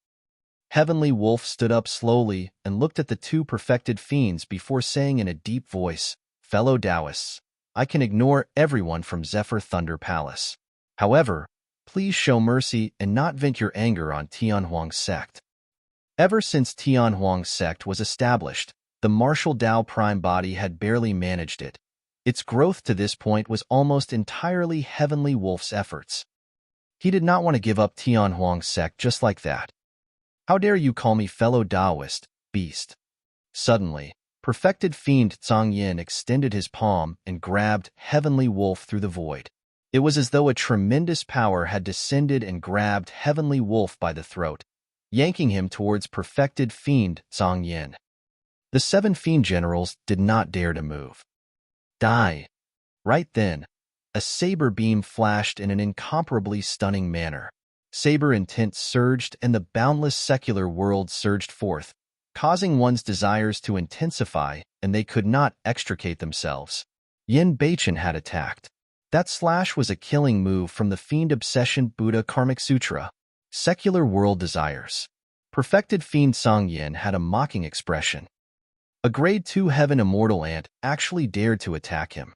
Heavenly Wolf stood up slowly and looked at the two perfected fiends before saying in a deep voice, "Fellow Taoists, I can ignore everyone from Zephyr Thunder Palace. However, please show mercy and not vent your anger on Tianhuang's sect." Ever since Tianhuang's sect was established, the martial Tao prime body had barely managed it. Its growth to this point was almost entirely Heavenly Wolf's efforts. He did not want to give up Tianhuang's sect just like that. "How dare you call me fellow Taoist, beast?" Suddenly, perfected fiend Zhang Yin extended his palm and grabbed Heavenly Wolf through the void. It was as though a tremendous power had descended and grabbed Heavenly Wolf by the throat, yanking him towards perfected fiend Zhang Yin. The 7 fiend generals did not dare to move. Die! Right then, a saber beam flashed in an incomparably stunning manner. Saber intent surged and the boundless secular world surged forth, causing one's desires to intensify, and they could not extricate themselves. Yin Beichen had attacked. That slash was a killing move from the Fiend Obsession Buddha Karmic Sutra. Secular world desires. Perfected fiend Zhang Yin had a mocking expression. A grade 2 heaven immortal ant actually dared to attack him.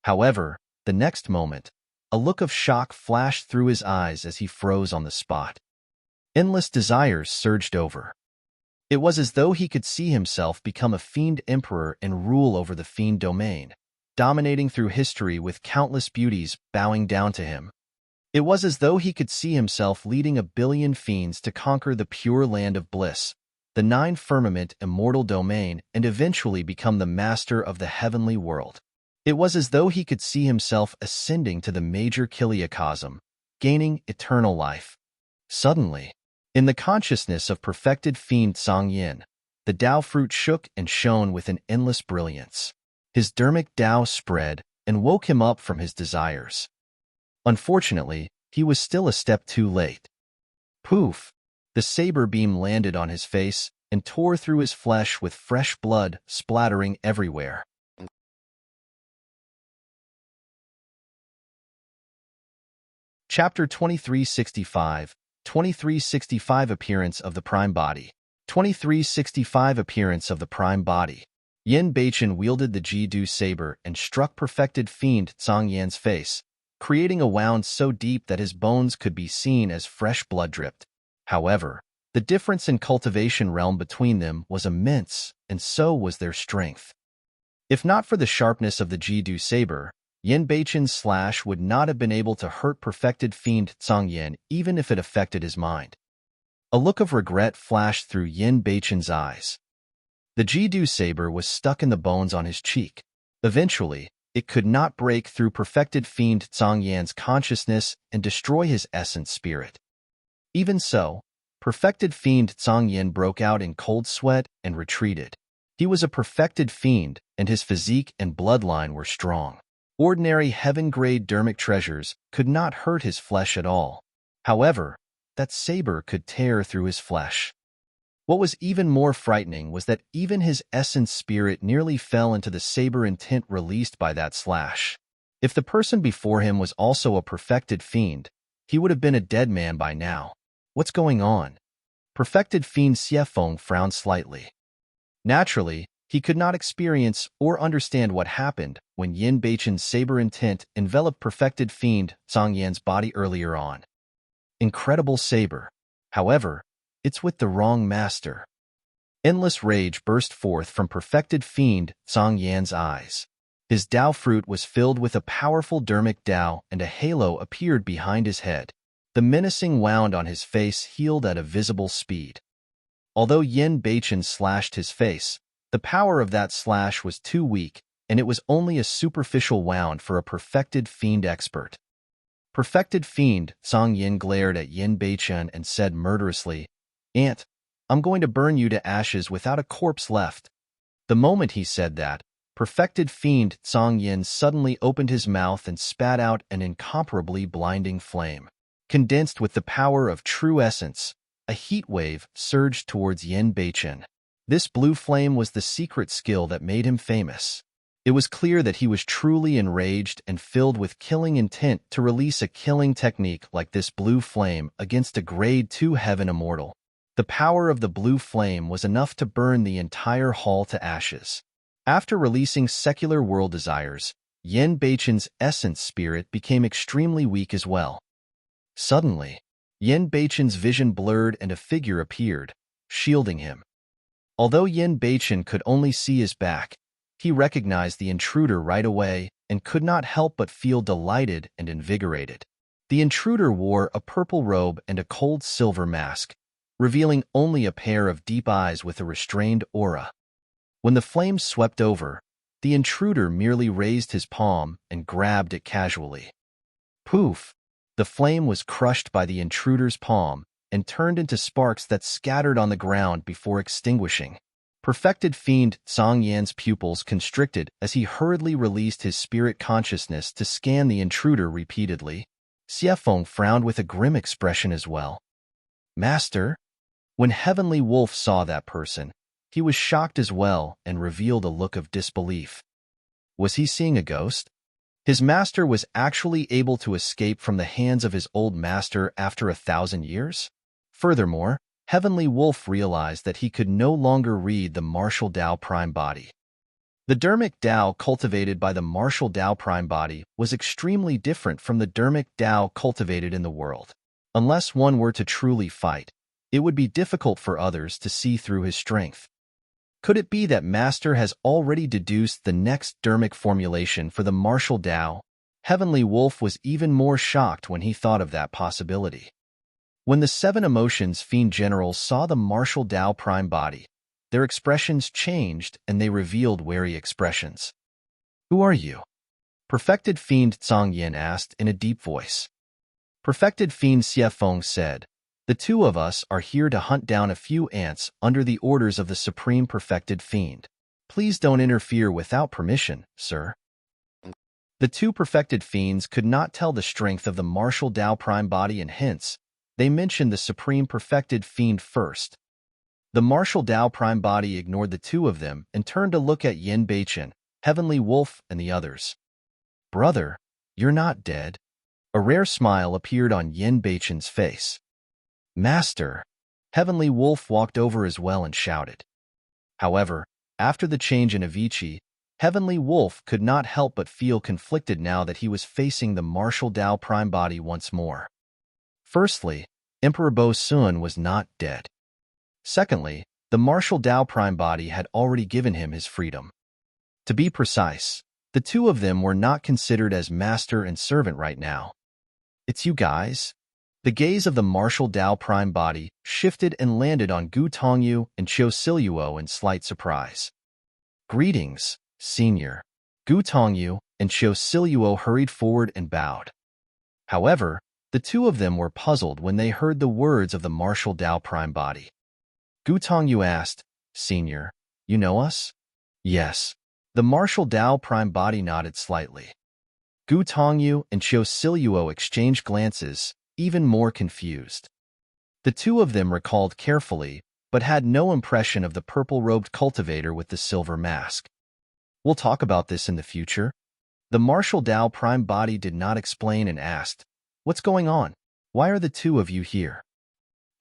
However, the next moment, a look of shock flashed through his eyes as he froze on the spot. Endless desires surged over. It was as though he could see himself become a fiend emperor and rule over the fiend domain, dominating through history with countless beauties bowing down to him. It was as though he could see himself leading 1 billion fiends to conquer the pure land of bliss, the 9 firmament immortal domain, and eventually become the master of the heavenly world. It was as though he could see himself ascending to the major Kiliacosm, gaining eternal life. Suddenly, in the consciousness of perfected fiend Zhang Yin, the Tao fruit shook and shone with an endless brilliance. His dermic Tao spread and woke him up from his desires. Unfortunately, he was still a step too late. Poof! The saber beam landed on his face and tore through his flesh with fresh blood splattering everywhere. Chapter 2365, 2365 Appearance of the Prime Body. 2365 Appearance of the Prime Body. Yin Beichen wielded the Ji-Du saber and struck perfected fiend Zhang Yan's face, creating a wound so deep that his bones could be seen as fresh blood dripped. However, the difference in cultivation realm between them was immense, and so was their strength. If not for the sharpness of the Ji-Du saber, Yin Beichen's slash would not have been able to hurt perfected fiend Zhang Yin even if it affected his mind. A look of regret flashed through Yin Beichen's eyes. The Ji-Du saber was stuck in the bones on his cheek. Eventually, it could not break through perfected fiend Zhang Yan's consciousness and destroy his essence spirit. Even so, perfected fiend Zhang Yin broke out in cold sweat and retreated. He was a perfected fiend, and his physique and bloodline were strong. Ordinary heaven-grade dermic treasures could not hurt his flesh at all. However, that saber could tear through his flesh. What was even more frightening was that even his essence spirit nearly fell into the saber intent released by that slash. If the person before him was also a perfected fiend, he would have been a dead man by now. What's going on? Perfected fiend Xiefeng frowned slightly. Naturally, he could not experience or understand what happened when Yin Beichen's saber intent enveloped perfected fiend Zhang Yan's body earlier on. Incredible saber. However, it's with the wrong master. Endless rage burst forth from perfected fiend Zhang Yan's eyes. His Tao fruit was filled with a powerful dermic Tao, and a halo appeared behind his head. The menacing wound on his face healed at a visible speed. Although Yin Beichen slashed his face, the power of that slash was too weak, and it was only a superficial wound for a perfected fiend expert. Perfected fiend Zhang Yin glared at Yin Beichen and said murderously, "Ant, I'm going to burn you to ashes without a corpse left." The moment he said that, perfected fiend Zhang Yin suddenly opened his mouth and spat out an incomparably blinding flame. Condensed with the power of true essence, a heat wave surged towards Yin Beichen. This blue flame was the secret skill that made him famous. It was clear that he was truly enraged and filled with killing intent to release a killing technique like this blue flame against a Grade 2 heaven immortal. The power of the blue flame was enough to burn the entire hall to ashes. After releasing secular world desires, Yen Beichen's essence spirit became extremely weak as well. Suddenly, Yen Beichen's vision blurred and a figure appeared, shielding him. Although Yen Beichen could only see his back, he recognized the intruder right away and could not help but feel delighted and invigorated. The intruder wore a purple robe and a cold silver mask, revealing only a pair of deep eyes with a restrained aura. When the flames swept over, the intruder merely raised his palm and grabbed it casually. Poof! The flame was crushed by the intruder's palm and turned into sparks that scattered on the ground before extinguishing. Perfected Fiend Zhang Yan's pupils constricted as he hurriedly released his spirit consciousness to scan the intruder repeatedly. Xiefeng frowned with a grim expression as well. Master? When Heavenly Wolf saw that person, he was shocked as well and revealed a look of disbelief. Was he seeing a ghost? His master was actually able to escape from the hands of his old master after 1,000 years? Furthermore, Heavenly Wolf realized that he could no longer read the martial Tao prime body. The dermic Tao cultivated by the martial Tao prime body was extremely different from the dermic Tao cultivated in the world. Unless one were to truly fight, it would be difficult for others to see through his strength. Could it be that Master has already deduced the next dermic formulation for the martial Tao? Heavenly Wolf was even more shocked when he thought of that possibility. When the 7 emotions Fiend generals saw the martial Tao prime body, their expressions changed and they revealed wary expressions. Who are you? Perfected Fiend Zhang Yan asked in a deep voice. Perfected Fiend Xiefeng said, the 2 of us are here to hunt down a few ants under the orders of the Supreme Perfected Fiend. Please don't interfere without permission, sir. The 2 perfected fiends could not tell the strength of the martial Tao prime body and hence, they mentioned the Supreme Perfected Fiend first. The martial Tao prime body ignored the 2 of them and turned to look at Yen Beichen, Heavenly Wolf, and the others. Brother, you're not dead. A rare smile appeared on Yen Beichen's face. Master, Heavenly Wolf walked over as well and shouted. However, after the change in Avicii, Heavenly Wolf could not help but feel conflicted now that he was facing the martial Tao prime body once more. Firstly, Emperor Bo Sun was not dead. Secondly, the martial Tao prime body had already given him his freedom. To be precise, the 2 of them were not considered as master and servant right now. It's you guys? The gaze of the martial Tao prime body shifted and landed on Gu Tongyu and Qiu Siluo in slight surprise. Greetings, Senior. Gu Tongyu and Qiu Siluo hurried forward and bowed. However, the 2 of them were puzzled when they heard the words of the martial Tao prime body. Gu Tongyu asked, Senior, you know us? Yes. The martial Tao prime body nodded slightly. Gu Tongyu and Qiu Siluo exchanged glances, even more confused. The 2 of them recalled carefully, but had no impression of the purple-robed cultivator with the silver mask. We'll talk about this in the future. The martial Tao prime body did not explain and asked, what's going on? Why are the 2 of you here?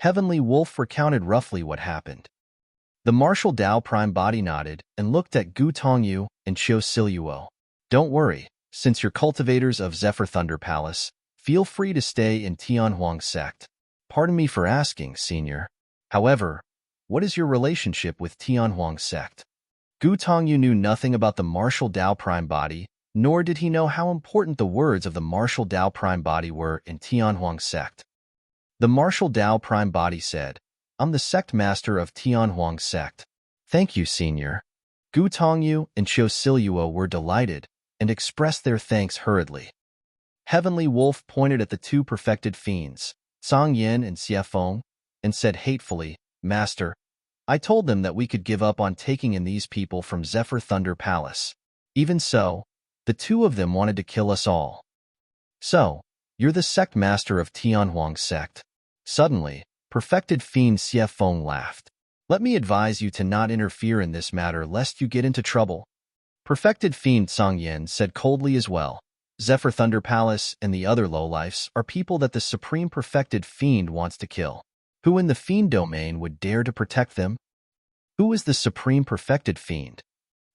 Heavenly Wolf recounted roughly what happened. The martial Tao prime body nodded and looked at Gu Tongyu and Qiu Siluo. Don't worry, since you're cultivators of Zephyr Thunder Palace, feel free to stay in Tianhuang sect. Pardon me for asking, Senior. However, what is your relationship with Tianhuang sect? Gu Tongyu knew nothing about the martial Tao prime body, nor did he know how important the words of the martial Tao prime body were in Tianhuang sect. The martial Tao prime body said, I'm the sect master of Tianhuang sect. Thank you, Senior. Gu Tongyu and Qiu Siluo were delighted and expressed their thanks hurriedly. Heavenly Wolf pointed at the 2 perfected fiends, Zhang Yan and Xiefeng, and said hatefully, Master, I told them that we could give up on taking in these people from Zephyr Thunder Palace. Even so, the 2 of them wanted to kill us all. So, you're the sect master of Tianhuang sect. Suddenly, perfected fiend Xiefeng laughed. Let me advise you to not interfere in this matter lest you get into trouble. Perfected Fiend Song Yin said coldly as well. Zephyr Thunder Palace and the other lowlifes are people that the Supreme Perfected Fiend wants to kill. Who in the Fiend domain would dare to protect them? Who is the Supreme Perfected Fiend?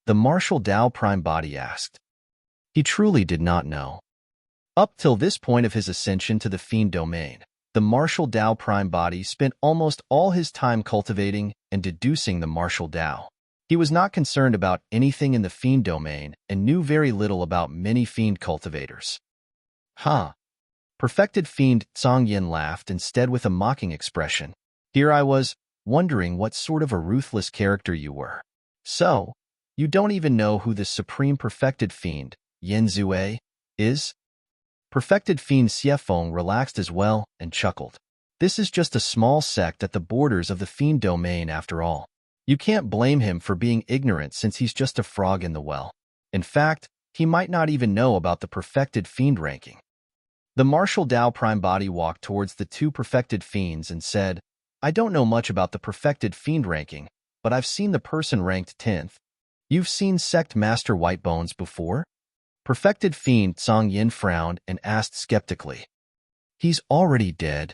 The Martial Tao Prime Body asked. He truly did not know. Up till this point of his ascension to the Fiend domain, the Martial Tao Prime Body spent almost all his time cultivating and deducing the Martial Tao. He was not concerned about anything in the Fiend domain and knew very little about many Fiend cultivators. Huh. Perfected Fiend Song Yin laughed instead with a mocking expression. Here I was, wondering what sort of a ruthless character you were. So, you don't even know who the Supreme Perfected Fiend, Yin Zue, is? Perfected Fiend Xiefeng relaxed as well and chuckled. This is just a small sect at the borders of the Fiend domain after all. You can't blame him for being ignorant since he's just a frog in the well. In fact, he might not even know about the Perfected Fiend ranking. The Martial Tao Prime Body walked towards the two Perfected Fiends and said, I don't know much about the Perfected Fiend ranking, but I've seen the person ranked 10th. You've seen Sect Master Whitebones before? Perfected Fiend Song Yin frowned and asked skeptically. He's already dead.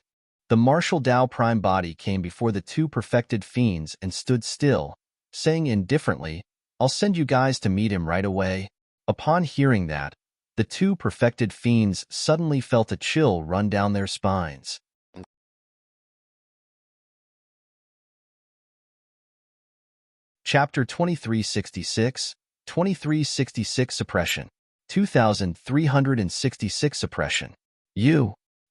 The Martial Tao Prime Body came before the two Perfected Fiends and stood still, saying indifferently, I'll send you guys to meet him right away. Upon hearing that, the two Perfected Fiends suddenly felt a chill run down their spines. Chapter 2366, 2366 Suppression, 2366 Suppression.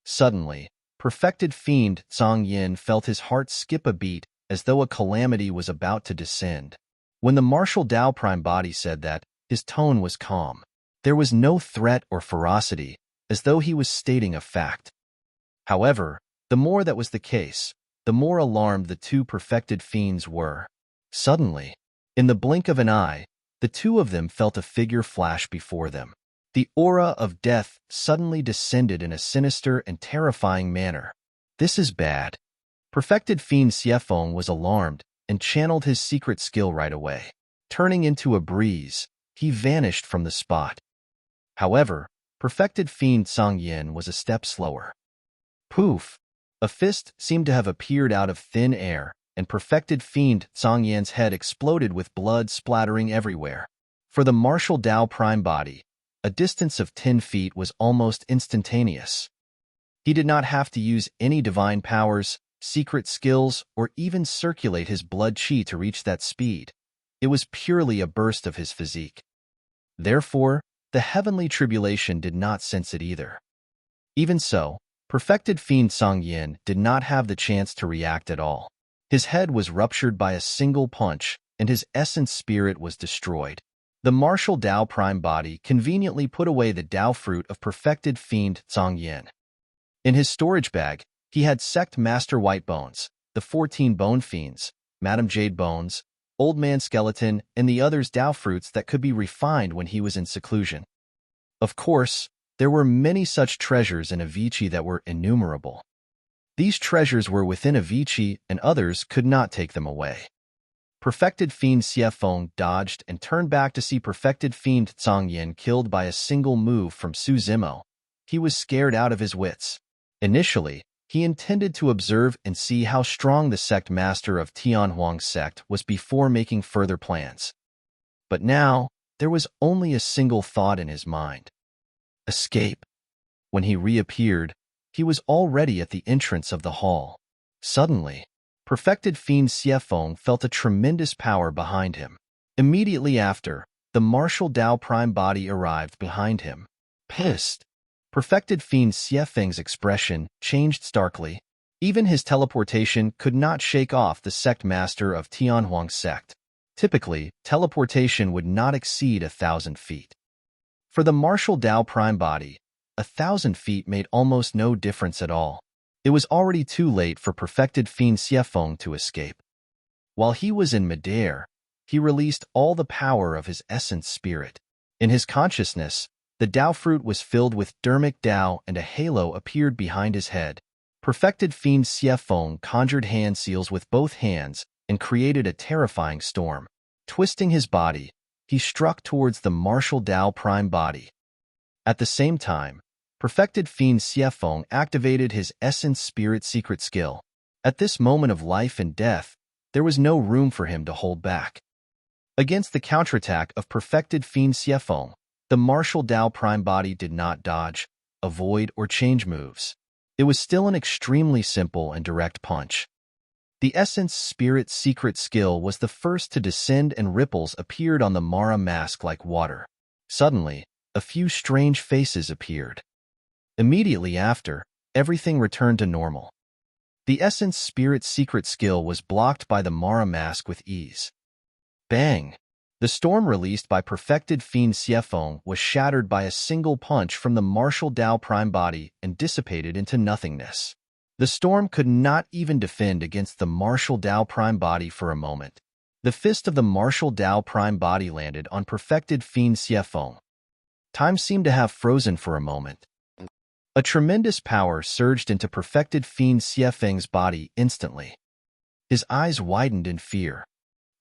Suddenly, Perfected Fiend Song Yin felt his heart skip a beat as though a calamity was about to descend. When the Martial Tao Prime Body said that, his tone was calm. There was no threat or ferocity, as though he was stating a fact. However, the more that was the case, the more alarmed the two Perfected Fiends were. Suddenly, in the blink of an eye, the two of them felt a figure flash before them. The aura of death suddenly descended in a sinister and terrifying manner. This is bad. Perfected Fiend Xiefeng was alarmed and channeled his secret skill right away. Turning into a breeze, he vanished from the spot. However, Perfected Fiend Song Yin was a step slower. Poof! A fist seemed to have appeared out of thin air, and Perfected Fiend Song Yin's head exploded with blood splattering everywhere. For the Martial Tao Prime Body, a distance of 10 feet was almost instantaneous. He did not have to use any divine powers, secret skills, or even circulate his blood chi to reach that speed. It was purely a burst of his physique. Therefore, the heavenly tribulation did not sense it either. Even so, Perfected Fiend Song Yin did not have the chance to react at all. His head was ruptured by a single punch, and his essence spirit was destroyed. The Martial Tao Prime Body conveniently put away the Tao fruit of Perfected Fiend Song Yin. In his storage bag, he had Sect Master Whitebones, the 14 Bone Fiends, Madame Jade Bones, Old Man Skeleton, and the others' Tao fruits that could be refined when he was in seclusion. Of course, there were many such treasures in Avicii that were innumerable. These treasures were within Avicii, and others could not take them away. Perfected Fiend Xiefeng dodged and turned back to see Perfected Fiend Song Yin killed by a single move from Su Zimo. He was scared out of his wits. Initially, he intended to observe and see how strong the sect master of Tianhuang's sect was before making further plans. But now, there was only a single thought in his mind. Escape. When he reappeared, he was already at the entrance of the hall. Suddenly, Perfected Fiend Xiefeng felt a tremendous power behind him. Immediately after, the Martial Tao Prime Body arrived behind him. Pissed. Perfected Fiend Xiefeng's expression changed starkly. Even his teleportation could not shake off the sect master of Tianhuang's sect. Typically, teleportation would not exceed 1,000 feet. For the Martial Tao Prime Body, 1,000 feet made almost no difference at all. It was already too late for Perfected Fiend Xiefeng to escape. While he was in midair, he released all the power of his essence spirit. In his consciousness, the Tao fruit was filled with dermic Tao and a halo appeared behind his head. Perfected Fiend Xiefeng conjured hand seals with both hands and created a terrifying storm. Twisting his body, he struck towards the martial Tao prime body. At the same time, perfected Fiend Xiefeng activated his Essence Spirit secret skill. At this moment of life and death, there was no room for him to hold back. Against the counterattack of perfected Fiend Xiefeng, the martial Tao prime body did not dodge, avoid, or change moves. It was still an extremely simple and direct punch. The Essence Spirit secret skill was the first to descend, and ripples appeared on the Mara mask like water. Suddenly, a few strange faces appeared. Immediately after, everything returned to normal. The Essence Spirit secret skill was blocked by the Mara mask with ease. Bang! The storm released by perfected Fiend Xiefeng was shattered by a single punch from the martial Tao prime body and dissipated into nothingness. The storm could not even defend against the martial Tao prime body for a moment. The fist of the martial Tao prime body landed on perfected Fiend Xiefeng. Time seemed to have frozen for a moment. A tremendous power surged into perfected Fiend Xiefeng's body instantly. His eyes widened in fear.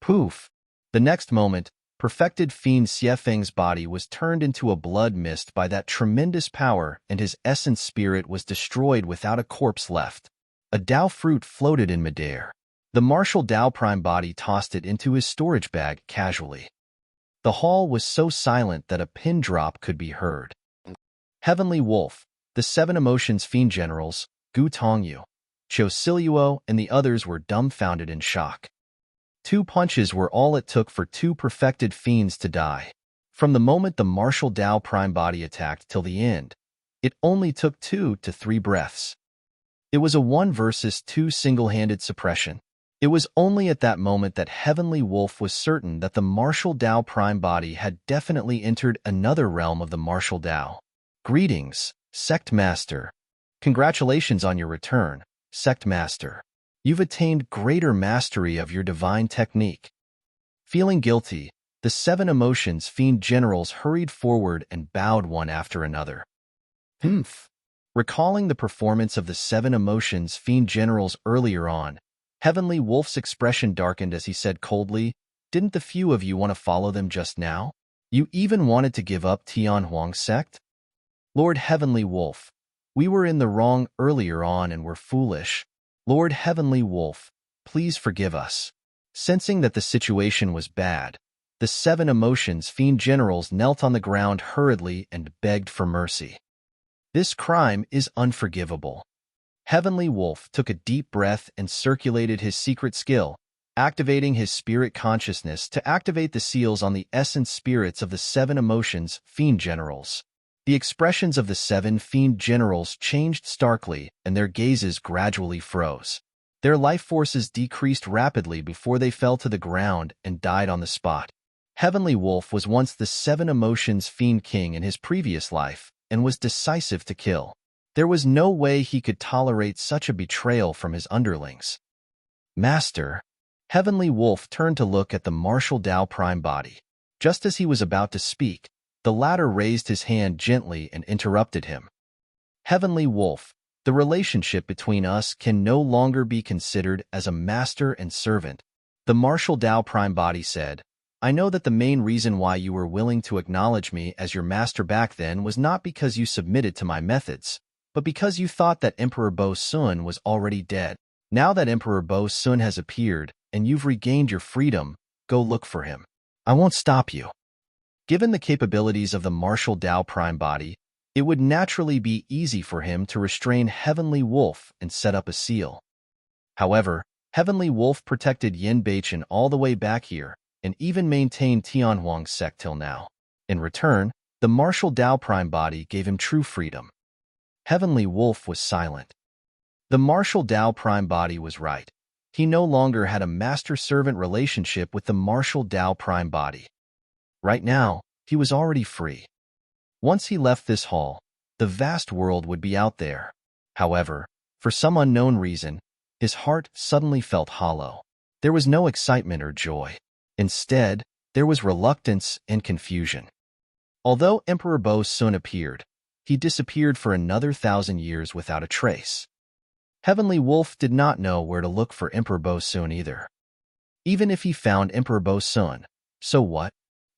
Poof! The next moment, perfected Fiend Xiefeng's body was turned into a blood mist by that tremendous power, and his essence spirit was destroyed without a corpse left. A Tao fruit floated in midair. The martial Tao prime body tossed it into his storage bag casually. The hall was so silent that a pin drop could be heard. Heavenly Wolf, the 7 Emotions Fiend Generals, Gu Tongyu, Qiu Siluo, and the others were dumbfounded in shock. 2 punches were all it took for 2 perfected fiends to die. From the moment the martial Tao prime body attacked till the end, it only took 2 to 3 breaths. It was a 1 versus 2 single-handed suppression. It was only at that moment that Heavenly Wolf was certain that the martial Tao prime body had definitely entered another realm of the martial Tao. Greetings, Sect Master. Congratulations on your return, Sect Master. You've attained greater mastery of your divine technique. Feeling guilty, the 7 Emotions Fiend Generals hurried forward and bowed one after another. Recalling the performance of the 7 Emotions Fiend Generals earlier on, Heavenly Wolf's expression darkened as he said coldly, "Didn't the few of you want to follow them just now? You even wanted to give up Tianhuang's sect? Lord Heavenly Wolf, we were in the wrong earlier on and were foolish. Lord Heavenly Wolf, please forgive us." Sensing that the situation was bad, the 7 Emotions Fiend Generals knelt on the ground hurriedly and begged for mercy. This crime is unforgivable. Heavenly Wolf took a deep breath and circulated his secret skill, activating his spirit consciousness to activate the seals on the essence spirits of the 7 Emotions Fiend Generals. The expressions of the 7 Fiend Generals changed starkly, and their gazes gradually froze. Their life forces decreased rapidly before they fell to the ground and died on the spot. Heavenly Wolf was once the 7 Emotions Fiend King in his previous life, and was decisive to kill. There was no way he could tolerate such a betrayal from his underlings. Master, Heavenly Wolf turned to look at the martial Tao prime body. Just as he was about to speak, the latter raised his hand gently and interrupted him. Heavenly Wolf, the relationship between us can no longer be considered as a master and servant. The martial Tao prime body said, "I know that the main reason why you were willing to acknowledge me as your master back then was not because you submitted to my methods, but because you thought that Emperor Bo Sun was already dead. Now that Emperor Bo Sun has appeared and you've regained your freedom, go look for him. I won't stop you." Given the capabilities of the martial Tao prime body, it would naturally be easy for him to restrain Heavenly Wolf and set up a seal. However, Heavenly Wolf protected Yin Beichen all the way back here, and even maintained Tianhuang's sect till now. In return, the martial Tao prime body gave him true freedom. Heavenly Wolf was silent. The martial Tao prime body was right. He no longer had a master-servant relationship with the martial Tao prime body. Right now, he was already free. Once he left this hall, the vast world would be out there. However, for some unknown reason, his heart suddenly felt hollow. There was no excitement or joy. Instead, there was reluctance and confusion. Although Emperor Bo Sun appeared, he disappeared for another 1,000 years without a trace. Heavenly Wolf did not know where to look for Emperor Bo Sun either. Even if he found Emperor Bo Sun, so what?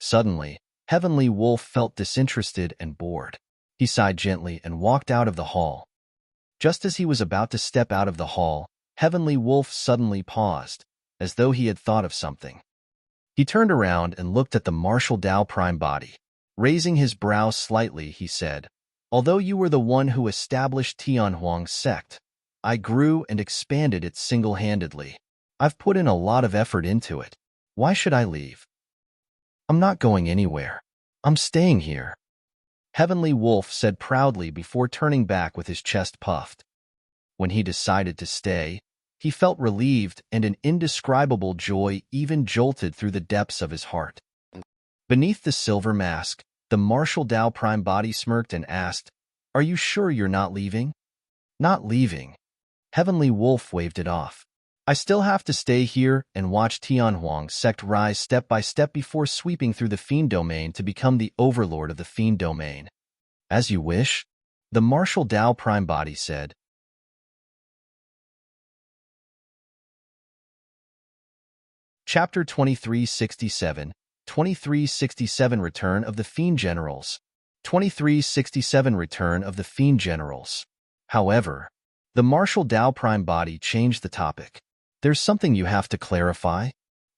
Suddenly, Heavenly Wolf felt disinterested and bored. He sighed gently and walked out of the hall. Just as he was about to step out of the hall, Heavenly Wolf suddenly paused, as though he had thought of something. He turned around and looked at the martial Tao Prime body. Raising his brows slightly, he said, "Although you were the one who established Tianhuang's sect, I grew and expanded it single-handedly. I've put in a lot of effort into it. Why should I leave? I'm not going anywhere. I'm staying here," Heavenly Wolf said proudly before turning back with his chest puffed. When he decided to stay, he felt relieved and an indescribable joy even jolted through the depths of his heart. Beneath the silver mask, the martial Tao Prime body smirked and asked, "Are you sure you're not leaving?" "Not leaving." Heavenly Wolf waved it off. "I still have to stay here and watch Tianhuang's sect rise step by step before sweeping through the Fiend domain to become the overlord of the Fiend domain." "As you wish," the martial Tao Prime body said. Chapter 2367, 2367 Return of the Fiend Generals. 2367 Return of the Fiend Generals. However, the martial Tao Prime body changed the topic. "There's something you have to clarify."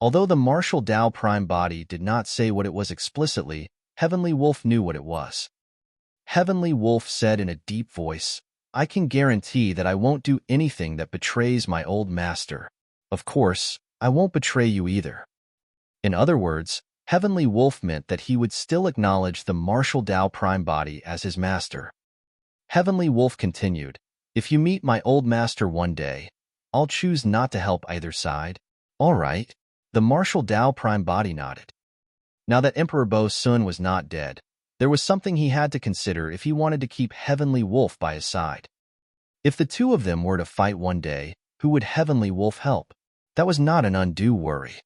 Although the martial Tao Prime body did not say what it was explicitly, Heavenly Wolf knew what it was. Heavenly Wolf said in a deep voice, "I can guarantee that I won't do anything that betrays my old master. Of course, I won't betray you either." In other words, Heavenly Wolf meant that he would still acknowledge the martial Tao Prime body as his master. Heavenly Wolf continued, "If you meet my old master one day, I'll choose not to help either side." "All right." The martial Tao Prime body nodded. Now that Emperor Bo Sun was not dead, there was something he had to consider if he wanted to keep Heavenly Wolf by his side. If the two of them were to fight one day, who would Heavenly Wolf help? That was not an undue worry.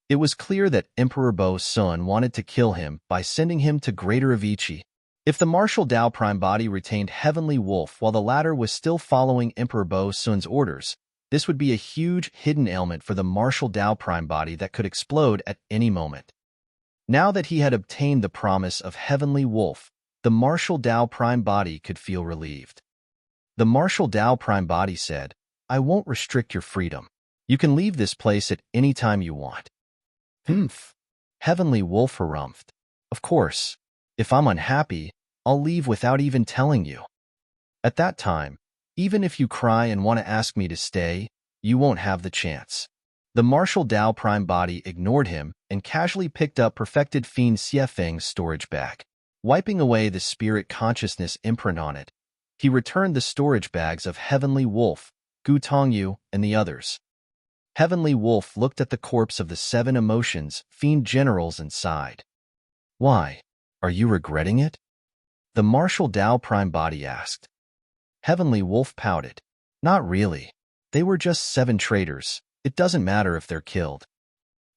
It was clear that Emperor Bo Sun wanted to kill him by sending him to Greater Avicii. If the martial Tao Prime body retained Heavenly Wolf while the latter was still following Emperor Bo Sun's orders, this would be a huge hidden ailment for the martial Tao Prime body that could explode at any moment. Now that he had obtained the promise of Heavenly Wolf, the martial Tao Prime body could feel relieved. The martial Tao Prime body said, "I won't restrict your freedom. You can leave this place at any time you want." "Humph." Heavenly Wolf harumphed. "Of course, if I'm unhappy, I'll leave without even telling you. At that time, even if you cry and want to ask me to stay, you won't have the chance." The martial Tao Prime body ignored him and casually picked up Perfected Fiend Xiefeng's storage bag. Wiping away the spirit consciousness imprint on it, he returned the storage bags of Heavenly Wolf, Gu Tongyu, and the others. Heavenly Wolf looked at the corpse of the 7 emotions, Fiend Generals, and sighed. "Why? Are you regretting it?" the martial Tao Prime body asked. Heavenly Wolf pouted. "Not really. They were just 7 traitors. It doesn't matter if they're killed."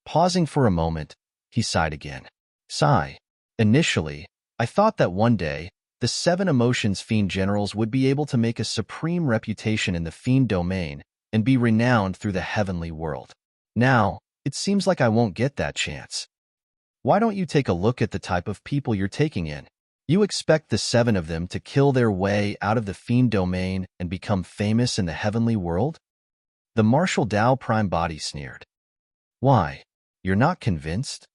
Pausing for a moment, he sighed again. Sigh. "Initially, I thought that one day, the 7 emotions Fiend Generals would be able to make a supreme reputation in the Fiend domain and be renowned through the heavenly world. Now, it seems like I won't get that chance. Why don't you take a look at the type of people you're taking in? You expect the 7 of them to kill their way out of the Fiend domain and become famous in the heavenly world?" The martial Tao Prime body sneered. "Why? You're not convinced?"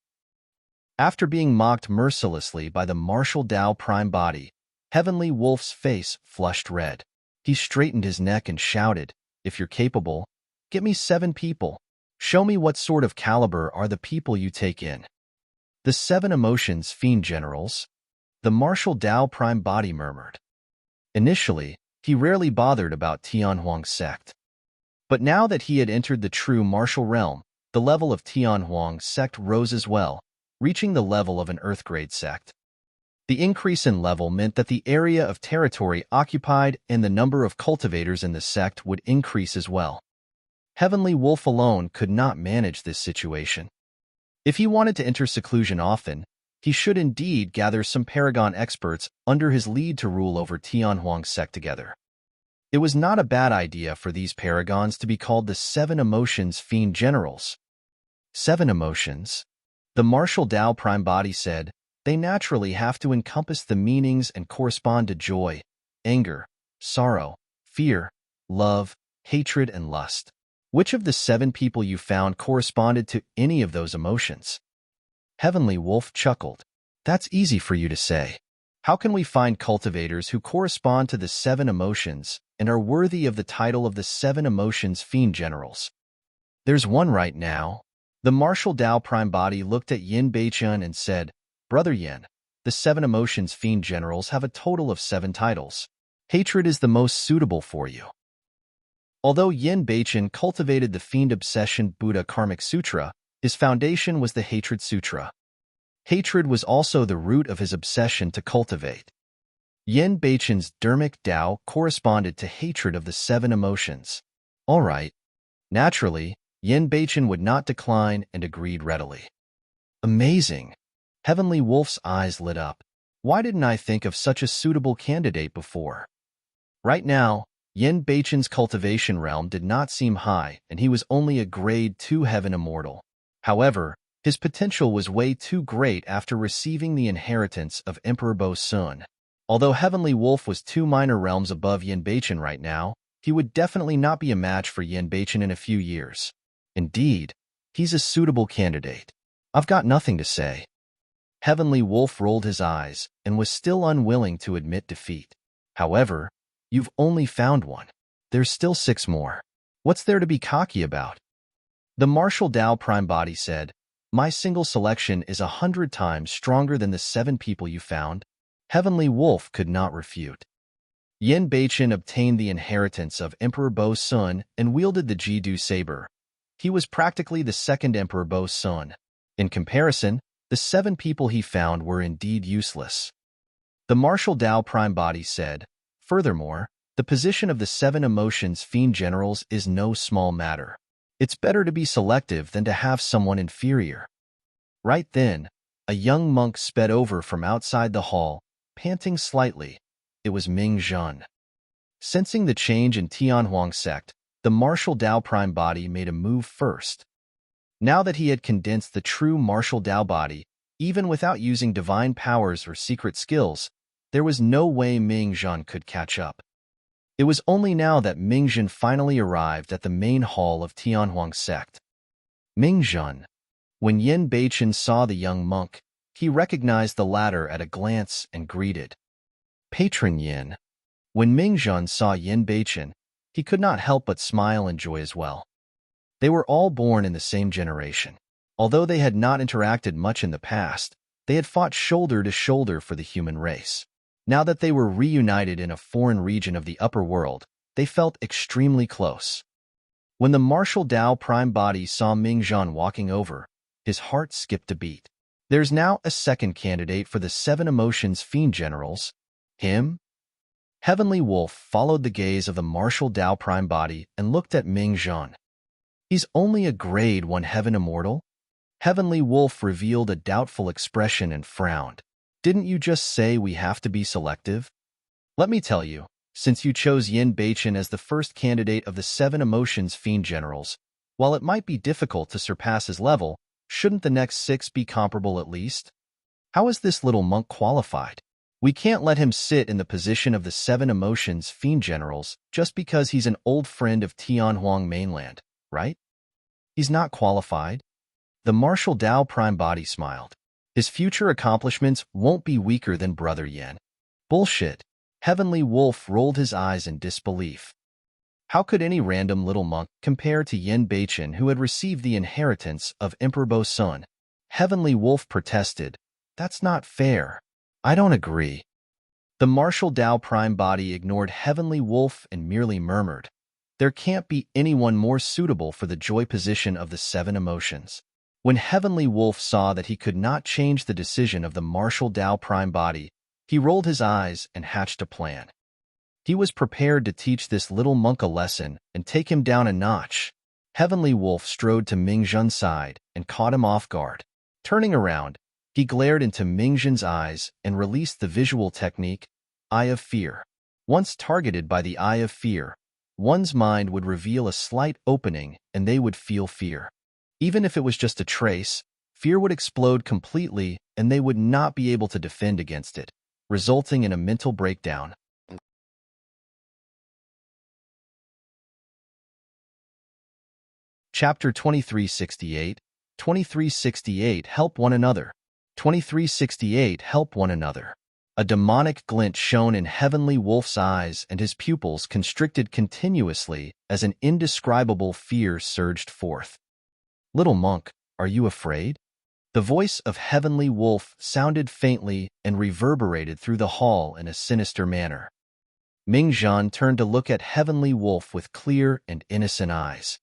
After being mocked mercilessly by the martial Tao Prime body, Heavenly Wolf's face flushed red. He straightened his neck and shouted, "If you're capable, get me 7 people. Show me what sort of caliber are the people you take in." "The 7 emotions Fiend Generals," the martial Tao Prime body murmured. Initially, he rarely bothered about Tianhuang's sect. But now that he had entered the true martial realm, the level of Tianhuang's sect rose as well, reaching the level of an Earth-grade sect. The increase in level meant that the area of territory occupied and the number of cultivators in the sect would increase as well. Heavenly Wolf alone could not manage this situation. If he wanted to enter seclusion often, he should indeed gather some Paragon experts under his lead to rule over Tianhuang's sect together. It was not a bad idea for these Paragons to be called the 7 emotions Fiend Generals. 7 emotions? The martial Tao prime body said, they naturally have to encompass the meanings and correspond to joy, anger, sorrow, fear, love, hatred, and lust. Which of the 7 people you found corresponded to any of those emotions? Heavenly Wolf chuckled. That's easy for you to say. How can we find cultivators who correspond to the 7 emotions and are worthy of the title of the 7 emotions Fiend Generals? There's one right now. The martial Tao prime body looked at Yin Beichun and said, Brother Yin, the 7 emotions Fiend Generals have a total of 7 titles. Hatred is the most suitable for you. Although Yin Beichun cultivated the Fiend Obsession Buddha Karmic Sutra, his foundation was the Hatred Sutra. Hatred was also the root of his obsession to cultivate. Yin Beichun's Dharmic Tao corresponded to hatred of the 7 emotions. All right. Naturally, Yin Beichun would not decline and agreed readily. Amazing. Heavenly Wolf's eyes lit up. Why didn't I think of such a suitable candidate before? Right now, Yin Beichun's cultivation realm did not seem high, and he was only a grade 2 heaven immortal. However, his potential was way too great after receiving the inheritance of Emperor Bo Sun. Although Heavenly Wolf was 2 minor realms above Yin Beichun right now, he would definitely not be a match for Yin Beichun in a few years. Indeed, he's a suitable candidate. I've got nothing to say. Heavenly Wolf rolled his eyes and was still unwilling to admit defeat. However, you've only found one. There's still 6 more. What's there to be cocky about? The martial Tao prime body said, my single selection is 100 times stronger than the 7 people you found. Heavenly Wolf could not refute. Yin Beichun obtained the inheritance of Emperor Bo Sun and wielded the Jidu saber. He was practically the 2nd Emperor Bo Sun. In comparison, the 7 people he found were indeed useless. The martial Tao prime body said, furthermore, the position of the 7 emotions Fiend Generals is no small matter. It's better to be selective than to have someone inferior. Right then, a young monk sped over from outside the hall, panting slightly. It was Ming Zhan. Sensing the change in Tianhuang sect, the martial Tao prime body made a move first. Now that he had condensed the true martial Tao body, even without using divine powers or secret skills, there was no way Ming Zhan could catch up. It was only now that Ming Zhan finally arrived at the main hall of Tianhuang sect. Ming Zhan. When Yin Beichun saw the young monk, he recognized the latter at a glance and greeted. Patron Yin. When Ming Zhan saw Yin Beichun, he could not help but smile and joy as well. They were all born in the same generation. Although they had not interacted much in the past, they had fought shoulder to shoulder for the human race. Now that they were reunited in a foreign region of the upper world, they felt extremely close. When the martial Tao prime body saw Ming Zhan walking over, his heart skipped a beat. There's now a 2nd candidate for the 7 emotions Fiend Generals. Him? Heavenly Wolf followed the gaze of the martial Tao prime body and looked at Ming Zhan. He's only a grade 1 heaven immortal? Heavenly Wolf revealed a doubtful expression and frowned. Didn't you just say we have to be selective? Let me tell you, since you chose Yin Beichun as the first candidate of the 7 emotions Fiend Generals, while it might be difficult to surpass his level, shouldn't the next 6 be comparable at least? How is this little monk qualified? We can't let him sit in the position of the 7 emotions Fiend Generals just because he's an old friend of Tianhuang mainland, right? He's not qualified. The martial Tao prime body smiled. His future accomplishments won't be weaker than Brother Yin. Bullshit. Heavenly Wolf rolled his eyes in disbelief. How could any random little monk compare to Yin Beichun who had received the inheritance of Emperor Bo Sun? Heavenly Wolf protested. That's not fair. I don't agree. The martial Tao prime body ignored Heavenly Wolf and merely murmured. There can't be anyone more suitable for the joy position of the 7 emotions. When Heavenly Wolf saw that he could not change the decision of the martial Tao prime body, he rolled his eyes and hatched a plan. He was prepared to teach this little monk a lesson and take him down a notch. Heavenly Wolf strode to Ming Zhan's side and caught him off guard. Turning around, he glared into Ming Zhan's eyes and released the visual technique, Eye of Fear. Once targeted by the Eye of Fear, one's mind would reveal a slight opening and they would feel fear. Even if it was just a trace, fear would explode completely and they would not be able to defend against it, resulting in a mental breakdown. Chapter 2368, 2368 Help One Another. 2368 Help One Another. A demonic glint shone in Heavenly Wolf's eyes and his pupils constricted continuously as an indescribable fear surged forth. "Little monk, are you afraid?" The voice of Heavenly Wolf sounded faintly and reverberated through the hall in a sinister manner. Ming-Zhan turned to look at Heavenly Wolf with clear and innocent eyes.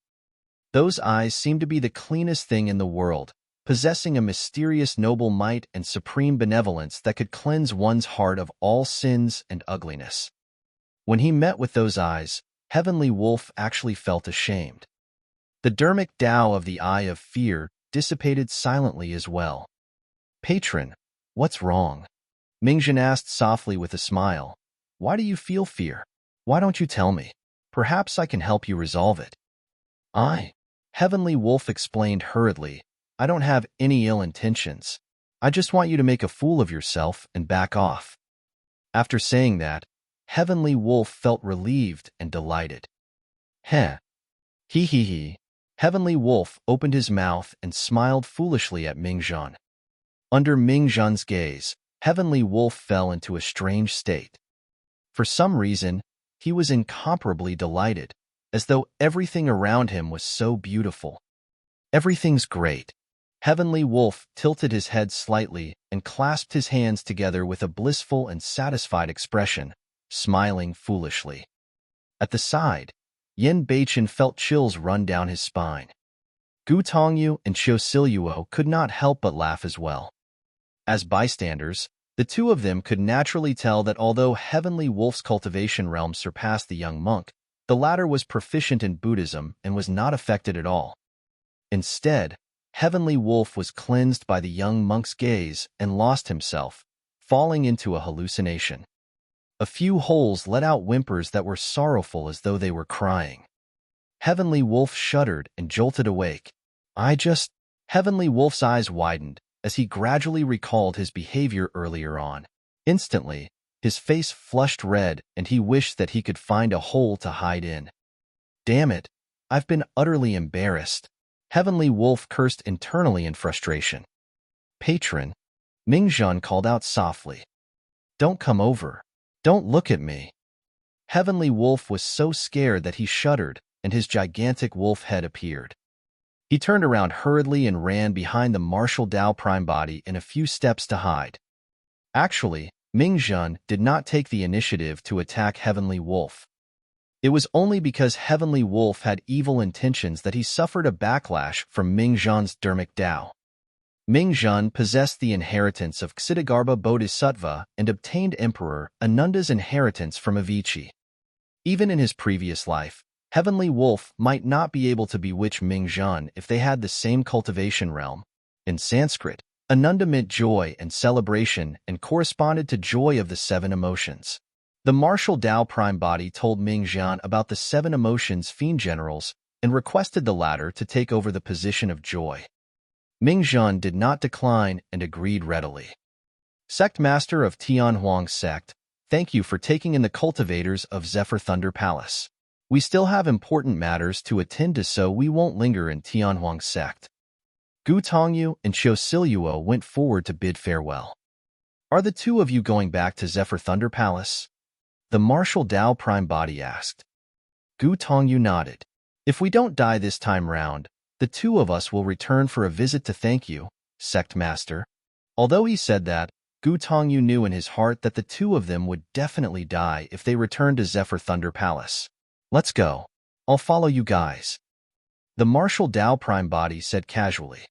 Those eyes seemed to be the cleanest thing in the world, possessing a mysterious noble might and supreme benevolence that could cleanse one's heart of all sins and ugliness. When he met with those eyes, Heavenly Wolf actually felt ashamed. The Dharmic Tao of the Eye of Fear dissipated silently as well. "Patron, what's wrong?" Ming-Zhan asked softly with a smile. "Why do you feel fear? Why don't you tell me? Perhaps I can help you resolve it." Heavenly Wolf explained hurriedly, "I don't have any ill intentions. I just want you to make a fool of yourself and back off." After saying that, Heavenly Wolf felt relieved and delighted. "Heh. He. Heavenly Wolf opened his mouth and smiled foolishly at Ming-Zhan. Under Ming-Zhan's gaze, Heavenly Wolf fell into a strange state. For some reason, he was incomparably delighted, as though everything around him was so beautiful. "Everything's great." Heavenly Wolf tilted his head slightly and clasped his hands together with a blissful and satisfied expression, smiling foolishly. At the side, Yin Beichen felt chills run down his spine. Gu Tongyu and Xiu Siluo could not help but laugh as well. As bystanders, the two of them could naturally tell that although Heavenly Wolf's cultivation realm surpassed the young monk, the latter was proficient in Buddhism and was not affected at all. Instead, Heavenly Wolf was cleansed by the young monk's gaze and lost himself, falling into a hallucination. A few holes let out whimpers that were sorrowful as though they were crying. Heavenly Wolf shuddered and jolted awake. Heavenly Wolf's eyes widened as he gradually recalled his behavior earlier on. Instantly, his face flushed red and he wished that he could find a hole to hide in. "Damn it, I've been utterly embarrassed." Heavenly Wolf cursed internally in frustration. "Patron," Ming-Zhan called out softly. "Don't come over. Don't look at me." Heavenly Wolf was so scared that he shuddered and his gigantic wolf head appeared. He turned around hurriedly and ran behind the martial Tao prime body in a few steps to hide. Actually, Ming-Zhan did not take the initiative to attack Heavenly Wolf. It was only because Heavenly Wolf had evil intentions that he suffered a backlash from Ming-Zhan's Dharmic Tao. Ming-Zhan possessed the inheritance of Ksitigarbha Bodhisattva and obtained Emperor Ananda's inheritance from Avicii. Even in his previous life, Heavenly Wolf might not be able to bewitch Ming-Zhan if they had the same cultivation realm. In Sanskrit, Ananda meant joy and celebration and corresponded to joy of the seven emotions. The martial Tao prime body told Ming-Zhan about the seven emotions Fiend generals and requested the latter to take over the position of joy. Ming-Zhan did not decline and agreed readily. "Sect Master of Tianhuang Sect, thank you for taking in the cultivators of Zephyr Thunder Palace. We still have important matters to attend to, so we won't linger in Tianhuang Sect." Gu Tongyu and Xiu Siluo went forward to bid farewell. "Are the two of you going back to Zephyr Thunder Palace?" the martial Tao prime body asked. Gu Tongyu nodded. "If we don't die this time round, the two of us will return for a visit to thank you, Sect Master." Although he said that, Gu Tongyu knew in his heart that the two of them would definitely die if they returned to Zephyr Thunder Palace. "Let's go. I'll follow you guys," the martial Tao prime body said casually.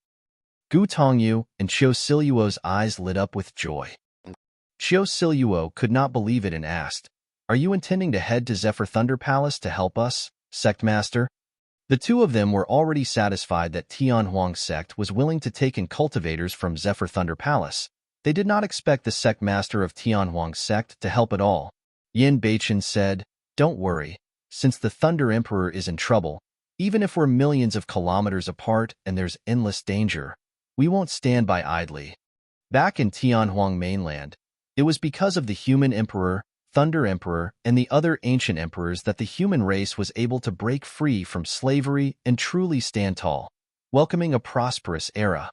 Gu Tongyu and Xiu Siluo's eyes lit up with joy. Xiu Siluo could not believe it and asked, "Are you intending to head to Zephyr Thunder Palace to help us, Sect Master?" The two of them were already satisfied that Tianhuang Sect was willing to take in cultivators from Zephyr Thunder Palace. They did not expect the Sect Master of Tianhuang Sect to help at all. Yin Beichen said, "Don't worry, since the Thunder Emperor is in trouble, even if we're millions of kilometers apart and there's endless danger, We won't stand by idly. Back in Tianhuang mainland, it was because of the human emperor, Thunder Emperor, and the other ancient emperors that the human race was able to break free from slavery and truly stand tall, welcoming a prosperous era.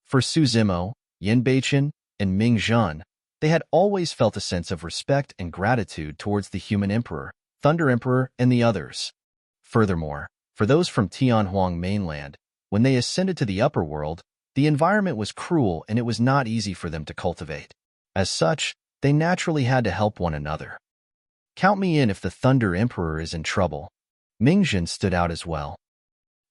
For Su Zimo, Yin Beichen, and Ming Zhan, they had always felt a sense of respect and gratitude towards the human emperor, Thunder Emperor, and the others. Furthermore, for those from Tianhuang mainland, when they ascended to the upper world, the environment was cruel and it was not easy for them to cultivate. As such, they naturally had to help one another. Count me in if the Thunder Emperor is in trouble. Mingzhen stood out as well.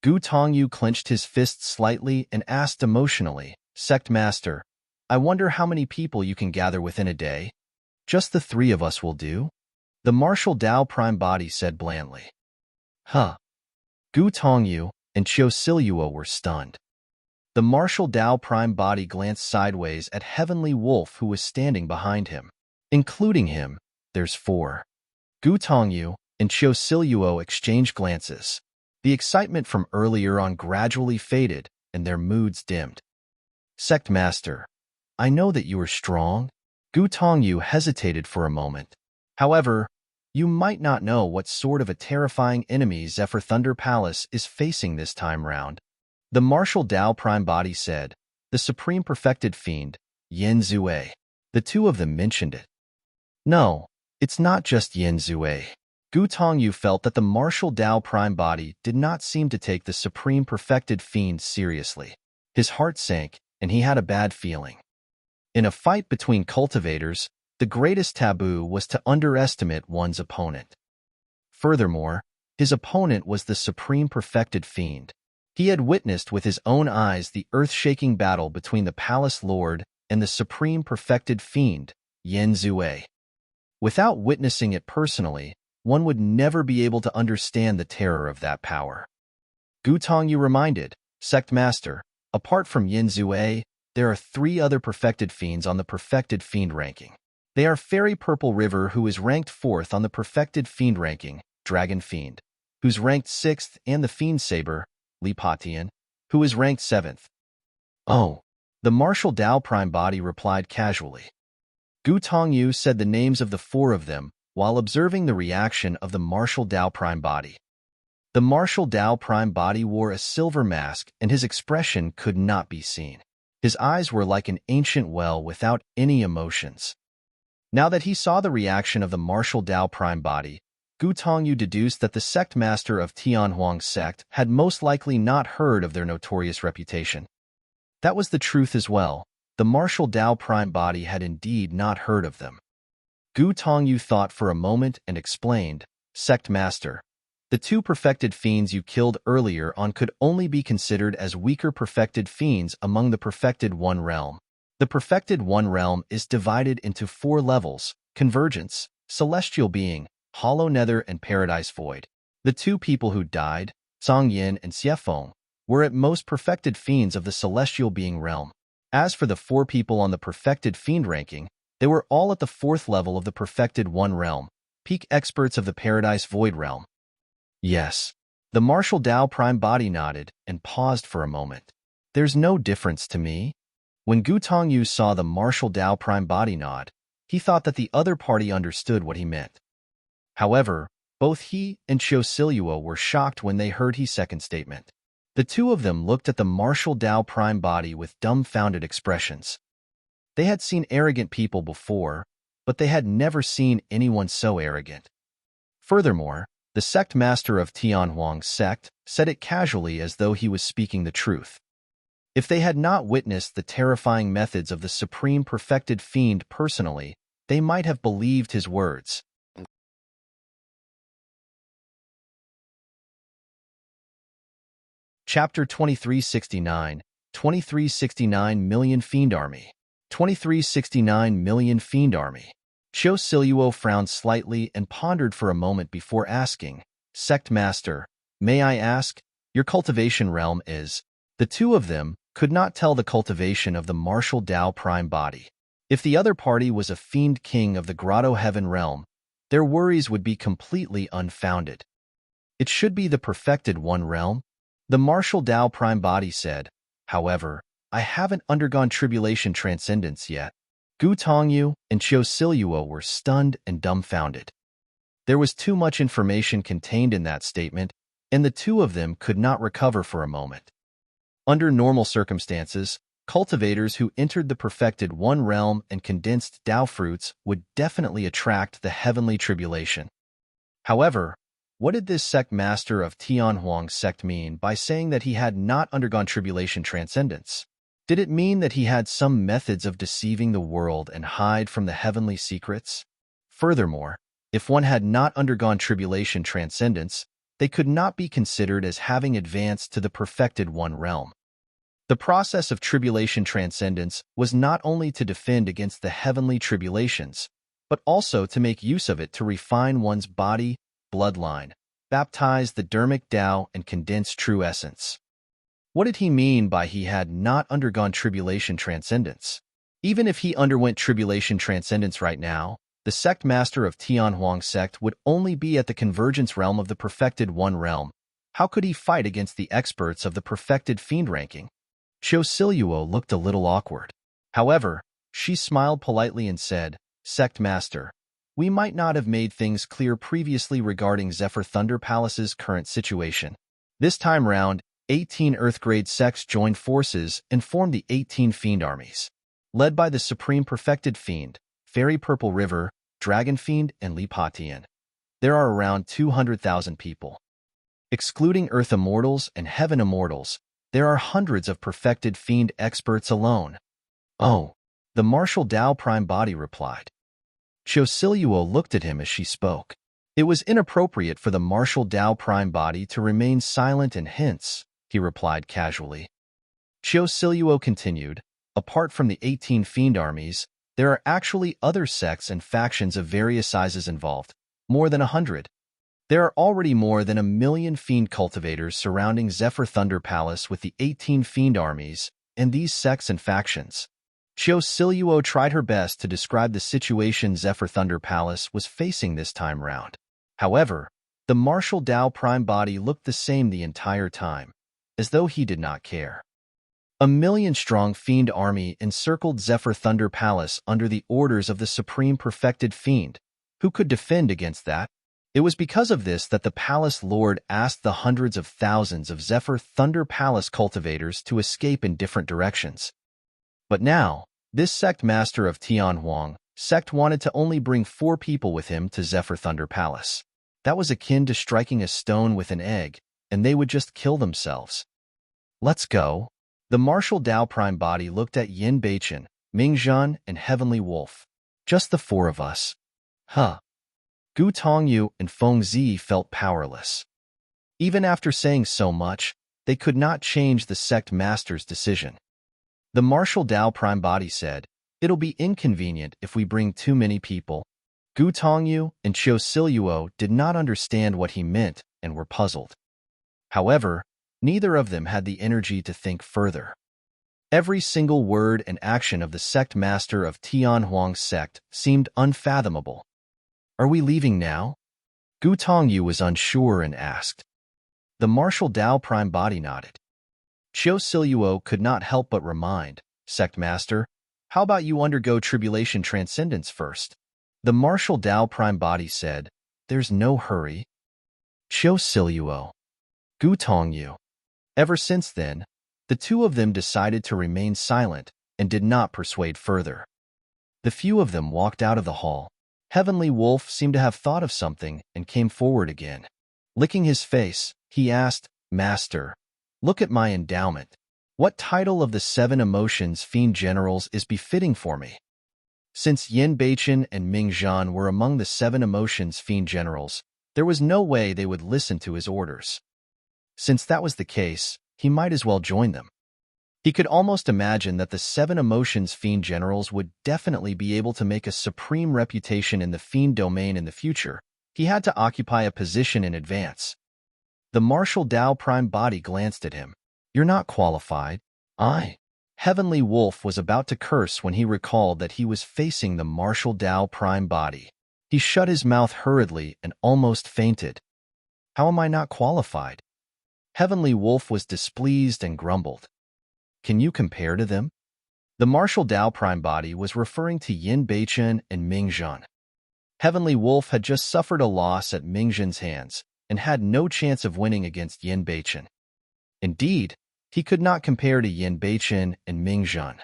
Gu Tongyu clenched his fists slightly and asked emotionally, Sect Master, I wonder how many people you can gather within a day? Just the 3 of us will do? The martial Dao Prime Body said blandly. Huh. Gu Tongyu and Qiu Siluo were stunned. The martial Dao Prime Body glanced sideways at Heavenly Wolf who was standing behind him. Including him, there's 4. Gu Tongyu and Qiu Siluo exchanged glances. The excitement from earlier on gradually faded and their moods dimmed. Sect Master, I know that you are strong. Gu Tongyu hesitated for a moment. However, you might not know what sort of a terrifying enemy Zephyr Thunder Palace is facing this time round. The martial Dao Prime Body said, the Supreme Perfected Fiend, Yin Zue. The 2 of them mentioned it. No, it's not just Yin Zue. Gu Tongyu felt that the martial Dao Prime Body did not seem to take the Supreme Perfected Fiend seriously. His heart sank, and he had a bad feeling. In a fight between cultivators, the greatest taboo was to underestimate one's opponent. Furthermore, his opponent was the Supreme Perfected Fiend. He had witnessed with his own eyes the earth-shaking battle between the Palace Lord and the Supreme Perfected Fiend, Yin Zue. Without witnessing it personally, one would never be able to understand the terror of that power. Gu Tongyu reminded, Sect Master, apart from Yin Zue, there are 3 other Perfected Fiends on the Perfected Fiend ranking. They are Fairy Purple River, who is ranked 4th on the Perfected Fiend ranking, Dragon Fiend, who's ranked 6th, and the Fiend Saber, Li Patian, who is ranked 7th. Oh, the martial Dao Prime Body replied casually. Gu Tongyu said the names of the 4 of them while observing the reaction of the martial Dao Prime Body. The martial Dao Prime Body wore a silver mask and his expression could not be seen. His eyes were like an ancient well without any emotions. Now that he saw the reaction of the martial Dao Prime Body, Gu Tongyu deduced that the sect master of Tianhuang sect had most likely not heard of their notorious reputation. That was the truth as well. The martial Dao Prime Body had indeed not heard of them. Gu Tongyu thought for a moment and explained, Sect Master, the 2 perfected fiends you killed earlier on could only be considered as weaker perfected fiends among the perfected One Realm. The perfected One Realm is divided into 4 levels: Convergence, Celestial Being, Hollow Nether, and Paradise Void. The 2 people who died, Zhang Yin and Xiefeng, were at most perfected fiends of the Celestial Being realm. As for the 4 people on the perfected fiend ranking, they were all at the 4th level of the perfected One Realm, peak experts of the Paradise Void realm. Yes. The martial Dao Prime Body nodded and paused for a moment. There's no difference to me. When Gu Tongyu saw the martial Dao Prime Body nod, he thought that the other party understood what he meant. However, both he and Qiu Siluo were shocked when they heard his second statement. The 2 of them looked at the martial Dao Prime Body with dumbfounded expressions. They had seen arrogant people before, but they had never seen anyone so arrogant. Furthermore, the sect master of Tianhuang sect said it casually as though he was speaking the truth. If they had not witnessed the terrifying methods of the Supreme Perfected Fiend personally, they might have believed his words. Chapter 2369, 2369 Million Fiend Army. 2369 Million Fiend Army. Qiu Siluo frowned slightly and pondered for a moment before asking, Sect Master, may I ask, your cultivation realm is? The 2 of them could not tell the cultivation of the martial Dao Prime Body. If the other party was a Fiend King of the Grotto Heaven realm, their worries would be completely unfounded. It should be the perfected One Realm, the martial Dao Prime Body said. However, I haven't undergone Tribulation Transcendence yet. Gu Tongyu and Chiu Siluo were stunned and dumbfounded. There was too much information contained in that statement, and the two of them could not recover for a moment. Under normal circumstances, cultivators who entered the perfected One realm and condensed Tao fruits would definitely attract the heavenly tribulation. However, what did this sect master of Tianhuang's sect mean by saying that he had not undergone Tribulation Transcendence? Did it mean that he had some methods of deceiving the world and hide from the heavenly secrets? Furthermore, if one had not undergone Tribulation Transcendence, they could not be considered as having advanced to the perfected One realm. The process of Tribulation Transcendence was not only to defend against the heavenly tribulations, but also to make use of it to refine one's body, bloodline, baptize the dermic Tao, and condense true essence. What did he mean by he had not undergone Tribulation Transcendence? Even if he underwent Tribulation Transcendence right now, the sect master of Tianhuang sect would only be at the convergence realm of the perfected One realm. How could he fight against the experts of the perfected Fiend ranking? Chiu Siluo looked a little awkward. However, she smiled politely and said, "Sect master, we might not have made things clear previously regarding Zephyr Thunder Palace's current situation. This time round, 18 Earth-grade sects joined forces and formed the 18 Fiend armies. Led by the Supreme Perfected Fiend, Fairy Purple River, Dragon Fiend, and Li Patian. There are around 200,000 people. Excluding Earth Immortals and Heaven Immortals, there are hundreds of perfected Fiend experts alone." "Oh," the martial Tao Prime Body replied. Chiu Siluo looked at him as she spoke. It was inappropriate for the martial Tao Prime Body to remain silent, and hence, he replied casually. Chiu Siluo continued, "Apart from the 18 Fiend armies, there are actually other sects and factions of various sizes involved, more than 100. There are already more than 1 million Fiend cultivators surrounding Zephyr Thunder Palace with the 18 Fiend armies and these sects and factions." Chiu Siluo tried her best to describe the situation Zephyr Thunder Palace was facing this time round. However, the martial Tao Prime Body looked the same the entire time, as though he did not care. 1 million-strong Fiend army encircled Zephyr Thunder Palace under the orders of the Supreme Perfected Fiend. Who could defend against that? It was because of this that the Palace Lord asked the hundreds of thousands of Zephyr Thunder Palace cultivators to escape in different directions. But now, this sect master of Tianhuang sect wanted to only bring 4 people with him to Zephyr Thunder Palace. That was akin to striking a stone with an egg, and they would just kill themselves. "Let's go." The martial Tao Prime Body looked at Yin Beichen, Mingzhan, and Heavenly Wolf. "Just the 4 of us." Huh. Gu Tongyu and Feng Zi felt powerless. Even after saying so much, they could not change the sect master's decision. The martial Tao Prime Body said, "It'll be inconvenient if we bring too many people." Gu Tongyu and Chiu Siluo did not understand what he meant and were puzzled. However, neither of them had the energy to think further. Every single word and action of the sect master of Tianhuang's sect seemed unfathomable. "Are we leaving now?" Gu Tongyu was unsure and asked. The martial Tao Prime Body nodded. Chiu Siluo could not help but remind, "Sect master, how about you undergo Tribulation Transcendence first?" The martial Tao Prime Body said, "There's no hurry." Chiu Siluo, Gu Tongyu. Ever since then, the two of them decided to remain silent and did not persuade further. The few of them walked out of the hall. Heavenly Wolf seemed to have thought of something and came forward again. Licking his face, he asked, "Master, look at my endowment. What title of the 7 emotions Fiend Generals is befitting for me?" Since Yin Beichen and Ming Zhan were among the 7 emotions Fiend Generals, there was no way they would listen to his orders. Since that was the case, he might as well join them. He could almost imagine that the 7 emotions Fiend Generals would definitely be able to make a supreme reputation in the Fiend domain in the future. He had to occupy a position in advance. The martial Tao Prime Body glanced at him. "You're not qualified." Heavenly Wolf was about to curse when he recalled that he was facing the martial Tao Prime Body. He shut his mouth hurriedly and almost fainted. "How am I not qualified?" Heavenly Wolf was displeased and grumbled. Can you compare to them? The martial Tao prime body was referring to Yin Beichen and Ming Zhan. Heavenly Wolf had just suffered a loss at Ming Zhan's hands and had no chance of winning against Yin Beichen. Indeed, he could not compare to Yin Beichen and Ming Zhan.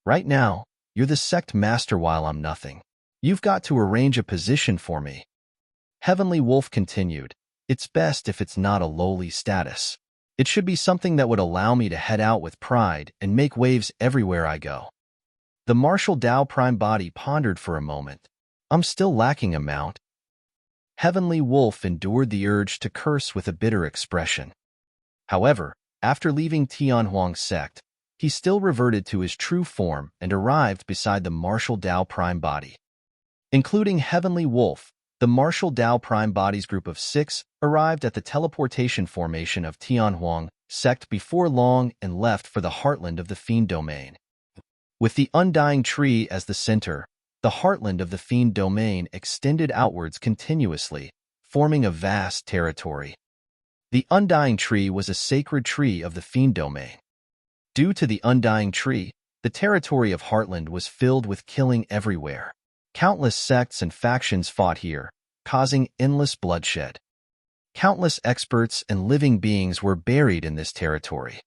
Right now, you're the sect master while I'm nothing. You've got to arrange a position for me. Heavenly Wolf continued, it's best if it's not a lowly status. It should be something that would allow me to head out with pride and make waves everywhere I go. The martial Tao prime body pondered for a moment. I'm still lacking a mount. Heavenly Wolf endured the urge to curse with a bitter expression. However, after leaving Tianhuang's sect, he still reverted to his true form and arrived beside the martial Tao prime body. Including Heavenly Wolf, the martial Tao prime body's group of 6 arrived at the teleportation formation of Tianhuang sect before long and left for the heartland of the Fiend domain. With the Undying Tree as the center, the heartland of the Fiend domain extended outwards continuously, forming a vast territory. The Undying Tree was a sacred tree of the Fiend domain. Due to the Undying Tree, the territory of Heartland was filled with killing everywhere. Countless sects and factions fought here, causing endless bloodshed. Countless experts and living beings were buried in this territory.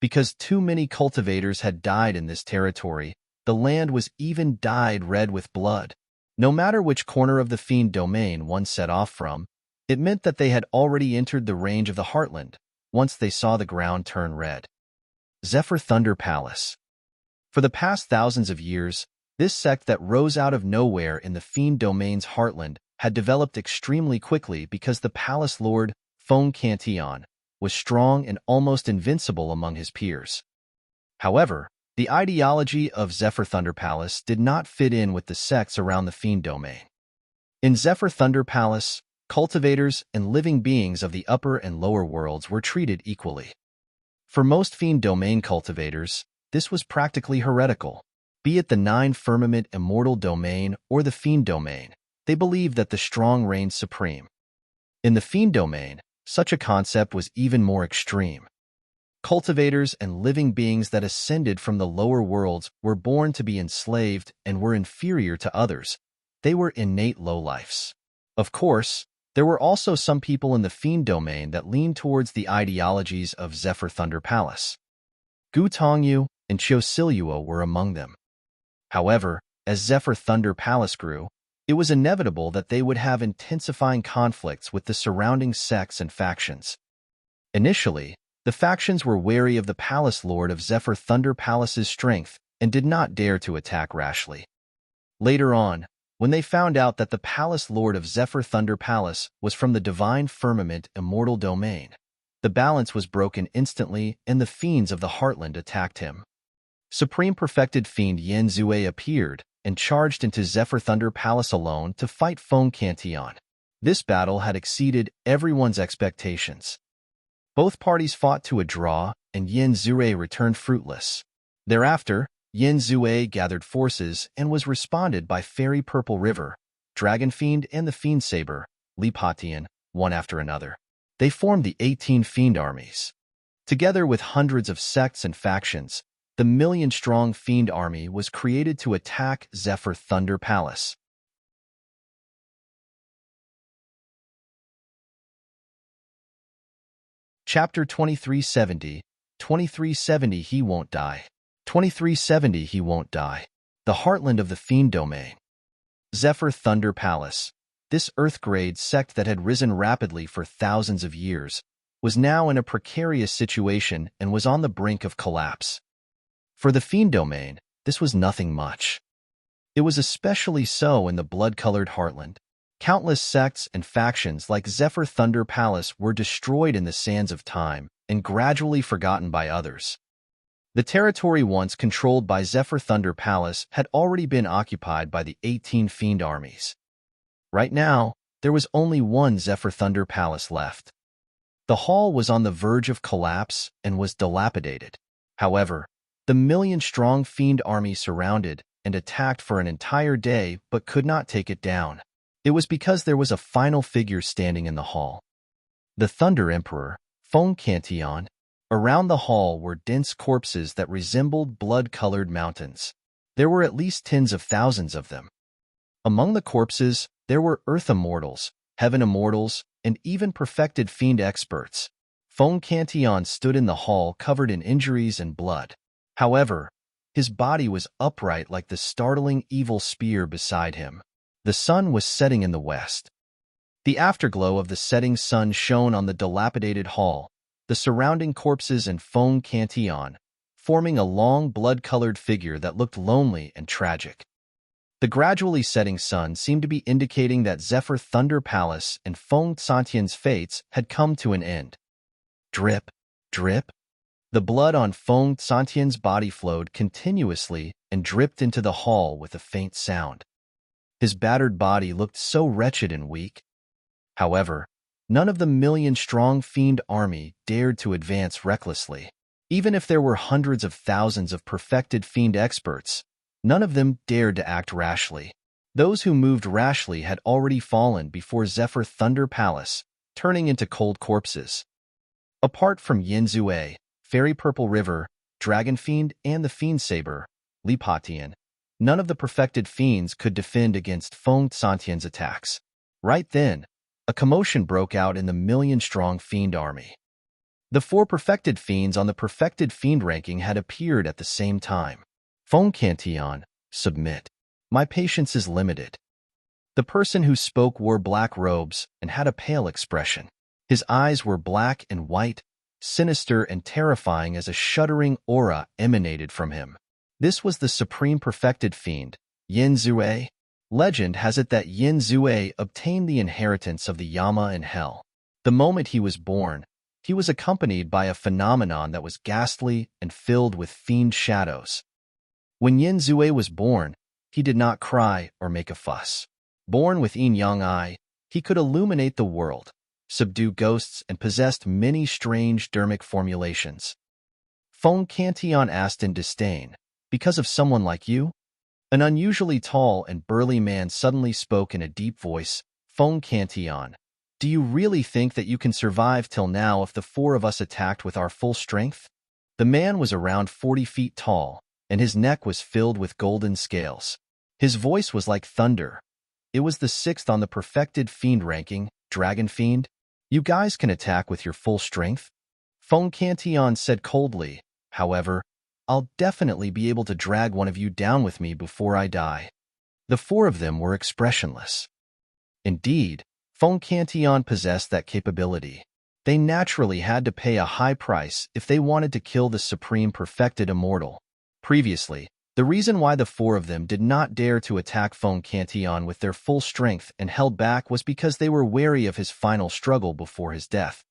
Because too many cultivators had died in this territory, the land was even dyed red with blood. No matter which corner of the Fiend domain one set off from, it meant that they had already entered the range of the Heartland once they saw the ground turn red. Zephyr Thunder Palace. For the past thousands of years, this sect that rose out of nowhere in the Fiend domain's heartland had developed extremely quickly because the palace lord, Feng Cantillon, was strong and almost invincible among his peers. However, the ideology of Zephyr Thunder Palace did not fit in with the sects around the Fiend domain. In Zephyr Thunder Palace, cultivators and living beings of the upper and lower worlds were treated equally. For most Fiend domain cultivators, this was practically heretical. Be it the 9 Firmament Immortal domain or the Fiend domain, they believed that the strong reigned supreme. In the Fiend domain, such a concept was even more extreme. Cultivators and living beings that ascended from the lower worlds were born to be enslaved and were inferior to others. They were innate lowlifes. Of course, there were also some people in the Fiend domain that leaned towards the ideologies of Zephyr Thunder Palace. Gu Tongyu and Qiu Siluo were among them. However, as Zephyr Thunder Palace grew, it was inevitable that they would have intensifying conflicts with the surrounding sects and factions. Initially, the factions were wary of the Palace Lord of Zephyr Thunder Palace's strength and did not dare to attack rashly. Later on, when they found out that the Palace Lord of Zephyr Thunder Palace was from the Divine Firmament Immortal domain, the balance was broken instantly and the fiends of the Heartland attacked him. Supreme Perfected Fiend Yen Zue appeared and charged into Zephyr Thunder Palace alone to fight Feng Cantillon. This battle had exceeded everyone's expectations. Both parties fought to a draw, and Yen Zue returned fruitless. Thereafter, Yen Zue gathered forces and was responded by Fairy Purple River, Dragon Fiend, and the Fiend Saber, Li Patian, one after another. They formed the 18 Fiend armies. Together with hundreds of sects and factions, the million-strong Fiend army was created to attack Zephyr Thunder Palace. Chapter 2370, 2370 He Won't Die. 2370 He Won't Die. The Heartland of the Fiend domain. Zephyr Thunder Palace, this Earth-grade sect that had risen rapidly for thousands of years, was now in a precarious situation and was on the brink of collapse. For the Fiend domain, this was nothing much. It was especially so in the blood-colored Heartland. Countless sects and factions like Zephyr Thunder Palace were destroyed in the sands of time and gradually forgotten by others. The territory once controlled by Zephyr Thunder Palace had already been occupied by the 18 Fiend armies. Right now, there was only one Zephyr Thunder Palace left. The hall was on the verge of collapse and was dilapidated. However, the million-strong Fiend army surrounded and attacked for an entire day but could not take it down. It was because there was a final figure standing in the hall. The Thunder Emperor, Feng Cantillon. Around the hall were dense corpses that resembled blood-colored mountains. There were at least tens of thousands of them. Among the corpses, there were Earth Immortals, Heaven Immortals, and even perfected Fiend experts. Fong Cantillon stood in the hall covered in injuries and blood. However, his body was upright like the startling evil spear beside him. The sun was setting in the west. The afterglow of the setting sun shone on the dilapidated hall, the surrounding corpses and Fong Cantillon, forming a long blood-colored figure that looked lonely and tragic. The gradually setting sun seemed to be indicating that Zephyr Thunder Palace and Fong Cantillon's fates had come to an end. Drip, drip. The blood on Fong Cantillon's body flowed continuously and dripped into the hall with a faint sound. His battered body looked so wretched and weak. However, none of the million-strong Fiend army dared to advance recklessly. Even if there were hundreds of thousands of perfected Fiend experts, none of them dared to act rashly. Those who moved rashly had already fallen before Zephyr Thunder Palace, turning into cold corpses. Apart from Yin Zue, Fairy Purple River, Dragon Fiend, and the Fiend Saber, Lipatian, none of the perfected fiends could defend against Fong Cantillon's attacks. Right then, a commotion broke out in the million-strong Fiend army. The 4 perfected fiends on the perfected Fiend ranking had appeared at the same time. Fong Cantillon, submit. My patience is limited. The person who spoke wore black robes and had a pale expression. His eyes were black and white, sinister and terrifying as a shuddering aura emanated from him. This was the supreme perfected fiend, Yin Zue. Legend has it that Yin Zue obtained the inheritance of the Yama and Hell. The moment he was born, he was accompanied by a phenomenon that was ghastly and filled with fiend shadows. When Yin Zue was born, he did not cry or make a fuss. Born with Yin Yang Eye, he could illuminate the world, subdue ghosts, and possessed many strange dermic formulations. Fong Cantillon asked in disdain, "Because of someone like you?" An unusually tall and burly man suddenly spoke in a deep voice. Fong Cantillon, do you really think that you can survive till now if the 4 of us attacked with our full strength? The man was around 40 feet tall, and his neck was filled with golden scales. His voice was like thunder. It was the 6th on the perfected fiend ranking, Dragon Fiend. You guys can attack with your full strength? Fong Cantillon said coldly. However, I'll definitely be able to drag one of you down with me before I die. The 4 of them were expressionless. Indeed, Fong Cantillon possessed that capability. They naturally had to pay a high price if they wanted to kill the supreme perfected immortal. Previously, the reason why the 4 of them did not dare to attack Fong Cantillon with their full strength and held back was because they were wary of his final struggle before his death.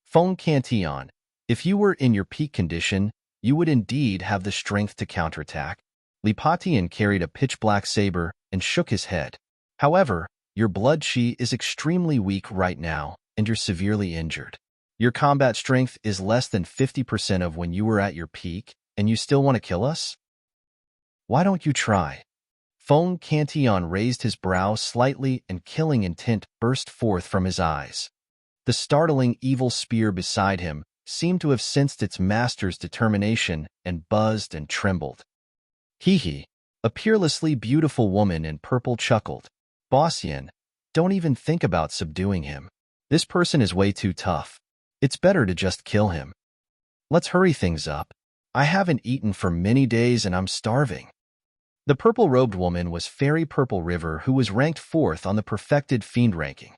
Fong Cantillon, if you were in your peak condition, you would indeed have the strength to counterattack. Lipatian carried a pitch-black saber and shook his head. However, your blood chi is extremely weak right now, and you're severely injured. Your combat strength is less than 50% of when you were at your peak, and you still want to kill us? Why don't you try? Fong Cantillon raised his brow slightly and killing intent burst forth from his eyes. The startling evil spear beside him seemed to have sensed its master's determination and buzzed and trembled. Hee, a peerlessly beautiful woman in purple chuckled. Bossian, don't even think about subduing him. This person is way too tough. It's better to just kill him. Let's hurry things up. I haven't eaten for many days and I'm starving. The purple-robed woman was Fairy Purple River, who was ranked 4th on the perfected fiend ranking.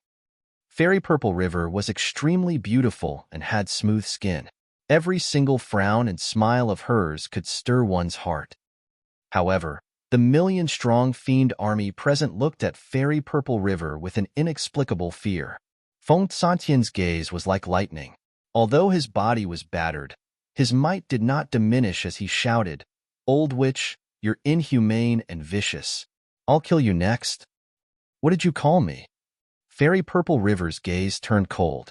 Fairy Purple River was extremely beautiful and had smooth skin. Every single frown and smile of hers could stir one's heart. However, the million-strong fiend army present looked at Fairy Purple River with an inexplicable fear. Fong Cantillon's gaze was like lightning. Although his body was battered, his might did not diminish as he shouted, "Old witch, you're inhumane and vicious. I'll kill you next." What did you call me? Fairy Purple River's gaze turned cold.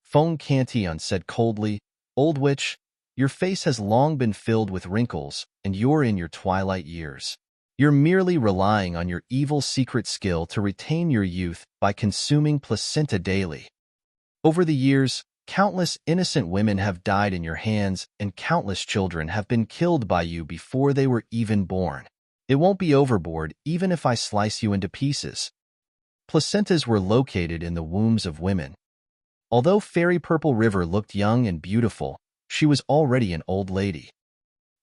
Fong Cantillon said coldly, "Old witch, your face has long been filled with wrinkles, and you're in your twilight years. You're merely relying on your evil secret skill to retain your youth by consuming placenta daily. Over the years, Countless innocent women have died in your hands, and countless children have been killed by you before they were even born. It won't be overboard even if I slice you into pieces. Placentas were located in the wombs of women. Although Fairy Purple River looked young and beautiful, she was already an old lady.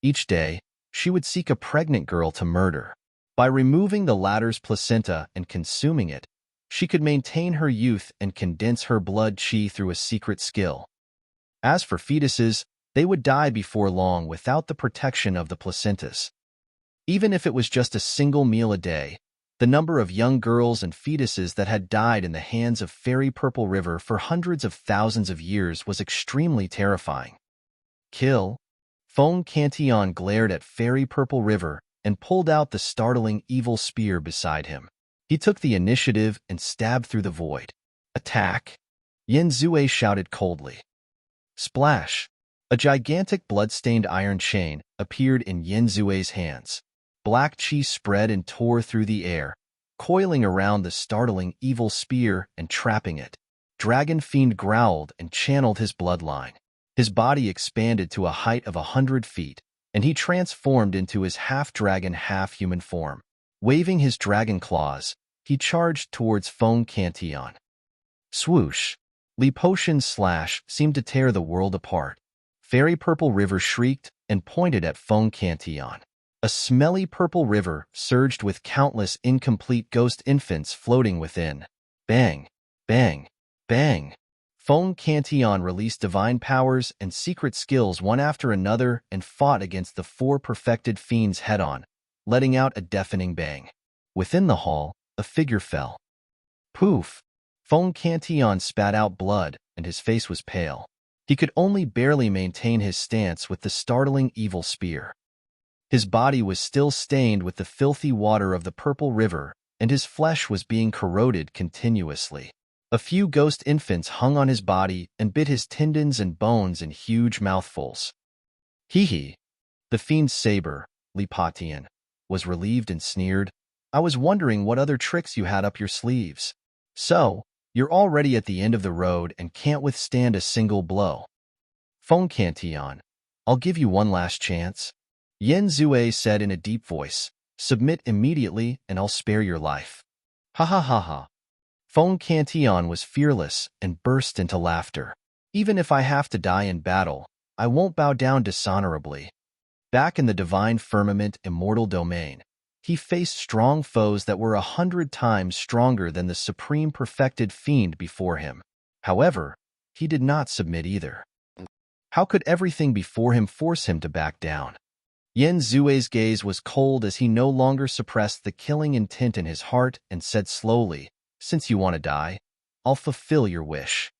Each day, she would seek a pregnant girl to murder. By removing the latter's placenta and consuming it, she could maintain her youth and condense her blood chi through a secret skill. As for fetuses, they would die before long without the protection of the placentas. Even if it was just a single meal a day, the number of young girls and fetuses that had died in the hands of Fairy Purple River for hundreds of thousands of years was extremely terrifying. Kill. Fong Cantillon glared at Fairy Purple River and pulled out the startling evil spear beside him. He took the initiative and stabbed through the void. Attack! Yen Zue shouted coldly. Splash! A gigantic blood-stained iron chain appeared in Yen Zue's hands. Black chi spread and tore through the air, coiling around the startling evil spear and trapping it. Dragon Fiend growled and channeled his bloodline. His body expanded to a height of 100 feet, and he transformed into his half-dragon, half-human form. Waving his dragon claws, he charged towards Fong Cantillon. Swoosh! Li Potion's slash seemed to tear the world apart. Fairy Purple River shrieked and pointed at Fong Cantillon. A smelly purple river surged with countless incomplete ghost infants floating within. Bang! Bang! Bang! Fong Cantillon released divine powers and secret skills one after another and fought against the 4 perfected fiends head-on, letting out a deafening bang. Within the hall, a figure fell. Poof! Fong Cantillon spat out blood, and his face was pale. He could only barely maintain his stance with the startling evil spear. His body was still stained with the filthy water of the Purple River, and his flesh was being corroded continuously. A few ghost infants hung on his body and bit his tendons and bones in huge mouthfuls. Hee. The fiend's saber, Li Potion, was relieved and sneered. I was wondering what other tricks you had up your sleeves. So, you're already at the end of the road and can't withstand a single blow. Fong Cantillon, I'll give you one last chance. Yen Zue said in a deep voice, submit immediately and I'll spare your life. Ha ha ha ha. Fong Cantillon was fearless and burst into laughter. Even if I have to die in battle, I won't bow down dishonorably. Back in the divine firmament immortal domain, he faced strong foes that were 100 times stronger than the supreme perfected fiend before him. However, he did not submit either. How could everything before him force him to back down? Yen Zue's gaze was cold as he no longer suppressed the killing intent in his heart and said slowly, since you want to die, I'll fulfill your wish.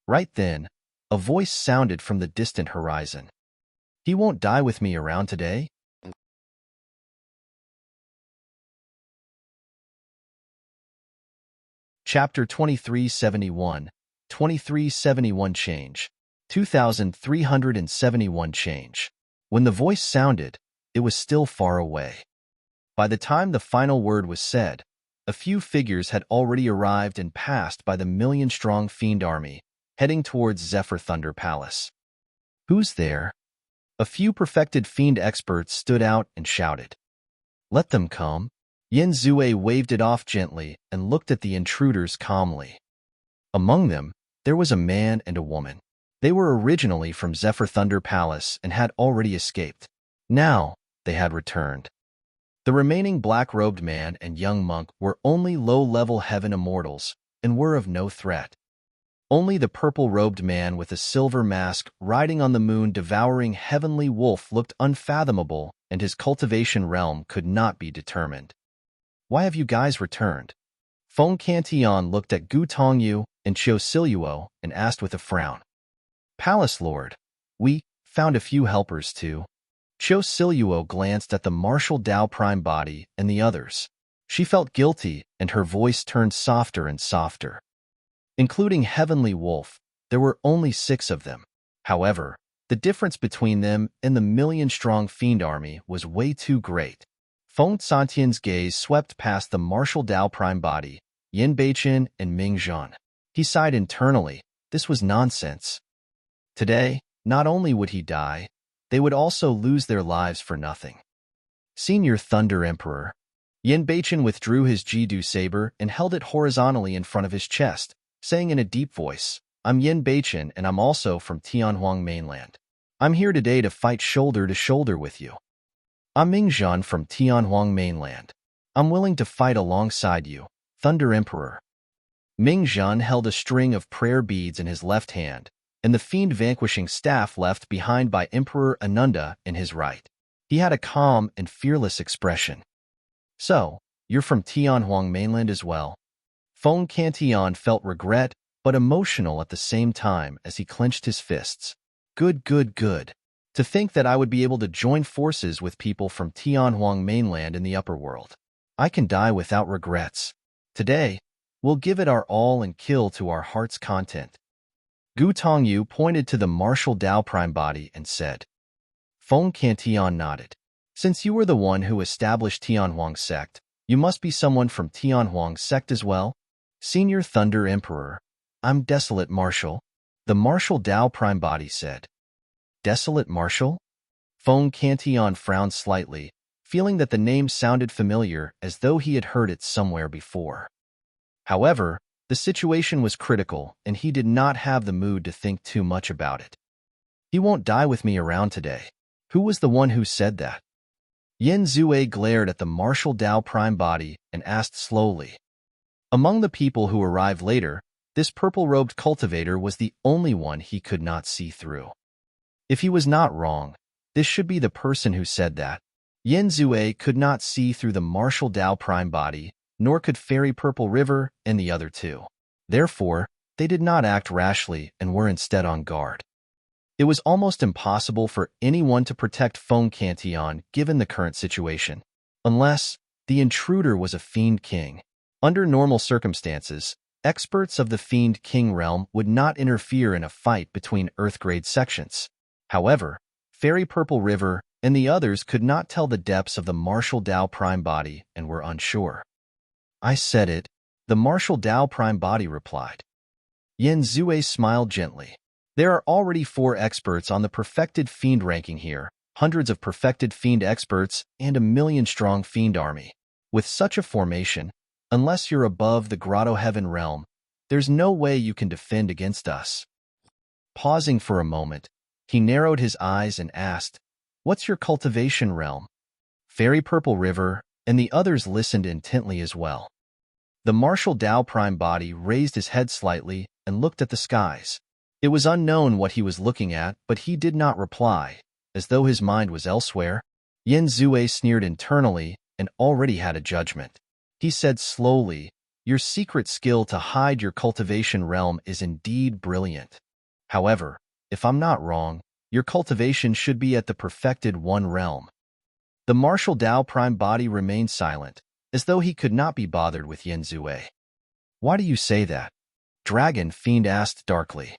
Right then, a voice sounded from the distant horizon. He won't die with me around today? Chapter 2371, 2371 Change, 2371 Change. When the voice sounded, it was still far away. By the time the final word was said, a few figures had already arrived and passed by the million-strong fiend army, heading towards Zephyr Thunder Palace. Who's there? A few perfected fiend experts stood out and shouted. Let them come. Yen Zue waved it off gently and looked at the intruders calmly. Among them, there was a man and a woman. They were originally from Zephyr Thunder Palace and had already escaped. Now, they had returned. The remaining black-robed man and young monk were only low-level heaven immortals and were of no threat. Only the purple-robed man with a silver mask riding on the moon devouring heavenly wolf looked unfathomable, and his cultivation realm could not be determined. Why have you guys returned? Fong Cantillon looked at Gu Tongyu and Qiu Siluo and asked with a frown. Palace Lord, we found a few helpers too. Qiu Siluo glanced at the martial Dao Prime body and the others. She felt guilty and her voice turned softer and softer. Including Heavenly Wolf, there were only 6 of them. However, the difference between them and the million-strong fiend army was way too great. Feng Santian's gaze swept past the martial Dao Prime body, Yin Beichen and Ming Zhan. He sighed internally. This was nonsense. Today, not only would he die, they would also lose their lives for nothing. Senior Thunder Emperor. Yin Baichen withdrew his Jidu saber and held it horizontally in front of his chest, saying in a deep voice, "I'm Yin Baichen, and I'm also from Tianhuang mainland. I'm here today to fight shoulder to shoulder with you. I'm Mingzhan from Tianhuang mainland. I'm willing to fight alongside you, Thunder Emperor." Mingzhan held a string of prayer beads in his left hand, and the fiend vanquishing staff left behind by Emperor Ananda in his right. He had a calm and fearless expression. "So, you're from Tianhuang mainland as well?" Feng Cantian felt regret, but emotional at the same time as he clenched his fists. Good, good, good. To think that I would be able to join forces with people from Tianhuang mainland in the upper world. I can die without regrets. Today, we'll give it our all and kill to our heart's content. Gu Tongyu pointed to the martial Dao Prime body and said. Feng Cantian nodded. "Since you were the one who established Tianhuang sect, you must be someone from Tianhuang sect as well?" Senior Thunder Emperor. "I'm Desolate Martial," the martial Dao Prime body said. Desolate Martial? Feng Cantian frowned slightly, feeling that the name sounded familiar as though he had heard it somewhere before. However, the situation was critical, and he did not have the mood to think too much about it. "He won't die with me around today." Who was the one who said that? Yin Zue glared at the martial Dao Prime body and asked slowly. Among the people who arrived later, this purple-robed cultivator was the only one he could not see through. If he was not wrong, this should be the person who said that. Yin Zue could not see through the martial Dao Prime body, nor could Fairy Purple River and the other two. Therefore, they did not act rashly and were instead on guard. It was almost impossible for anyone to protect Feng Cantian given the current situation, unless the intruder was a Fiend King. Under normal circumstances, experts of the Fiend King realm would not interfere in a fight between Earth-grade sections. However, Fairy Purple River and the others could not tell the depths of the martial Dao Prime body and were unsure. "I said it," the martial Dao Prime body replied. Yin Zue smiled gently. "There are already 4 experts on the perfected fiend ranking here, hundreds of perfected fiend experts, and a 1,000,000-strong fiend army. With such a formation, unless you're above the Grotto Heaven realm, there's no way you can defend against us." Pausing for a moment, he narrowed his eyes and asked, "What's your cultivation realm?" Fairy Purple River and the others listened intently as well. The martial Dao Prime body raised his head slightly and looked at the skies. It was unknown what he was looking at, but he did not reply, as though his mind was elsewhere. Yin Zue sneered internally and already had a judgment. He said slowly, "Your secret skill to hide your cultivation realm is indeed brilliant. However, if I'm not wrong, your cultivation should be at the perfected one realm." The martial Dao Prime body remained silent, as though he could not be bothered with Yin Zue. "Why do you say that?" Dragon Fiend asked darkly.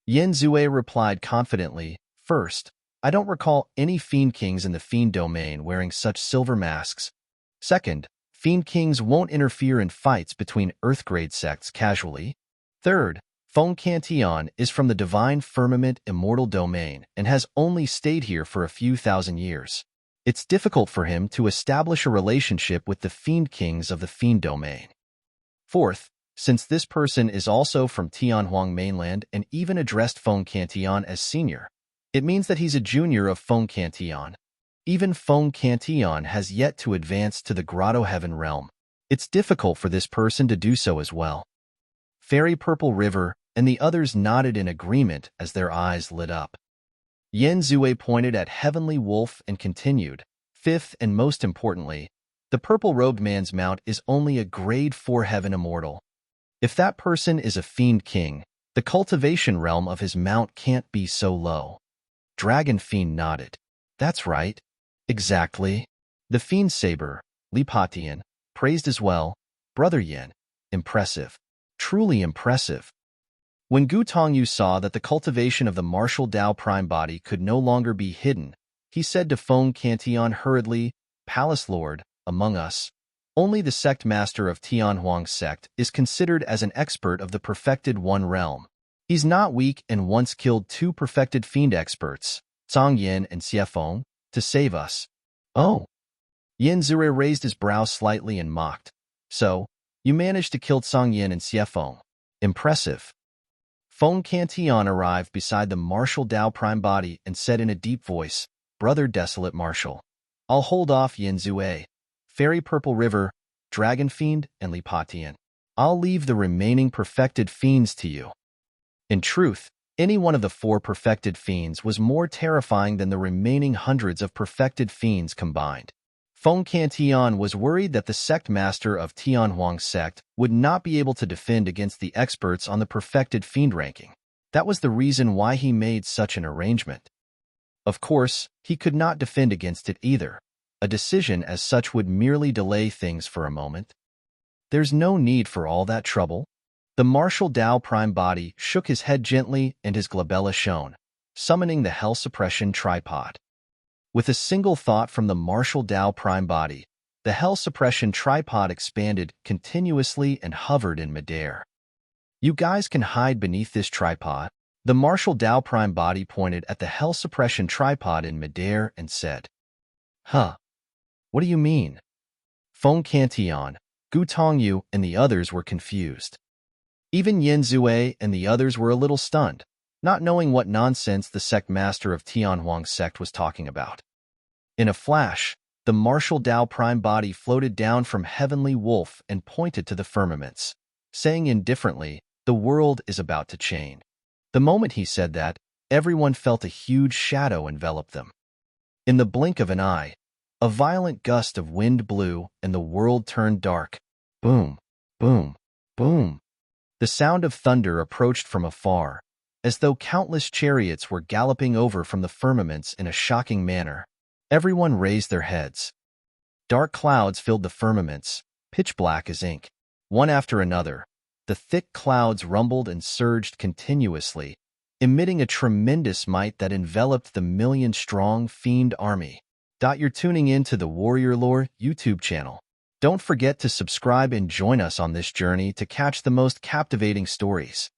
Yin Zue replied confidently, "First, I don't recall any Fiend Kings in the Fiend domain wearing such silver masks. Second, Fiend Kings won't interfere in fights between Earth-grade sects casually. Third, Feng Cantian is from the Divine Firmament Immortal Domain and has only stayed here for a few thousand years. It's difficult for him to establish a relationship with the Fiend Kings of the Fiend domain. Fourth, since this person is also from Tianhuang mainland and even addressed Feng Cantian as senior, it means that he's a junior of Feng Cantian. Even Feng Cantian has yet to advance to the Grotto Heaven realm. It's difficult for this person to do so as well." Fairy Purple River and the others nodded in agreement as their eyes lit up. Yin Zue pointed at Heavenly Wolf and continued, "Fifth and most importantly, the purple-robed man's mount is only a grade 4 heaven immortal. If that person is a Fiend King, the cultivation realm of his mount can't be so low." Dragon Fiend nodded. "That's right. Exactly." The Fiend Saber, Li Patian, praised as well. "Brother Yin, impressive. Truly impressive." When Gu Tongyu saw that the cultivation of the martial Dao Prime body could no longer be hidden, he said to Feng Cantian hurriedly, "Palace Lord, among us, only the sect master of Tianhuang sect is considered as an expert of the perfected one realm. He's not weak and once killed 2 perfected Fiend experts, Zhang Yin and Xie Feng, to save us. Oh. Yin Zure raised his brow slightly and mocked. So, you managed to kill Zhang Yin and Xie Feng. Impressive. Feng Cantillon arrived beside the martial Dao Prime body and said in a deep voice, Brother Desolate Marshal, I'll hold off Yin Zue, Fairy Purple River, Dragon Fiend, and Li Patian. I'll leave the remaining perfected fiends to you. In truth, any one of the 4 perfected fiends was more terrifying than the remaining hundreds of perfected fiends combined. Feng Cantillon was worried that the sect master of Tianhuang's sect would not be able to defend against the experts on the perfected fiend ranking. That was the reason why he made such an arrangement. Of course, he could not defend against it either. A decision as such would merely delay things for a moment. There's no need for all that trouble. The martial Dao Prime body shook his head gently and his glabella shone, summoning the Hell Suppression tripod. With a single thought from the martial Dao Prime body, the Hell Suppression tripod expanded continuously and hovered in midair. You guys can hide beneath this tripod. The martial Dao Prime body pointed at the Hell Suppression tripod in midair and said, Huh? What do you mean? Feng Cantillon, Gu Tongyu, and the others were confused. Even Yin Zue and the others were a little stunned, not knowing what nonsense the sect master of Tianhuang's sect was talking about. In a flash, the martial Dao Prime body floated down from Heavenly Wolf and pointed to the firmaments, saying indifferently, the world is about to change. The moment he said that, everyone felt a huge shadow envelop them. In the blink of an eye, a violent gust of wind blew and the world turned dark. Boom, boom, boom. The sound of thunder approached from afar, as though countless chariots were galloping over from the firmaments in a shocking manner. Everyone raised their heads. Dark clouds filled the firmaments, pitch black as ink. One after another, the thick clouds rumbled and surged continuously, emitting a tremendous might that enveloped the million-strong Fiend army. You're tuning in to the Warrior Lore YouTube channel. Don't forget to subscribe and join us on this journey to catch the most captivating stories.